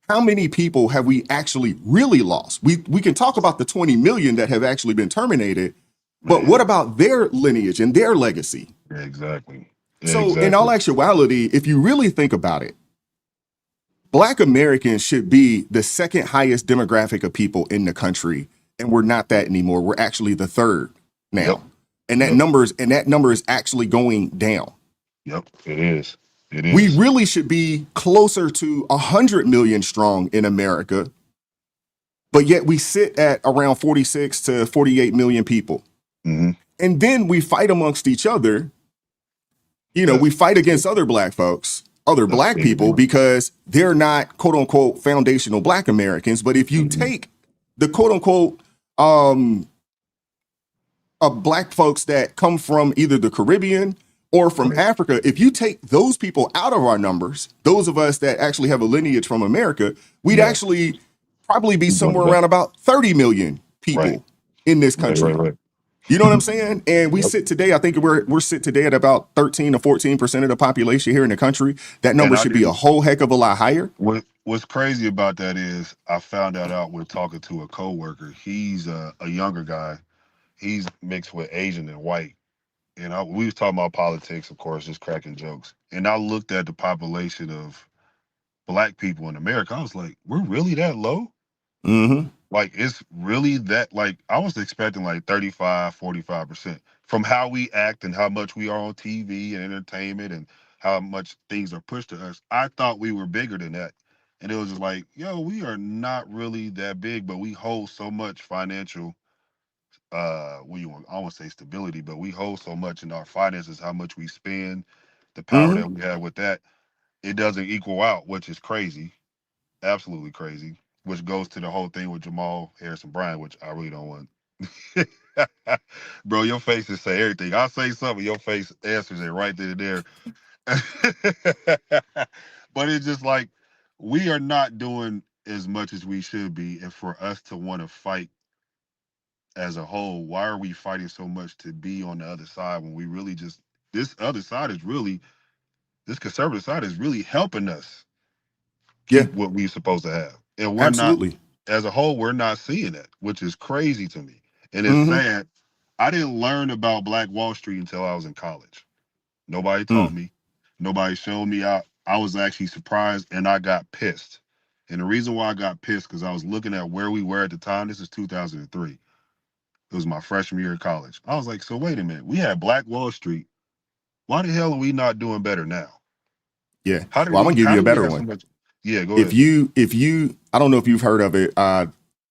how many people have we actually really lost? We can talk about the 20 million that have actually been terminated, but what about their lineage and their legacy? Exactly. So in all actuality, if you really think about it, Black Americans should be the second highest demographic of people in the country, and we're not that anymore. We're actually the third now, and that number is actually going down. Yep, it is. We really should be closer to 100 million strong in America, but yet we sit at around 46 to 48 million people, and then we fight amongst each other. We fight against other black folks, other black people, because they're not quote unquote foundational black Americans. But if you take the quote unquote black folks that come from either the Caribbean or from Africa, if you take those people out of our numbers, those of us that actually have a lineage from America, we'd actually probably be somewhere around about 30 million people in this country. You know what I'm saying? And we sit today, I think we're sit today at about 13 to 14% of the population here in the country. That number should be a whole heck of a lot higher. What's crazy about that is I found that out when talking to a coworker. He's a younger guy. He's mixed with Asian and white. And we was talking about politics, of course, just cracking jokes. And I looked at the population of black people in America. I was like, we're really that low? Mm-hmm. Like, it's really that, like, I was expecting like 35, 45% from how we act and how much we are on TV and entertainment and how much things are pushed to us. I thought we were bigger than that. And it was just like, yo, we are not really that big, but we hold so much financial, what you want, I won't say stability, but we hold so much in our finances, how much we spend, the power Mm-hmm. that we have with that. It doesn't equal out, which is crazy, absolutely crazy, which goes to the whole thing with Jamal Harrison Bryant, which I really don't want. Bro, your face is say everything. I say something, your face answers it right there and there. But it's just like we are not doing as much as we should be, and for us to want to fight as a whole, why are we fighting so much to be on the other side when we really just, this other side is really, this conservative side is really helping us Yeah, keep what we're supposed to have, and we're not, absolutely. as a whole, we're not seeing it, which is crazy to me. And it's Mm-hmm. sad. I didn't learn about Black Wall Street until I was in college. Nobody taught Mm. me. Nobody showed me. I was actually surprised, and I got pissed. And the reason why I got pissed, because I was looking at where we were at the time. This is 2003. It was my freshman year of college. I was like, so wait a minute. We had Black Wall Street. Why the hell are we not doing better now? Yeah. How did Well, I'm gonna we give how you a do we better have so one. much? Yeah, go If ahead. you, I don't know if you've heard of it.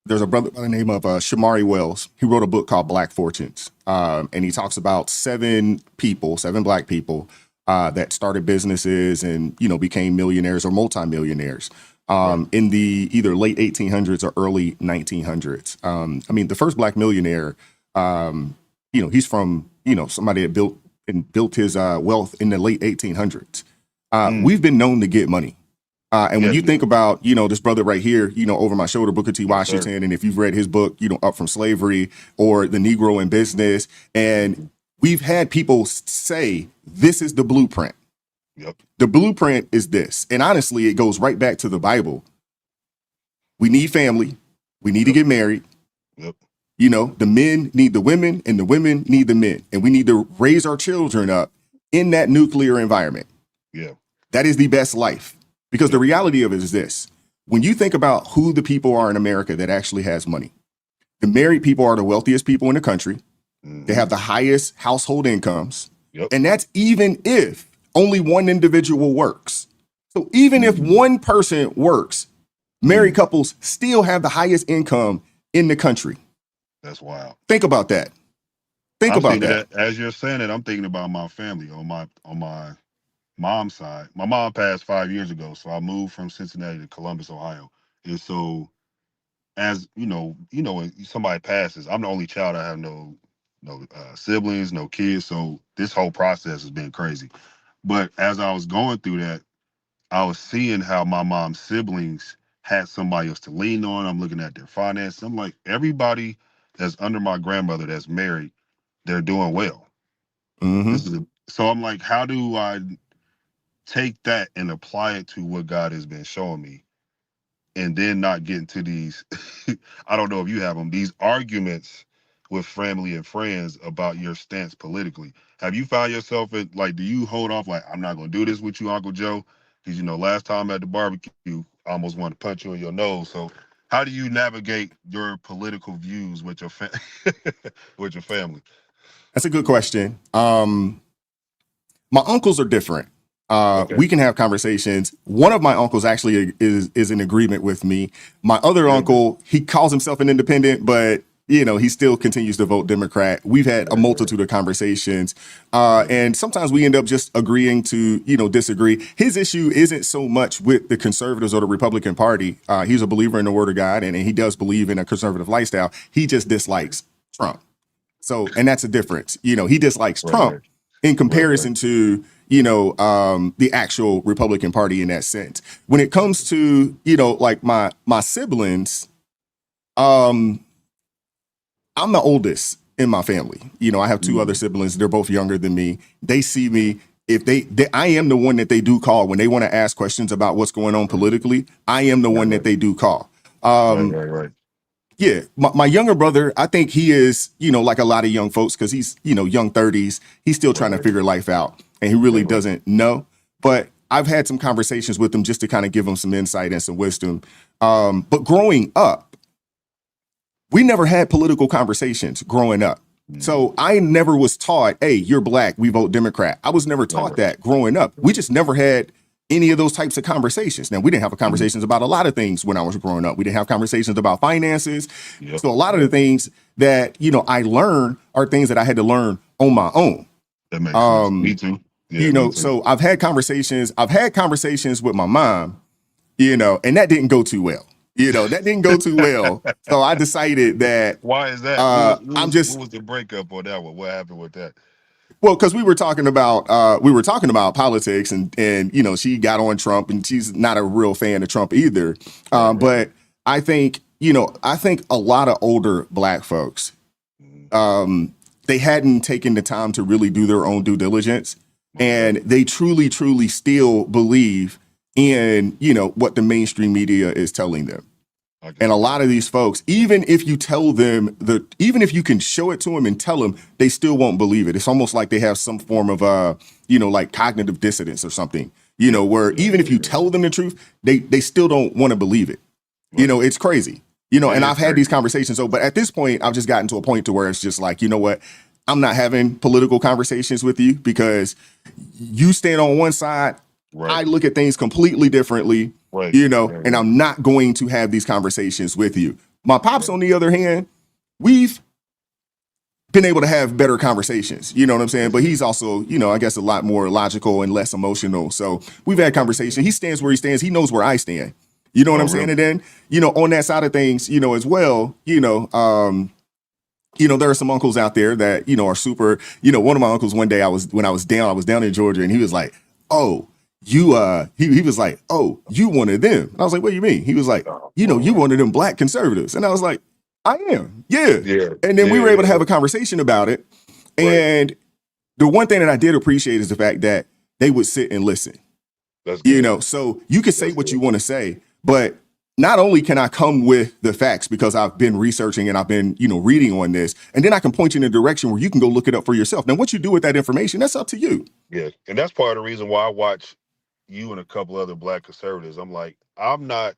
There's a brother by the name of Shamari Wells. He wrote a book called Black Fortunes, and he talks about seven black people that started businesses and became millionaires or multimillionaires in the either late 1800s or early 1900s. I mean, the first black millionaire, he's from somebody that built his wealth in the late 1800s. We've been known to get money. And when Yes, you think man. about, this brother right here, over my shoulder, Booker T. Yes, sir. Washington, and if you've read his book, Up From Slavery or The Negro in Business, and we've had people say, this is the blueprint. Yep. The blueprint is this. And honestly, it goes right back to the Bible. We need family. We need to get married. Yep. The men need the women and the women need the men. And we need to raise our children up in that nuclear environment. Yeah. That is the best life. Because the reality of it is this. When you think about who the people are in America that actually has money, the married people are the wealthiest people in the country. They have the highest household incomes. Yep. And that's even if only one individual works. So even if one person works, married couples still have the highest income in the country. That's wild. Think about that. Think I'm about thinking that. as you're saying it, I'm thinking about my family on my mom's side. My mom passed 5 years ago, so I moved from Cincinnati to Columbus, Ohio. And so, as when somebody passes, I'm the only child. I have no siblings, no kids. So this whole process has been crazy. But as I was going through that, I was seeing how my mom's siblings had somebody else to lean on. I'm looking at their finances. I'm like, everybody that's under my grandmother that's married, they're doing well. Mm-hmm. So I'm like, how do I take that and apply it to what God has been showing me, and then not get into these I don't know if you have them, these arguments with family and friends about your stance politically. Have you found yourself in, like, do you hold off like, I'm not gonna do this with you, Uncle Joe, because last time at the barbecue I almost wanted to punch you in your nose? So how do you navigate your political views with your with your family? That's a good question. My uncles are different. Okay. We can have conversations. One of my uncles actually is in agreement with me. My other uncle, he calls himself an independent, but he still continues to vote Democrat. We've had a multitude of conversations, and sometimes we end up just agreeing to disagree. His issue isn't so much with the conservatives or the Republican Party. He's a believer in the Word of God, and he does believe in a conservative lifestyle. He just dislikes Trump. So, and that's a difference. He dislikes Trump in comparison to the actual Republican Party in that sense. When it comes to like my siblings, I'm the oldest in my family. I have two other siblings. They're both younger than me. They see me. If I am the one that they do call when they want to ask questions about what's going on politically. I am the one that they do call. Right. Yeah, my younger brother, I think he is, like a lot of young folks, because he's, young 30s. He's still trying to figure life out, and he really doesn't know. But I've had some conversations with them just to kind of give them some insight and some wisdom. But growing up, we never had political conversations growing up. So I never was taught, hey, you're black, we vote Democrat. I was never taught that growing up. We just never had any of those types of conversations. Now, we didn't have conversations about a lot of things when I was growing up. We didn't have conversations about finances. So a lot of the things that, I learned are things that I had to learn on my own. That makes sense. Me too. Yeah, me too. So I've had conversations with my mom, and that didn't go too well. That didn't go too well. So I decided that. Why is that? What was the breakup on that one? What happened with that? Well, because we were talking about politics, and she got on Trump, and she's not a real fan of Trump either. But I think a lot of older black folks, they hadn't taken the time to really do their own due diligence, and they truly, truly still believe in what the mainstream media is telling them. And a lot of these folks, even if you tell them even if you can show it to them and tell them, they still won't believe it. It's almost like they have some form of, like cognitive dissonance or something, where even if you tell them the truth, they still don't want to believe it. It's crazy, and I've had these conversations. So, but at this point, I've just gotten to a point to where it's just like, you know what? I'm not having political conversations with you because you stand on one side. Right. I look at things completely differently, and I'm not going to have these conversations with you. My pops, on the other hand, we've been able to have better conversations, you know what I'm saying? But he's also, I guess a lot more logical and less emotional. So we've had conversations. He stands where he stands. He knows where I stand. You know what I'm saying? And then, on that side of things, as well, there are some uncles out there that, are super, one of my uncles one day I was down in Georgia, and he was like, oh, he was like, oh, you one of them. And I was like, what do you mean? He was like, you one of them black conservatives. And I was like, I am. Yeah. And then we were able to have a conversation about it. Right. And the one thing that I did appreciate is the fact that they would sit and listen. So you can say what you want to say, but not only can I come with the facts because I've been researching and I've been, reading on this, and then I can point you in a direction where you can go look it up for yourself. Now, what you do with that information, that's up to you. Yeah. And that's part of the reason why I watch you and a couple other black conservatives. I'm like, I'm not,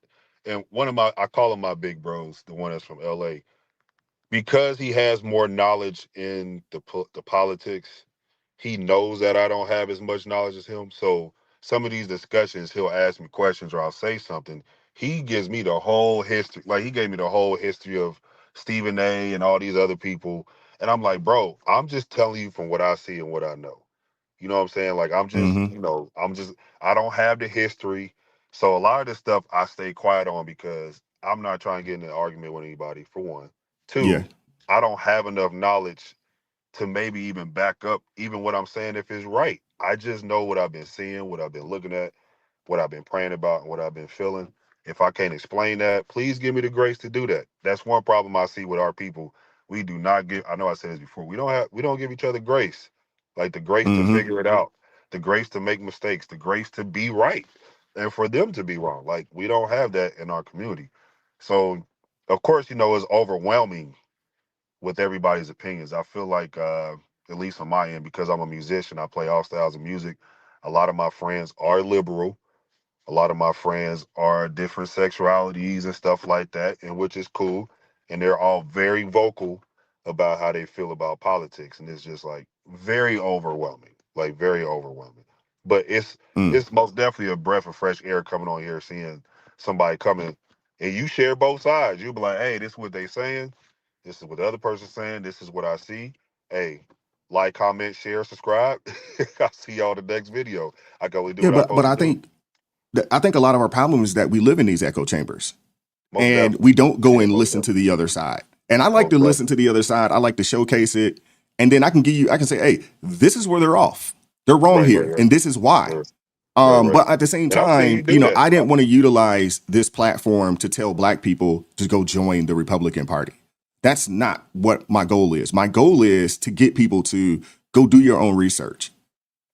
and I call him my big bros, the one that's from LA, because he has more knowledge in the politics. He knows that I don't have as much knowledge as him. So some of these discussions, he'll ask me questions or I'll say something. He gives me the whole history. Like, he gave me the whole history of Stephen A. and all these other people. And I'm like, bro, I'm just telling you from what I see and what I know. You know what I'm saying? Like, I'm just, I don't have the history. So a lot of this stuff I stay quiet on because I'm not trying to get in an argument with anybody, for one. Two, I don't have enough knowledge to maybe even back up even what I'm saying if it's right. I just know what I've been seeing, what I've been looking at, what I've been praying about, and what I've been feeling. If I can't explain that, please give me the grace to do that. That's one problem I see with our people. We do not give, I know I said this before, we don't give each other grace. Like the grace to figure it out, the grace to make mistakes, the grace to be right, and for them to be wrong. Like, we don't have that in our community. So, of course, it's overwhelming with everybody's opinions. I feel like, at least on my end, because I'm a musician, I play all styles of music. A lot of my friends are liberal. A lot of my friends are different sexualities and stuff like that, and which is cool. And they're all very vocal about how they feel about politics. And it's just like very overwhelming, like very overwhelming. But it's most definitely a breath of fresh air coming on here, seeing somebody coming and you share both sides. You'll be like, hey, this is what they saying. This is what the other person's saying. This is what I see. Hey, like, comment, share, subscribe. I'll see y'all in the next video. I can only do what I'm supposed to do. I think a lot of our problem is that we live in these echo chambers and we don't go and listen to the other side. And I like to listen to the other side. I like to showcase it. And then I can say, hey, this is where they're off. They're wrong here. And this is why. But at the same time, I didn't want to utilize this platform to tell black people to go join the Republican Party. That's not what my goal is. My goal is to get people to go do your own research.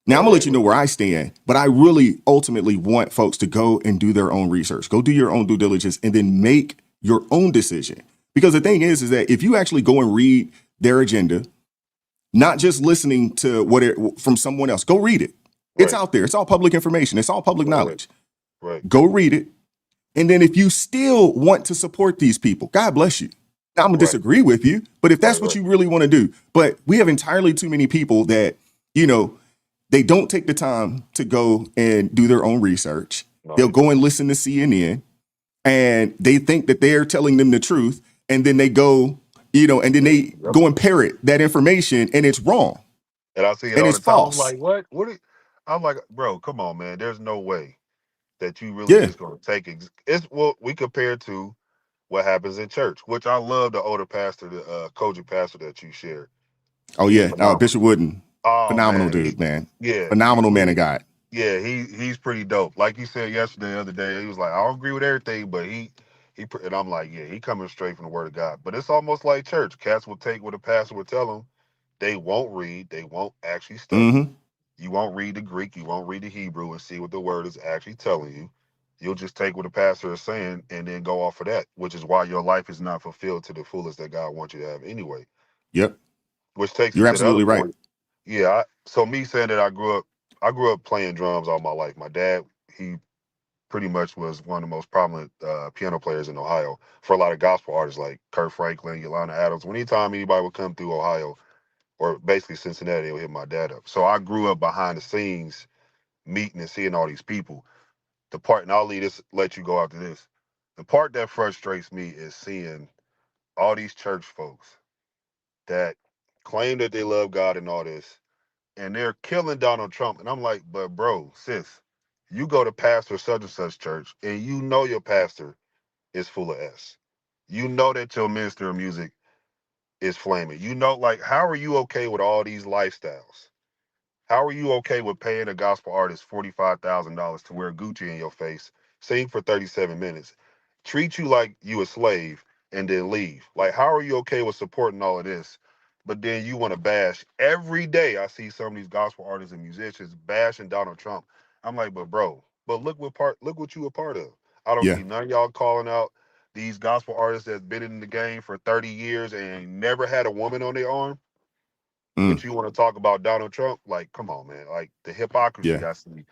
Now, I'm going to let you know where I stand, but I really ultimately want folks to go and do their own research, go do your own due diligence, and then make your own decision. Because the thing is that if you actually go and read their agenda, not just listening to from someone else, go read it. It's out there. It's all public information. It's all public knowledge. Right. Go read it. And then if you still want to support these people, God bless you. Now, I'm going to disagree with you, but if that's what you really want to do, but we have entirely too many people that, they don't take the time to go and do their own research. They'll go and listen to CNN and they think that they're telling them the truth. And then they go, and then they go and parrot that information and it's wrong. And I see it and all it's the time. false. I'm like, what? I'm like, bro, come on, man. There's no way that you really Yeah. just going to take it. We compare it to what happens in church, which I love the older pastor, the coaching pastor that you shared. Oh, He's yeah. phenomenal. Bishop Wooden. Oh, Phenomenal man. dude, man. Yeah. Phenomenal man of God. Yeah, he's pretty dope. Like you said yesterday, the other day, he was like, I don't agree with everything, but and I'm like, yeah, he coming straight from the word of God. But it's almost like church. Cats will take what the pastor will tell them. They won't read. They won't actually study. Mm-hmm. You won't read the Greek. You won't read the Hebrew and see what the word is actually telling you. You'll just take what the pastor is saying and then go off of that, which is why your life is not fulfilled to the fullest that God wants you to have anyway. Yep. Which takes You're me to the other absolutely right. point. Yeah. So me saying that I grew up playing drums all my life. My dad, he pretty much was one of the most prominent piano players in Ohio for a lot of gospel artists like Kurt Franklin, Yolanda Adams. Anytime anybody would come through Ohio or basically Cincinnati, they would hit my dad up. So I grew up behind the scenes, meeting and seeing all these people. The part, and I'll let you go after this. The part that frustrates me is seeing all these church folks that claim that they love God and all this, and they're killing Donald Trump. And I'm like, but bro, sis, you go to pastor such and such church, and you know your pastor is full of S. You know that your minister of music is flaming. You know, like, how are you okay with all these lifestyles? How are you okay with paying a gospel artist $45,000 to wear Gucci in your face, sing for 37 minutes, treat you like you a slave, and then leave? Like, how are you okay with supporting all of this? But then you want to bash every day. I see some of these gospel artists and musicians bashing Donald Trump. I'm like, but bro, look what you a part of. I don't Yeah. see none of y'all calling out these gospel artists that's been in the game for 30 years and never had a woman on their arm. But you want to talk about Donald Trump? Like, come on, man. Like, the hypocrisy Yeah. I see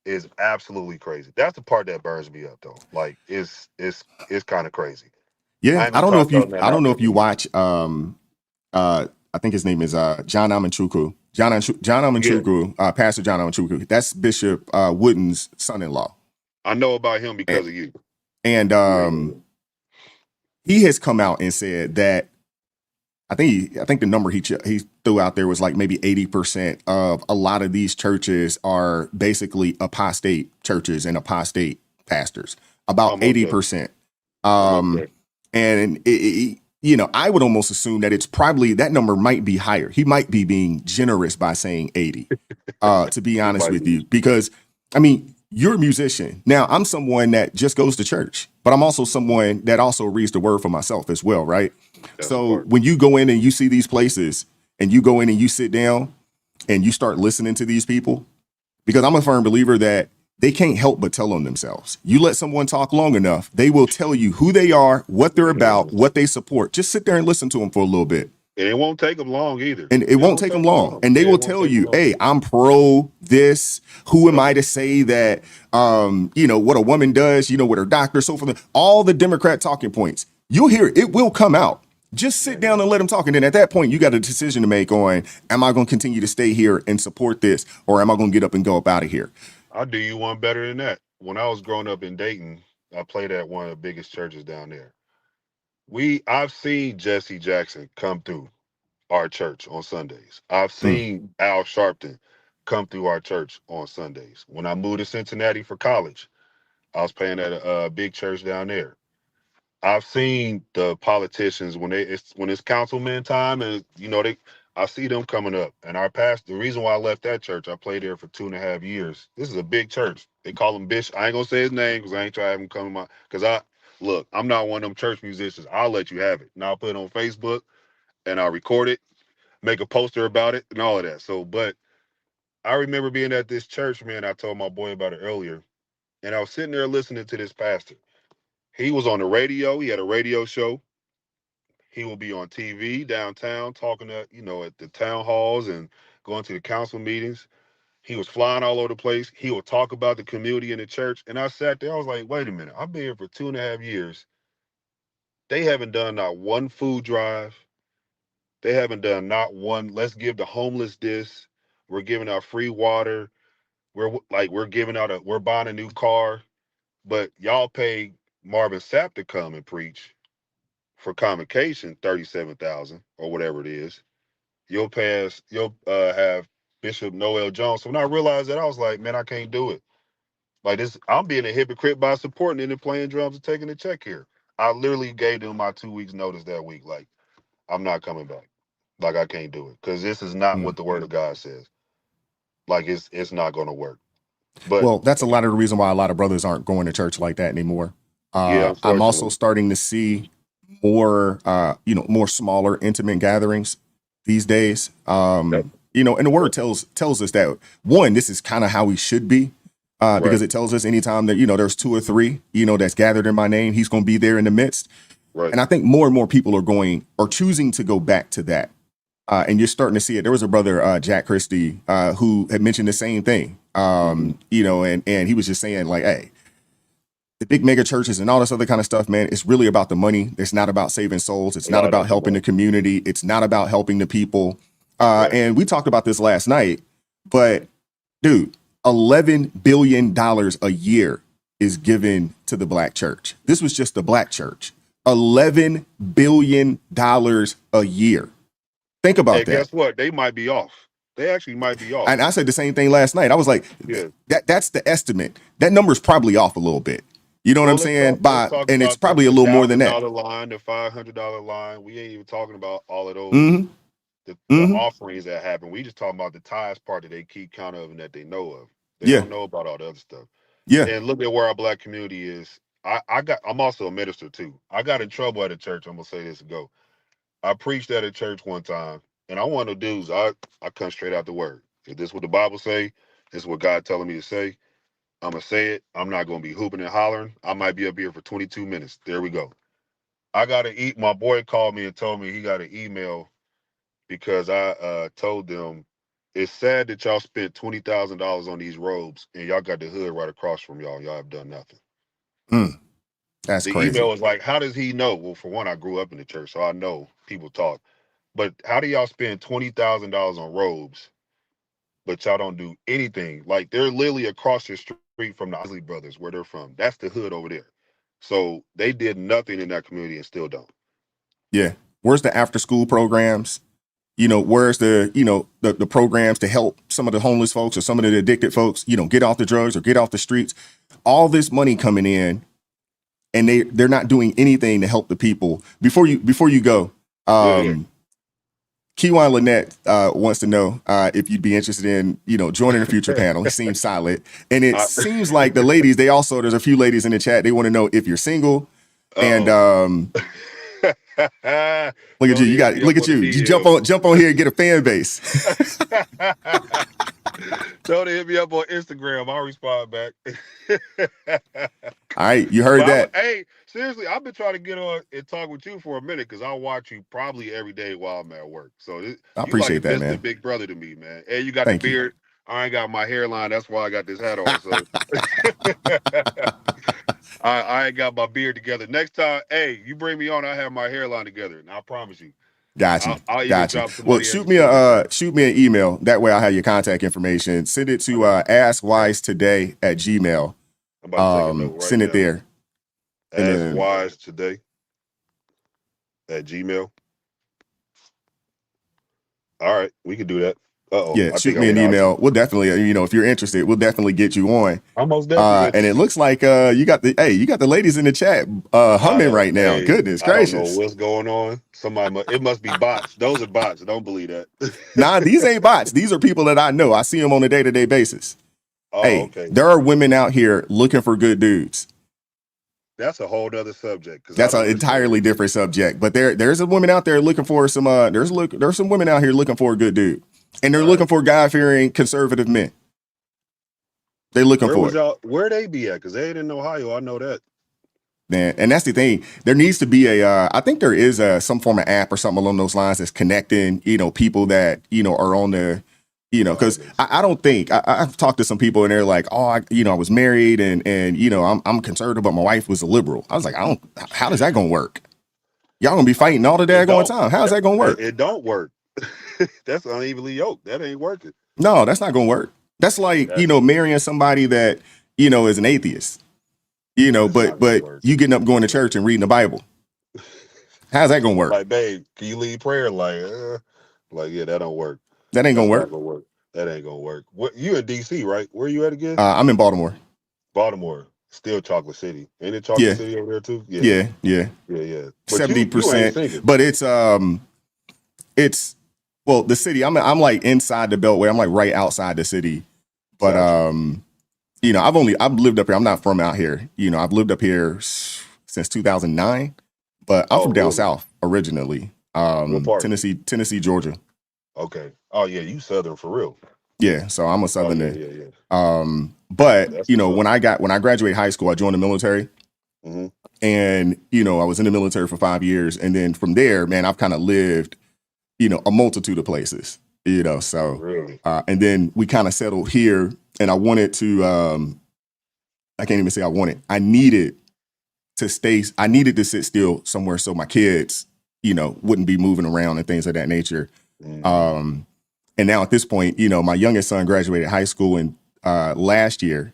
is absolutely crazy. That's the part that burns me up, though. Like, it's kind of crazy. Yeah. I I don't know if you you. watch I think his name is John Amanchukwu. John Amanchukwu, Pastor John Amanchukwu. That's Bishop Wooden's son-in-law. I know about him because of you. And he has come out and said that I think the number he threw out there was like maybe 80% of a lot of these churches are basically apostate churches and apostate pastors. About 80%. And I would almost assume that it's probably that number might be higher. He might be being generous by saying 80. To be honest with you, because I mean, you're a musician. Now, I'm someone that just goes to church, but I'm also someone that also reads the word for myself as well, right? So when you go in and you see these places and you go in and you sit down and you start listening to these people, because I'm a firm believer that they can't help but tell on themselves. You let someone talk long enough, they will tell you who they are, what they're about, what they support. Just sit there and listen to them for a little bit. And it won't take them long either. And it won't take them long. And they will tell you, hey, I'm pro this. Who am I to say that, what a woman does, what her doctor, so forth. All the Democrat talking points. You'll hear it. It will come out. Just sit down and let them talk. And then at that point, you got a decision to make on, am I going to continue to stay here and support this? Or am I going to get up and go up out of here? I'll do you one better than that. When I was growing up in Dayton, I played at one of the biggest churches down there. I've seen Jesse Jackson come through our church on Sundays. I've seen Al Sharpton come through our church on Sundays. When I moved to Cincinnati for college, I was playing at a big church down there. I've seen the politicians when it's councilman time, and I see them coming up. And the reason why I left that church, I played there for 2.5 years. This is a big church. They call him Bishop. I ain't gonna say his name because I ain't trying to have him come to my. Because I'm not one of them church musicians. I'll let you have it, and I'll put it on Facebook, and I'll record it, make a poster about it, and all of that. So, but I remember being at this church, man. I told my boy about it earlier, and I was sitting there listening to this pastor. He was on the radio. He had a radio show. He will be on TV downtown talking at the town halls and going to the council meetings. He was flying all over the place. He would talk about the community and the church. And I sat there, I was like, wait a minute. I've been here for 2.5 years. They haven't done not one food drive. They haven't done not one, let's give the homeless this. We're giving out free water. We're giving out we're buying a new car. But y'all pay Marvin Sapp to come and preach for convocation, 37,000 or whatever it is. You'll have Bishop Noel Jones. So when I realized that, I was like, man, I can't do it. Like this, I'm being a hypocrite by supporting and then playing drums and taking a check here. I literally gave them my 2 weeks notice that week. Like, I'm not coming back. Like, I can't do it. Because this is not what the word of God says. Like, it's not going to work. But well, that's a lot of the reason why a lot of brothers aren't going to church like that anymore. Yeah, I'm also starting to see more, more smaller, intimate gatherings these days. And the word tells us that, one, this is kind of how we should be, because it tells us anytime that, there's 2 or 3, that's gathered in my name, he's going to be there in the midst. Right. And I think more and more people are choosing to go back to that. And you're starting to see it. There was a brother, Jack Christie, who had mentioned the same thing, and he was just saying like, hey, the big mega churches and all this other kind of stuff, man, it's really about the money. It's not about saving souls. It's not about helping the community. It's not about helping the people. And we talked about this last night, but dude, $11 billion a year is given to the black church. This was just the black church. $11 billion a year. Think about that. Guess what? They might be off. They actually might be off. And I said the same thing last night. I was like, that's the estimate. That number's probably off a little bit. You know what I'm saying? And it's probably a little more than that. Line, the $500 line. We ain't even talking about all of those. The offerings that happen. We just talking about the tithes part that they keep count of and that they know of. They don't know about all the other stuff. Yeah. And look at where our black community is. I'm also a minister too. I got in trouble at a church. I'm gonna say this and go. I preached at a church one time, and I'm one of the dudes. I come straight out the word. If this is what the Bible say, this is what God telling me to say. I'm gonna say it. I'm not gonna be hooping and hollering. I might be up here for 22 minutes. There we go. I gotta eat. My boy called me and told me he got an email because I told them it's sad that y'all spent $20,000 on these robes and y'all got the hood right across from y'all. Y'all have done nothing. That's the crazy. email was like, how does he know? Well, for one, I grew up in the church, so I know people talk. But how do y'all spend $20,000 on robes, but y'all don't do anything? Like, they're literally across the street from the Isley Brothers, where they're from. That's the hood over there. So they did nothing in that community and still don't. Yeah. Where's the after school programs? Where's the programs to help some of the homeless folks or some of the addicted folks, get off the drugs or get off the streets? All this money coming in, and they're not doing anything to help the people. Before you go, Keywan Lynette wants to know if you'd be interested in, joining a future panel. He seems silent. And it seems like the ladies, there's a few ladies in the chat. They want to know if you're single. And look at you. Look at you. You jump on here and get a fan base. Don't hit me up on Instagram. I'll respond back. All right, you heard that. Hey, seriously, I've been trying to get on and talk with you for a minute because I watch you probably every day while I'm at work. So I appreciate that, man. Big brother to me, man. And you got the beard. I ain't got my hairline. That's why I got this hat on. So I ain't got my beard together. Next time, hey, you bring me on, I have my hairline together, and I promise you. Got you. Well, shoot me an email. That way I'll have your contact information. Send it to askwisetoday@gmail. I'm about to take a note right send it now. there. askwisetoday@gmail. All right, we can do that. Yeah, shoot me an email. We'll definitely, if you're interested, we'll definitely get you on. Almost definitely. And it looks like you got the ladies in the chat humming right now. Hey, Goodness I don't gracious. know what's going on. It must be bots. Those are bots. Don't believe that. Nah, these ain't bots. These are people that I know. I see them on a day-to-day basis. Okay. There are women out here looking for good dudes. That's a whole other subject. That's an entirely different subject. But there's a woman out there looking for some. There's some women out here looking for a good dude, and they're looking for God-fearing conservative men. They're looking for it. Where they be at? Because they ain't in Ohio. I know that. Man, and that's the thing. There needs to be I think there is some form of app or something along those lines that's connecting, people that, are on the, Because I don't think I've talked to some people and they're like, oh, I was married and I'm conservative, but my wife was a liberal. I was like, how does that gonna work? Y'all gonna be fighting all the daggone time. How's that gonna work? It don't work. That's unevenly yoked. That ain't working. No, that's not gonna work. That's like, marrying somebody that, is an atheist. But you getting up going to church and reading the Bible. How's that gonna work? Like, babe, can you lead prayer? Like, yeah, that don't work. That ain't gonna work. That ain't gonna work. What, you in DC, right? Where you at again? I'm in Baltimore. Baltimore, still Chocolate City. Ain't it Chocolate City over there too? Yeah. 70%. But it's well, the city. I'm like inside the Beltway. I'm like right outside the city. But I've lived up here. I'm not from out here. I've lived up here since 2009. But I'm from down south originally. Tennessee, Georgia. Okay. Oh yeah, you Southern for real. Yeah, so I'm a Southerner. But when I graduated high school, I joined the military, and I was in the military for 5 years, and then from there, man, I've kind of lived, a multitude of places, So, really? And then we kind of settled here, and I wanted to. I can't even say I wanted. I needed to stay. I needed to sit still somewhere so my kids, wouldn't be moving around and things of that nature. And now at this point, my youngest son graduated high school in last year,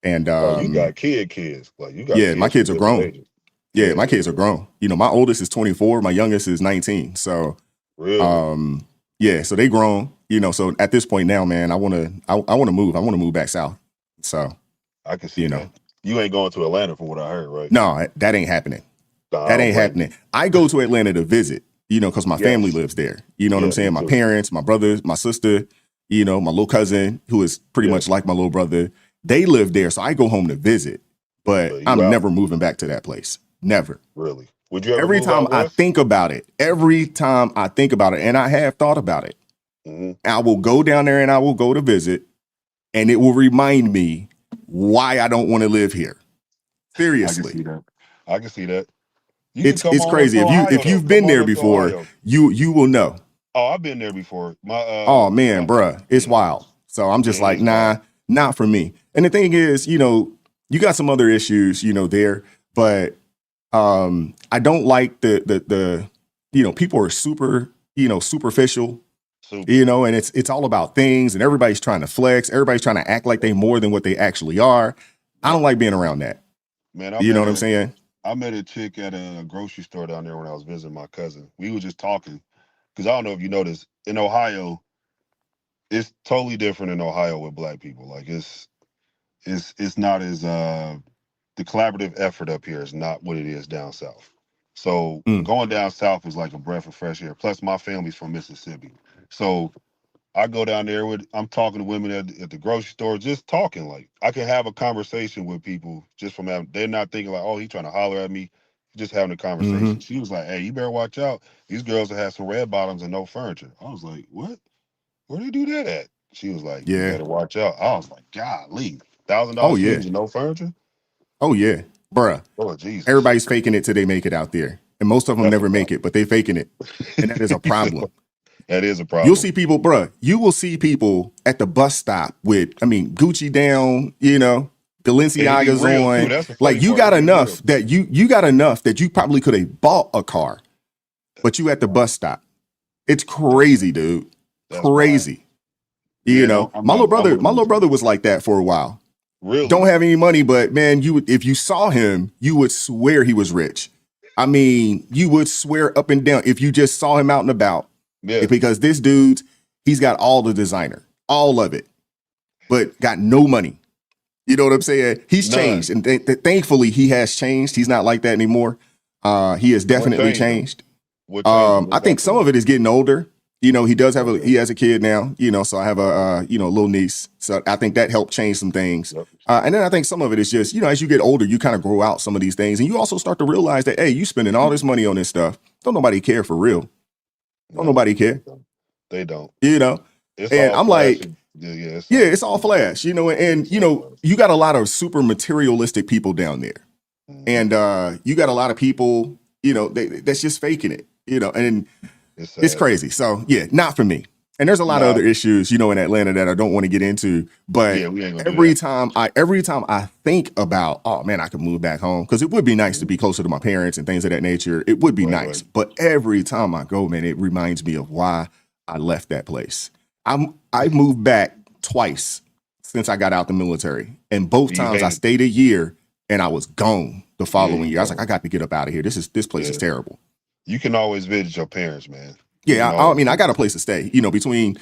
and you got kids. Like you got my kids are grown. Yeah, my kids are grown. My oldest is 24, my youngest is 19. So really, so they grown. So at this point now, man, I want to move. I want to move back south. So I can see that. You ain't going to Atlanta from what I heard, right? No, that ain't happening. That ain't happening. I go to Atlanta to visit. Because my family lives there. You know what I'm saying? My parents, my brothers, my sister, my little cousin, who is pretty much like my little brother, they live there. So I go home to visit, but I'm never moving back to that place. Never. Really? Would you ever every move time out I west? think about it, and I have thought about it, I will go down there and I will go to visit, and it will remind me why I don't want to live here. Seriously. I can see that. It's crazy. If you've been there before, you will know. Oh, I've been there before. Oh man, bruh, it's wild. So I'm just like, nah, not for me. And the thing is, you got some other issues, there, but I don't like the people are super, superficial, and it's all about things, and everybody's trying to flex, everybody's trying to act like they more than what they actually are. I don't like being around that. Man, you know what I'm saying? I met a chick at a grocery store down there when I was visiting my cousin. We were just talking because I don't know if you noticed, in Ohio, it's totally different in Ohio with Black people. Like it's not as the collaborative effort up here is not what it is down south. So going down south is like a breath of fresh air. Plus, my family's from Mississippi, so I go down there I'm talking to women at the grocery store, just talking. Like I can have a conversation with people just from having, they're not thinking like, oh, he's trying to holler at me, just having a conversation. She was like, hey, you better watch out. These girls that have some red bottoms and no furniture. I was like, what? Where they do that at? She was like, you better watch out. I was like, golly, $1,000 shoes and no furniture? Oh yeah, bruh. Oh Jesus. Everybody's faking it till they make it out there. And most of them never make it, but they faking it. And that is a problem. That is a problem. You'll see people, bruh. You will see people at the bus stop with, Gucci down, Balenciaga's on. Like you got enough that you probably could have bought a car, but you at the bus stop. It's crazy, dude. Crazy. My little brother was like that for a while. Really? Don't have any money, but man, if you saw him, you would swear he was rich. You would swear up and down if you just saw him out and about. Yeah. Because this dude, he's got all the designer, all of it, but got no money. You know what I'm saying? He's changed, and thankfully he has changed. He's not like that anymore. He has definitely changed. I think some of it is getting older. He has a kid now. So I have a little niece. So I think that helped change some things. And then I think some of it is just as you get older, you kind of grow out some of these things, and you also start to realize that you spending all this money on this stuff. Don't nobody care for real. Don't nobody care. They don't. It's and I'm like, it's all flash, and you got a lot of super materialistic people down there. And you got a lot of people, that's just faking it, and it's crazy. So yeah, not for me. And there's a lot of Nah, other issues, in Atlanta that I don't want to get into. But yeah, we ain't gonna do every that. time I think about, oh man, I could move back home, because it would be nice to be closer to my parents and things of that nature. It would be Right, nice. right. But every time I go, man, it reminds me of why I left that place. I moved back twice since I got out the military, and both You times I hate it. stayed a year and I was gone the Yeah, following you year. I was like, gone. I got to get up out of here. This place is Yeah. terrible. You can always visit your parents, man. You Yeah, can I always mean, I got a visit. place to stay. Between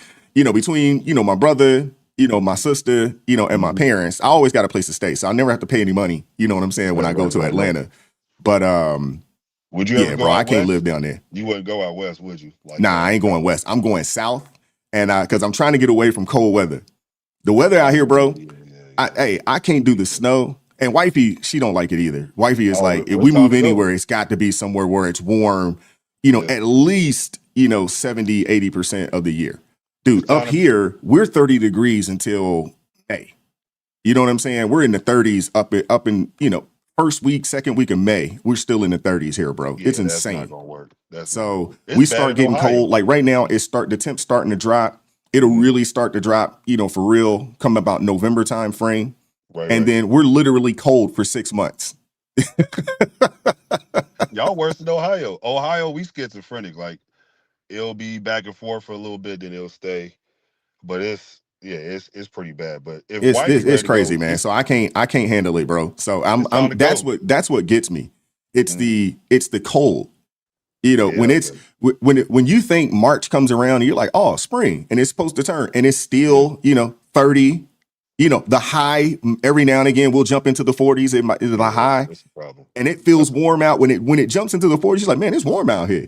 my brother, my sister, and my Mhm. parents. I always got a place to stay, so I never have to pay any money. You know what I'm saying when I Right, go right, to right, right. Atlanta. But Would you ever yeah, go bro, I out can't live west? down there. You wouldn't go out west, would you? Like Nah, I ain't going west. I'm going south, and because I'm trying to get away from cold weather. The weather out here, bro. I can't do the snow. And wifey, she don't like it either. Wifey is like, if Well, it's we time move to go. anywhere, it's got to be somewhere where it's warm, at least, 70, 80% of the year. It's Dude, up time to. here, we're 30 degrees until May. You know what I'm saying? We're in the 30s up in, first week, second week of May. We're still in the 30s here, bro. It's Yeah, that's not insane. gonna work. That's not gonna So work. It's we bad start in getting Ohio. cold. Like right now, the temp's starting to drop. It'll really start to drop, for real, come about November time frame. Right, And right. then we're literally cold for 6 months. Y'all worse than Ohio. Ohio, we schizophrenic. Like it'll be back and forth for a little bit, then it'll stay. But it's pretty bad. But if It's wifey it's, ready it's to go, crazy, man. So I can't handle it, bro. So it's time to that's go. what gets me. It's the cold. Yeah, When you think March comes around and you're like, oh, spring, and it's supposed to turn, and it's still 30. The high every now and again we'll jump into the 40s. It's the high, that's the problem. and it feels warm out when it jumps into the 40s. You're like, man, it's warm out here.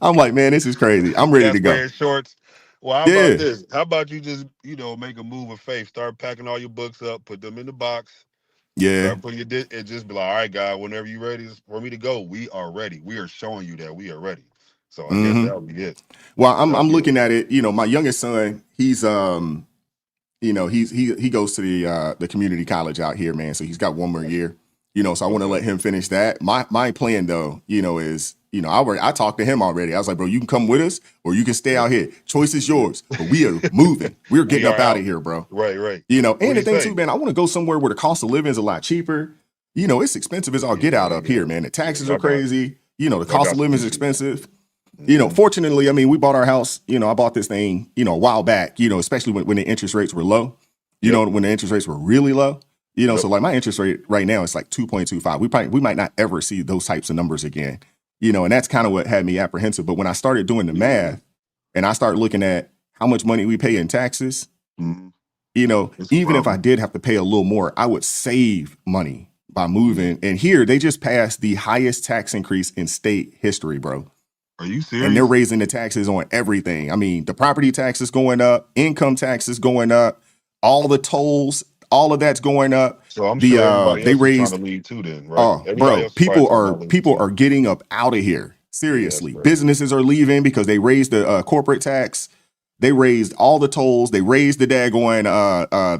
I'm like, man, this is crazy. I'm ready to Cats go. wearing shorts. Well, how about Yeah, this? How about you just, make a move of faith, start packing all your books up, put them in the box, yeah. start putting and just be like, all right, God, whenever you're ready for me to go, we are ready. We are showing you that we are ready. So I guess hmm that'll be it. Well, That'll I'm be it. looking at it. My youngest son, he's he goes to the community college out here, man. So he's got one more year. So I want to let him finish that. My plan though, is I talked to him already. I was like, bro, you can come with us or you can stay out here. Choice is yours. But we are moving. We're getting We up are out out. of here, bro. Right, right. And What do the you thing say? too, man, I want to go somewhere where the cost of living is a lot cheaper. It's expensive as all get out up here, man. The taxes My are God. crazy. The My cost of God, living is you. expensive. Fortunately, I mean, we bought our house, I bought this thing, a while back, especially when the interest rates were low, when the interest rates were really low, so like my interest rate right now is like 2.25. We might not ever see those types of numbers again, and that's kind of what had me apprehensive. But when I started doing the math and I started looking at how much money we pay in taxes, It's a even if I problem. did have to pay a little more, I would save money by moving. And here they just passed the highest tax increase in state history, bro. Are you And they're serious? raising the taxes on everything. I mean, the property tax is going up, income tax is going up, all the tolls, all of that's going up. So I'm sure everybody They else is trying to raised, leave too then, right? oh, Everybody bro, else is probably talking about leaving people too. are getting up out of here. Yeah, that's Seriously, crazy. businesses are leaving because they raised the corporate tax. They raised all the tolls. They raised the daggone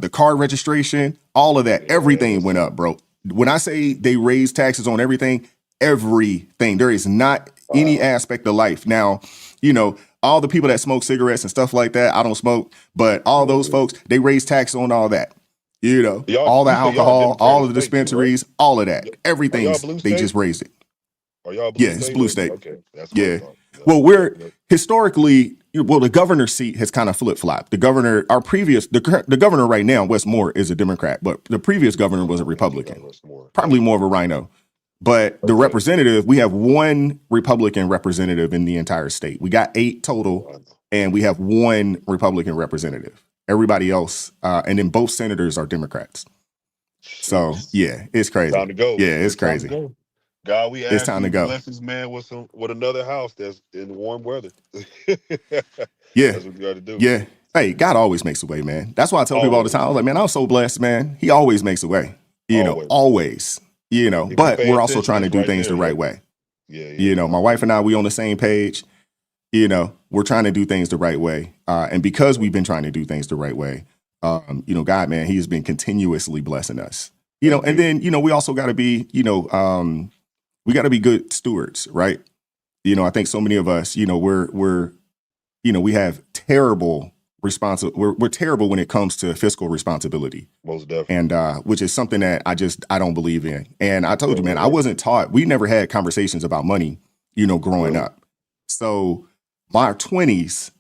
the car registration. All of that, everything went up, bro. When I say they raised taxes on everything, everything. There is not any aspect of life now. All the people that smoke cigarettes and stuff like that. I don't smoke, but all those folks, they raise tax on all that. Y'all, All the you say y'all a alcohol, all Democratic of the state too, right? dispensaries, all of that. Are y'all a Everything's blue they just state? raised it. Are y'all a blue Yeah, it's state? blue state. Okay, that's what I Yeah. thought. Well, Yep, we're yep. historically, the governor's seat has kind of flip flopped. The governor, the governor right now, Wes Moore, is a Democrat, but the previous governor was a I do like Republican, what's more. probably That's more of cool. a rhino. But the Okay. representative, we have one Republican representative in the entire state. We got 8 total, and we have one Republican representative. Everybody else, and then both senators are Democrats. So Shoot. yeah, it's crazy. Time to go. Yeah, it's It's time to crazy. go. God, we It's ask time you to to go. bless this man with another house that's in warm weather. Yeah, That's what you got to do. yeah. Hey, God always makes a way, man. That's why I tell people all the Always, time. I was like, man, I'm so blessed, man. He always makes a way. always. Always. If you But pay we're also attention, trying to it's do right things the there. right Yep. way. Yeah. My wife and I, we on the same page. We're trying to do things the right way. And because we've been trying to do things the right way, God, man, he has been continuously blessing us. And then, we also got to be, we got to be good stewards, right? I think so many of us, we're we have terrible we're terrible when it comes to fiscal responsibility. Most definitely. And which is something that I don't believe in. And I told you, man, I wasn't taught. We never had conversations about money, growing up. So my 20s,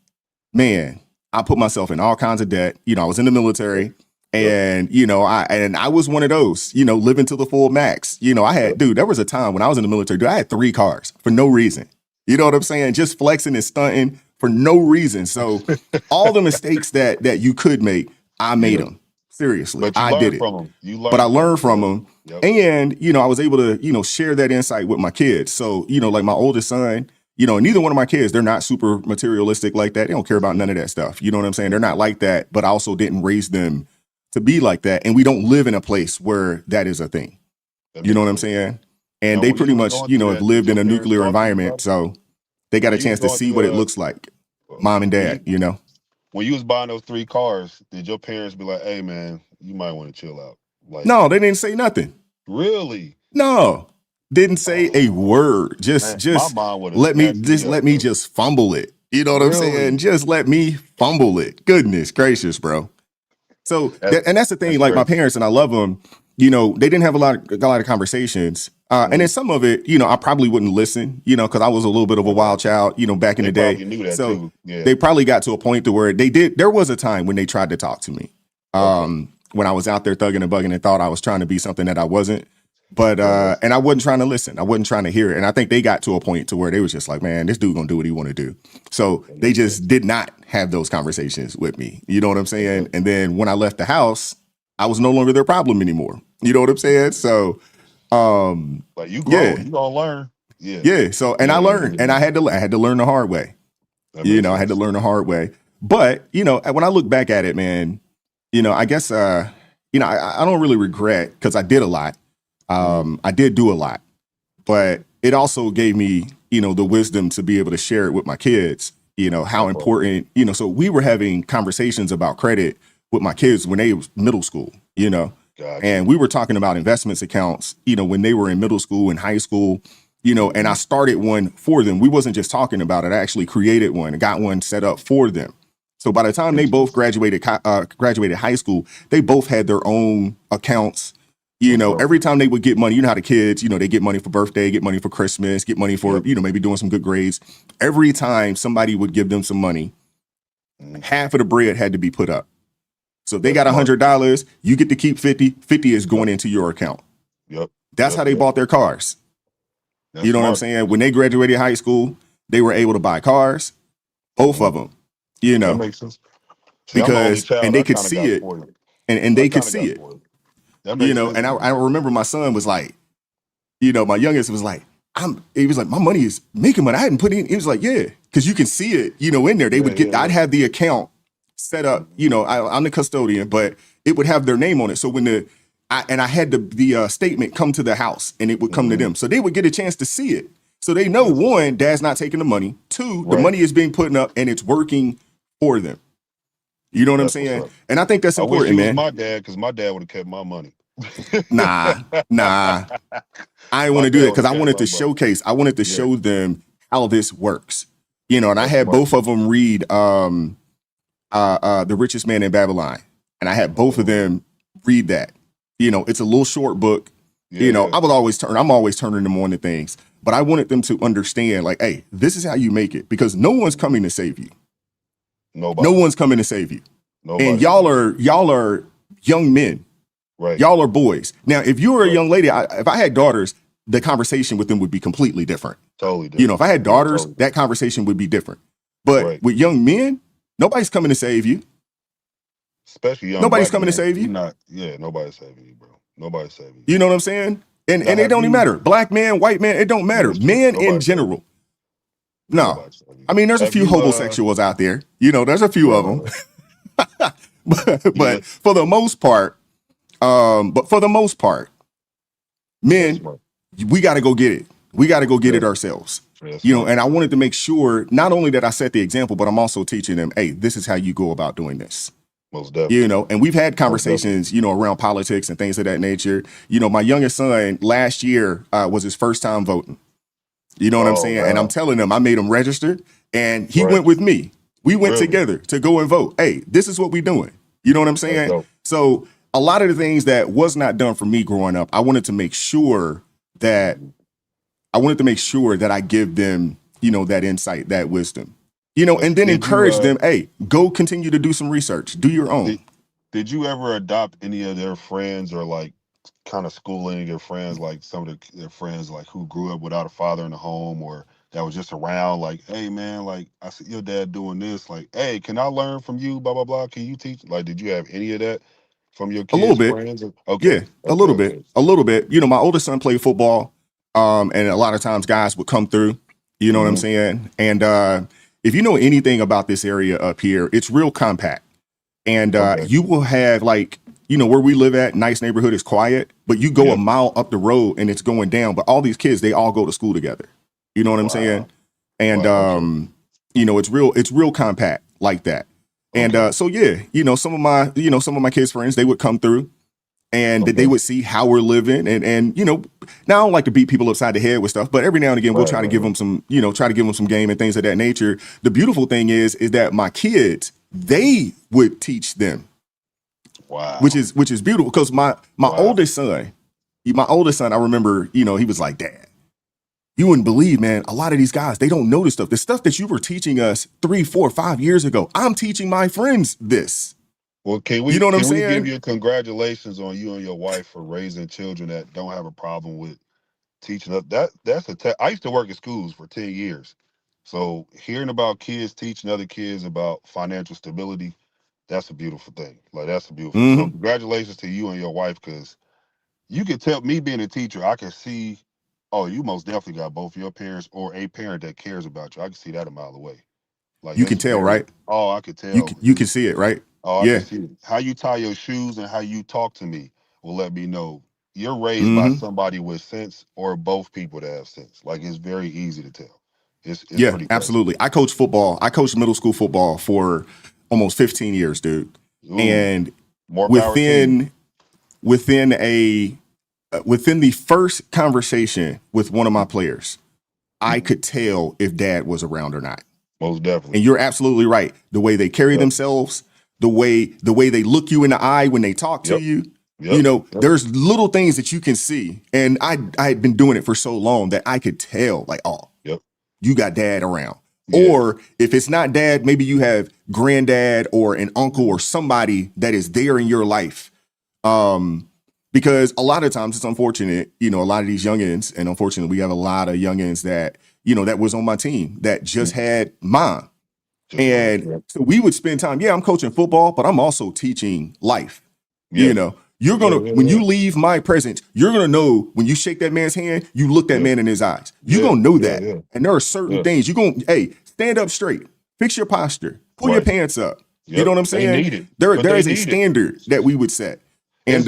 man, I put myself in all kinds of debt. I was in the military. And, I was one of those, living to the full max. There was a time when I was in the military, dude, I had 3 cars for no reason. You know what I'm saying? Just flexing and stunting for no reason. So all the mistakes that you could make, I made them. Seriously, But you I learned did it. from them. But I learned from them. And, I was able to, share that insight with my kids. So, like my oldest son, neither one of my kids, they're not super materialistic like that. They don't care about none of that stuff. You know what I'm saying? They're not like that, but I also didn't raise them to be like that. And we don't live in a place where that is a thing. You know what I'm saying? And they pretty much, have lived in a nuclear environment. So they got a chance to see what it looks like. Mom and dad, When you was buying those 3 cars, did your parents be like, hey, man, you might want to chill out? Like, no, they didn't say nothing. Really? No, didn't say a word. Just let me just fumble it. You know what I'm saying? Just let me fumble it. Goodness gracious, bro. So, that's the thing. Like my parents, and I love them. They didn't have a lot of conversations. And then some of it, I probably wouldn't listen. Because I was a little bit of a wild child. Back in the day. Knew that So too. Yeah. they probably got to a point to where they did. There was a time when they tried to talk to me. When I was out there thugging and bugging and thought I was trying to be something that I wasn't. But and I wasn't trying to listen. I wasn't trying to hear it. And I think they got to a point to where they was just like, man, this dude gonna do what he want to do. So they just did not have those conversations with me. You know what I'm saying? And then when I left the house, I was no longer their problem anymore. You know what I'm saying? So but you grow, you gonna learn. Yeah. Yeah. So I learned, and I had to learn the hard way. I had to learn the hard way. But when I look back at it, man, I guess I don't really regret, because I did a lot. I did do a lot, but it also gave me, the wisdom to be able to share it with my kids, how important, so we were having conversations about credit with my kids when they was middle school, and we were talking about investments accounts, when they were in middle school and high school, and I started one for them. We wasn't just talking about it. I actually created one and got one set up for them. So by the time they both graduated high school, they both had their own accounts. Every time they would get money, how the kids, they get money for birthday, get money for Christmas, get money for, maybe doing some good grades. Every time somebody would give them some money, half of the bread had to be put up. So if they got $100, you get to keep 50. 50 is going into your account. That's how they bought their cars. You know what I'm saying? When they graduated high school, they were able to buy cars, both of them, That makes sense. See, because, and they could see it, and they could see it. And I remember my son was like, my youngest was like, he was like, my money is making money. I hadn't put in. He was like, yeah, because you can see it, in there. They would get, I'd have the account set up, I'm the custodian, but it would have their name on it. So when I had the statement come to the house, and it would come to them. So they would get a chance to see it. So they know, 1, dad's not taking the money. 2, the money is being put up and it's working for them. You know what I'm saying? And I think that's important, I wish he man. was my dad, because my dad would have kept my money. Nah. I didn't want to do that, because I wanted to showcase. I wanted to show them how this works. And I had both of them read The Richest Man in Babylon, and I had both of them read that. It's a little short book. I'm always turning them on to things, but I wanted them to understand, like, hey, this is how you make it, because no one's coming to save you. Nobody. No one's coming to save you. Nobody. And y'all are young men. Right. Y'all are boys. Now, if you were a young lady, if I had daughters, the conversation with them would be completely different. Totally different. If I had daughters, that conversation would be different. But with young men, nobody's coming to save you. Especially young. Nobody's coming to save you. Nobody's saving you, bro. Nobody's saving you. You know what I'm saying? And it don't even matter. Black man, white man, it don't matter. Men in general. No. I mean, there's a few homosexuals out there. There's a few of them. but for the most part, men, we got to go get it. We got to go get it ourselves. And I wanted to make sure not only that I set the example, but I'm also teaching them, hey, this is how you go about doing this. Most definitely. And we've had conversations, around politics and things of that nature. My youngest son last year was his first time voting. You know what I'm Oh saying? And I'm wow. telling him I made him register, and he Right. went with me. We went Really? together to go and vote. Hey, this is what we doing. You know what I'm That's saying? dope. So a lot of the things that was not done for me growing up, I wanted to make sure that I give them, that insight, that wisdom, and then Did you encourage them. Hey, go continue to do some research, do your own. did you ever adopt any of their friends or like kind of school any of your friends, like some of their friends like who grew up without a father in the home or that was just around like, hey man, like I see your dad doing this, like, hey, can I learn from you? Blah blah blah. Can you teach? Like, did you have any of that from your A little kids' bit. friends? Yeah, Okay, a okay, little bit. okay. A little bit. My oldest son played football. And a lot of times guys would come through, you know what I'm Hmm. saying? And if you know anything about this area up here, it's real compact. And Okay. you will have like, where we live at, nice neighborhood is quiet, but you go a Yeah. mile up the road and it's going down. But all these kids, they all go to school together. You know what I'm saying? Wow. And Wow. Okay. it's real compact like that. And Okay. so yeah, some of my kids' friends, they would come through and that they Okay. would see how we're living. And now I don't like to beat people upside the head with stuff, but every now and again we'll Right. try to Right. give Right. them some game and things of that nature. The beautiful thing is that my kids, they would teach them, which Wow. is beautiful because my Wow. oldest son, I remember, he was like, Dad, you wouldn't believe, man, a lot of these guys, they don't know this stuff. The stuff that you were teaching us 3, 4, 5 years ago, I'm teaching my friends this. Well, You know what I'm can we give saying? you congratulations on you and your wife for raising children that don't have a problem with teaching us? I used to work in schools for 10 years. So hearing about kids teaching other kids about financial stability, that's a beautiful thing. Like that's a beautiful. So Mm-hmm. congratulations to you and your wife because you can tell me being a teacher, I can see, oh, you most definitely got both your parents or a parent that cares about you. I can see that a mile away. Like You it's can tell, very, right? oh, I could You tell can, you can see it, right? Oh, I can Yeah. see it. How you tie your shoes and how you talk to me will let me know you're raised by Mm-hmm. somebody with sense or both people that have sense. Like it's very easy to tell. It's Yeah, pretty crazy. absolutely. I coach football. I coached middle school football for almost 15 years, dude. Ooh, And more power to you. within within a within the first conversation with one of my players, I could tell if dad was around or not. Most definitely. And you're absolutely right. The way they carry Yep. themselves, the way they look you in the eye when they talk to Yep. you, Yep. Yep. there's little things that you can see. And I had been doing it for so long that I could tell, like, oh, Yep. you got dad around. Yeah. Or if it's not dad, maybe you have granddad or an uncle or somebody that is there in your life. Because a lot of times it's unfortunate, a lot of these youngins, and unfortunately we have a lot of youngins that, that was on my team that just had mom. Just mine. And Yep. so we would spend time. Yeah, I'm coaching football, but I'm also teaching life. Yeah. You're Yeah. gonna Yeah. when Yeah. you leave my presence, you're gonna know when you shake that man's hand, you look that Yeah. man in his eyes. You're Yeah. gonna know Yeah. that. Yeah. And there are certain Yeah. things hey, stand up straight, fix your posture, pull your Right. pants up. You Yep. know what I'm They saying? need it. There, But there they is a need it. standard that we would set. It's And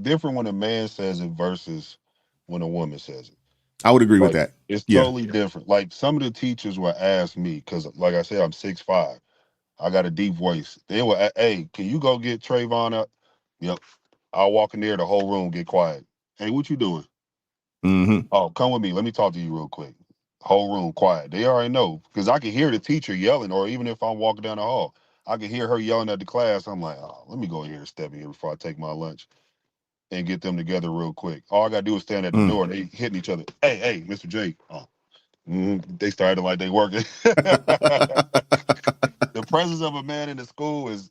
different when a man says it versus when a woman says it. I would agree with Like that. it's Yeah. totally different. Like some of the teachers will ask me because, like I said, I'm 6'5". I got a deep voice. They will, hey, can you go get Trayvon up? Yep. I'll walk in there, the whole room get quiet. Hey, what you doing? Mm-hmm. Oh, come with me. Let me talk to you real quick. Whole room quiet. They already know because I can hear the teacher yelling, or even if I'm walking down the hall, I can hear her yelling at the class. I'm like, oh, let me go in here and step in here before I take my lunch and get them together real quick. All I gotta do is stand at the Mm. door and they hitting each other. Hey, Mr. J. Oh, they started like they working. The presence of a man in the school is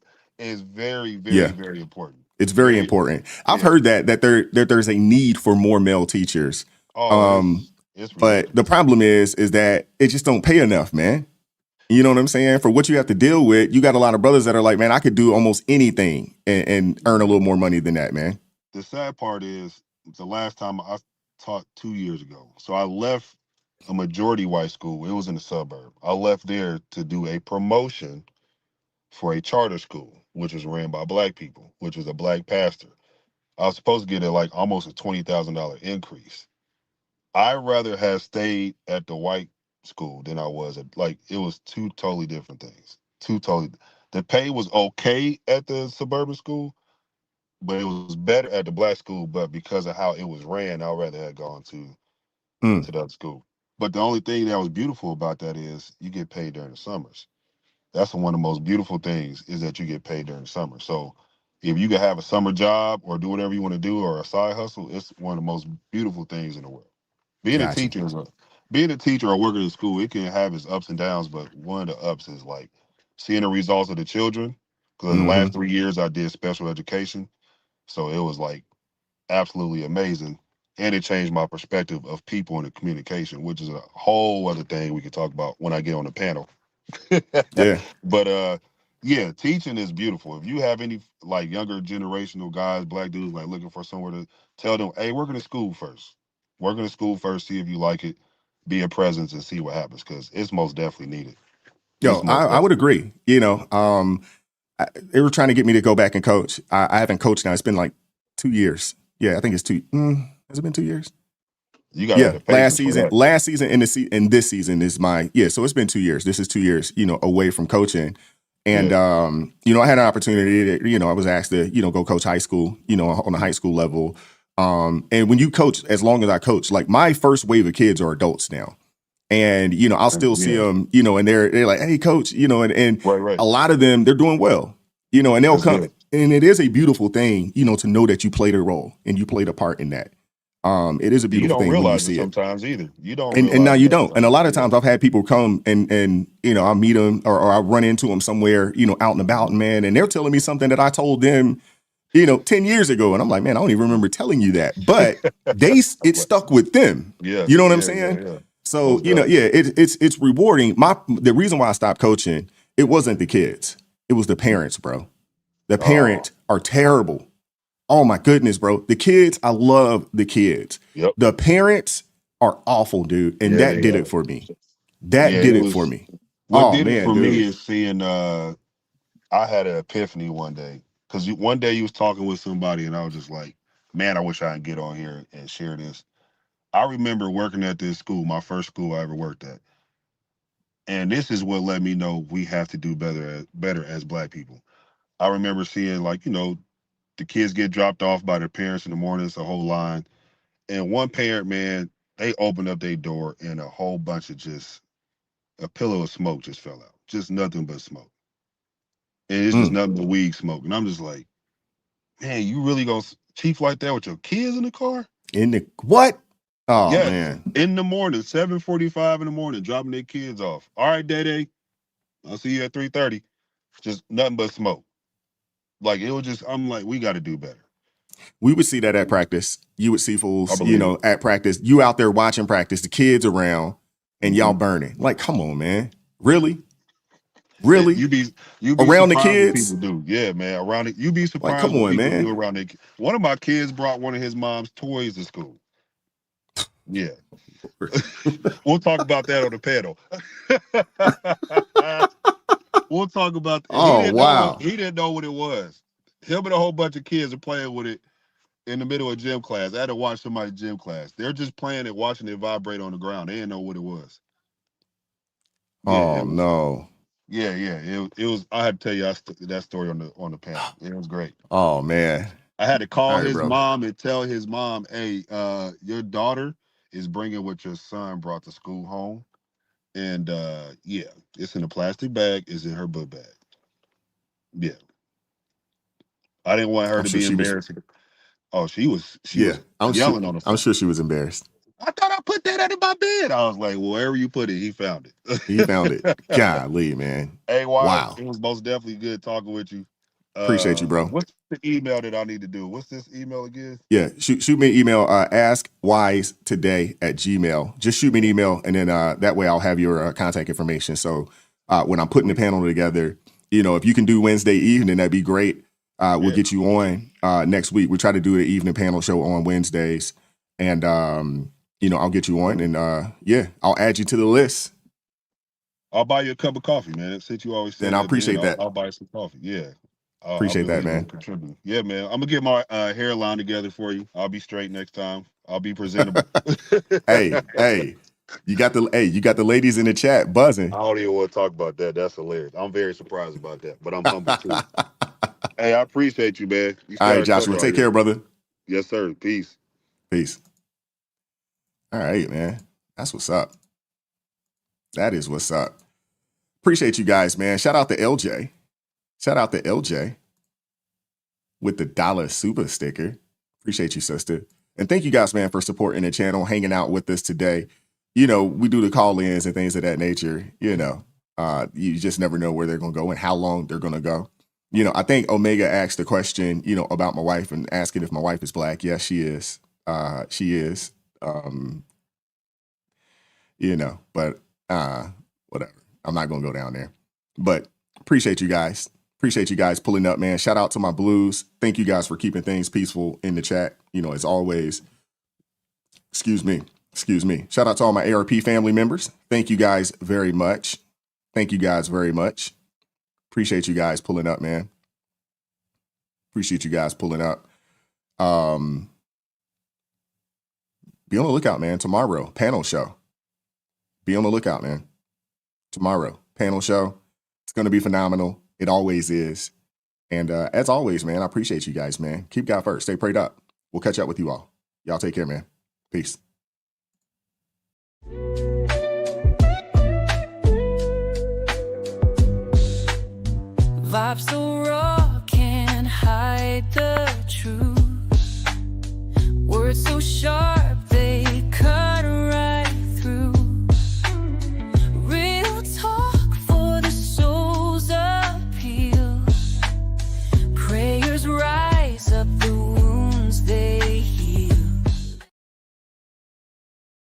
very, very, Yeah. very important. It's very Very, important. I've yeah. heard that there's a need for more male teachers. Oh, Um, it's but the ridiculous. problem is that it just don't pay enough, man. You know what I'm saying? For what you have to deal with, you got a lot of brothers that are like, man, I could do almost anything and earn a little more money than that, man. The sad part is the last time I taught 2 years ago. So I left a majority white school. It was in the suburb. I left there to do a promotion for a charter school, which was ran by black people, which was a black pastor. I was supposed to get like almost a $20,000 increase. I rather have stayed at the white school than I was at like it was two totally different things. Two totally. The pay was okay at the suburban school, but it was better at the black school. But because of how it was ran, I'd rather have gone to Mm. the other school. But the only thing that was beautiful about that is you get paid during the summers. That's one of the most beautiful things is that you get paid during the summer. So if you can have a summer job or do whatever you want to do or a side hustle, it's one of the most beautiful things in the world. Being a Gotcha. teacher is being a teacher or working in school, it can have its ups and downs, but one of the ups is like seeing the results of the children. Because the last 3 years I did special education. So it was like absolutely amazing. And it changed my perspective of people and the communication, which is a whole other thing we could talk about when I get on the panel. Yeah. But yeah, teaching is beautiful. If you have any like younger generational guys, black dudes like looking for somewhere to tell them, hey, work in the school first. Work in the school first, see if you like it, be a presence and see what happens because it's most definitely needed. Yo, I would agree. You know, they were trying to get me to go back and coach. I haven't coached now. It's been like 2 years. Yeah, I think it's 2. Has it been 2 years? You got the last patience season and this season is so it's been 2 years. This is 2 years, away from coaching. And I had an opportunity to, I was asked to, go coach high school, on a high school level. And when you coach, as long as I coach, like my first wave of kids are adults now. And, I'll still see them, and they're like, hey, coach, and Right. a lot of them, they're doing well, and they'll come. And it is a beautiful thing, to know that you played a role and you played a part in that. It is a beautiful thing when you see it. Sometimes either. You don't and now you don't. And a lot of times I've had people come and I'll meet them or I'll run into them somewhere, out and about, man, and they're telling me something that I told them, 10 years ago. And I'm like, man, I don't even remember telling you that. But it stuck with them. Yeah. You know what I'm saying? Yeah. So, it's rewarding. The reason why I stopped coaching, it wasn't the kids. It was the parents, bro. The parents are terrible. Oh my goodness, bro. The kids, I love the kids. Yep. The parents are awful, dude. And that did it for me. That did it for me. What did it for me is seeing I had an epiphany one day. Because one day you was talking with somebody and I was just like, man, I wish I could get on here and share this. I remember working at this school, my first school I ever worked at. And this is what let me know we have to do better as black people. I remember seeing like, the kids get dropped off by their parents in the morning, it's a whole line. And one parent, man, they opened up their door and a whole bunch of a pillow of smoke just fell out. Just nothing but smoke. And it's just nothing but weed smoke. And I'm just like, man, you really gonna chief like that with your kids in the car? In the what? Oh, yes, man. In the morning, 7:45 in the morning, dropping their kids off. All right, Day, I'll see you at 3:30. Just nothing but smoke. Like, it was just, I'm like, we got to do better. We would see that at practice. You would see fools, at practice. You out there watching practice, the kids around, and y'all burning. Like, come on, man. Really? Really? You be around the surprised kids? what people do. Yeah, man. Around it, you be surprised come what on, people man. do around it. One of my kids brought one of his mom's toys to school. Yeah. We'll talk about that on the panel. We'll talk about that. Oh, wow. He didn't know what it was. Him and a whole bunch of kids are playing with it in the middle of gym class. I had to watch somebody's gym class. They're just playing it, watching it vibrate on the ground. They didn't know what it was. Yeah, no. Yeah. It was. I had to tell you that story on the panel. It was great. Oh, man. I had to call his mom and tell his mom, hey, your daughter is bringing what your son brought to school home. And it's in a plastic bag. It's in her book bag. Yeah. I didn't want her to be embarrassed. She was yelling on the phone. I'm sure she was embarrassed. I thought I put that under my bed. I was like, well, wherever you put it, he found it. He found it. Golly, man. Hey, wow. It was most definitely good talking with you. Appreciate you, bro. What's the email that I need to do? What's this email again? Yeah, shoot me an email, askwisetoday@gmail. Just shoot me an email, and then that way I'll have your contact information. So when I'm putting the panel together, if you can do Wednesday evening, that'd be great. We'll get you on next week. We try to do an evening panel show on Wednesdays, and I'll get you on, and I'll add you to the list. I'll buy you a cup of coffee, man. Since you always say and I appreciate that. I'll buy you some coffee. Yeah. Appreciate that, man. Contribute. Yeah, man. I'm gonna get my hairline together for you. I'll be straight next time. I'll be presentable. hey, you got the ladies in the chat buzzing. I don't even want to talk about that. That's hilarious. I'm very surprised about that, but I'm humble too. Hey, I appreciate you, man. All right, Joshua. Take care, brother. Yes, sir. Peace. All right, man. That's what's up. That is what's up. Appreciate you guys, man. Shout out to LJ. Shout out to LJ with the dollar super sticker. Appreciate you, sister. And thank you guys, man, for supporting the channel, hanging out with us today. You know, we do the call-ins and things of that nature. You know, you just never know where they're going to go and how long they're going to go. You know, I think Omega asked the question, you know, about my wife and asking if my wife is black. Yes, she is. She is. You know, but whatever. I'm not going to go down there. But appreciate you guys. Appreciate you guys pulling up, man. Shout out to my Blues. Thank you guys for keeping things peaceful in the chat. You know, as always. Excuse me. Shout out to all my ARP family members. Thank you guys very much. Thank you guys very much. Appreciate you guys pulling up, man. Appreciate you guys pulling up. Be on the lookout, man. Tomorrow, panel show. Be on the lookout, man. Tomorrow, panel show. It's going to be phenomenal. It always is. And as always, man, I appreciate you guys, man. Keep God first. Stay prayed up. We'll catch up with you all. Y'all take care, man. Peace. Vibes so raw, can't hide the truth. Words so sharp.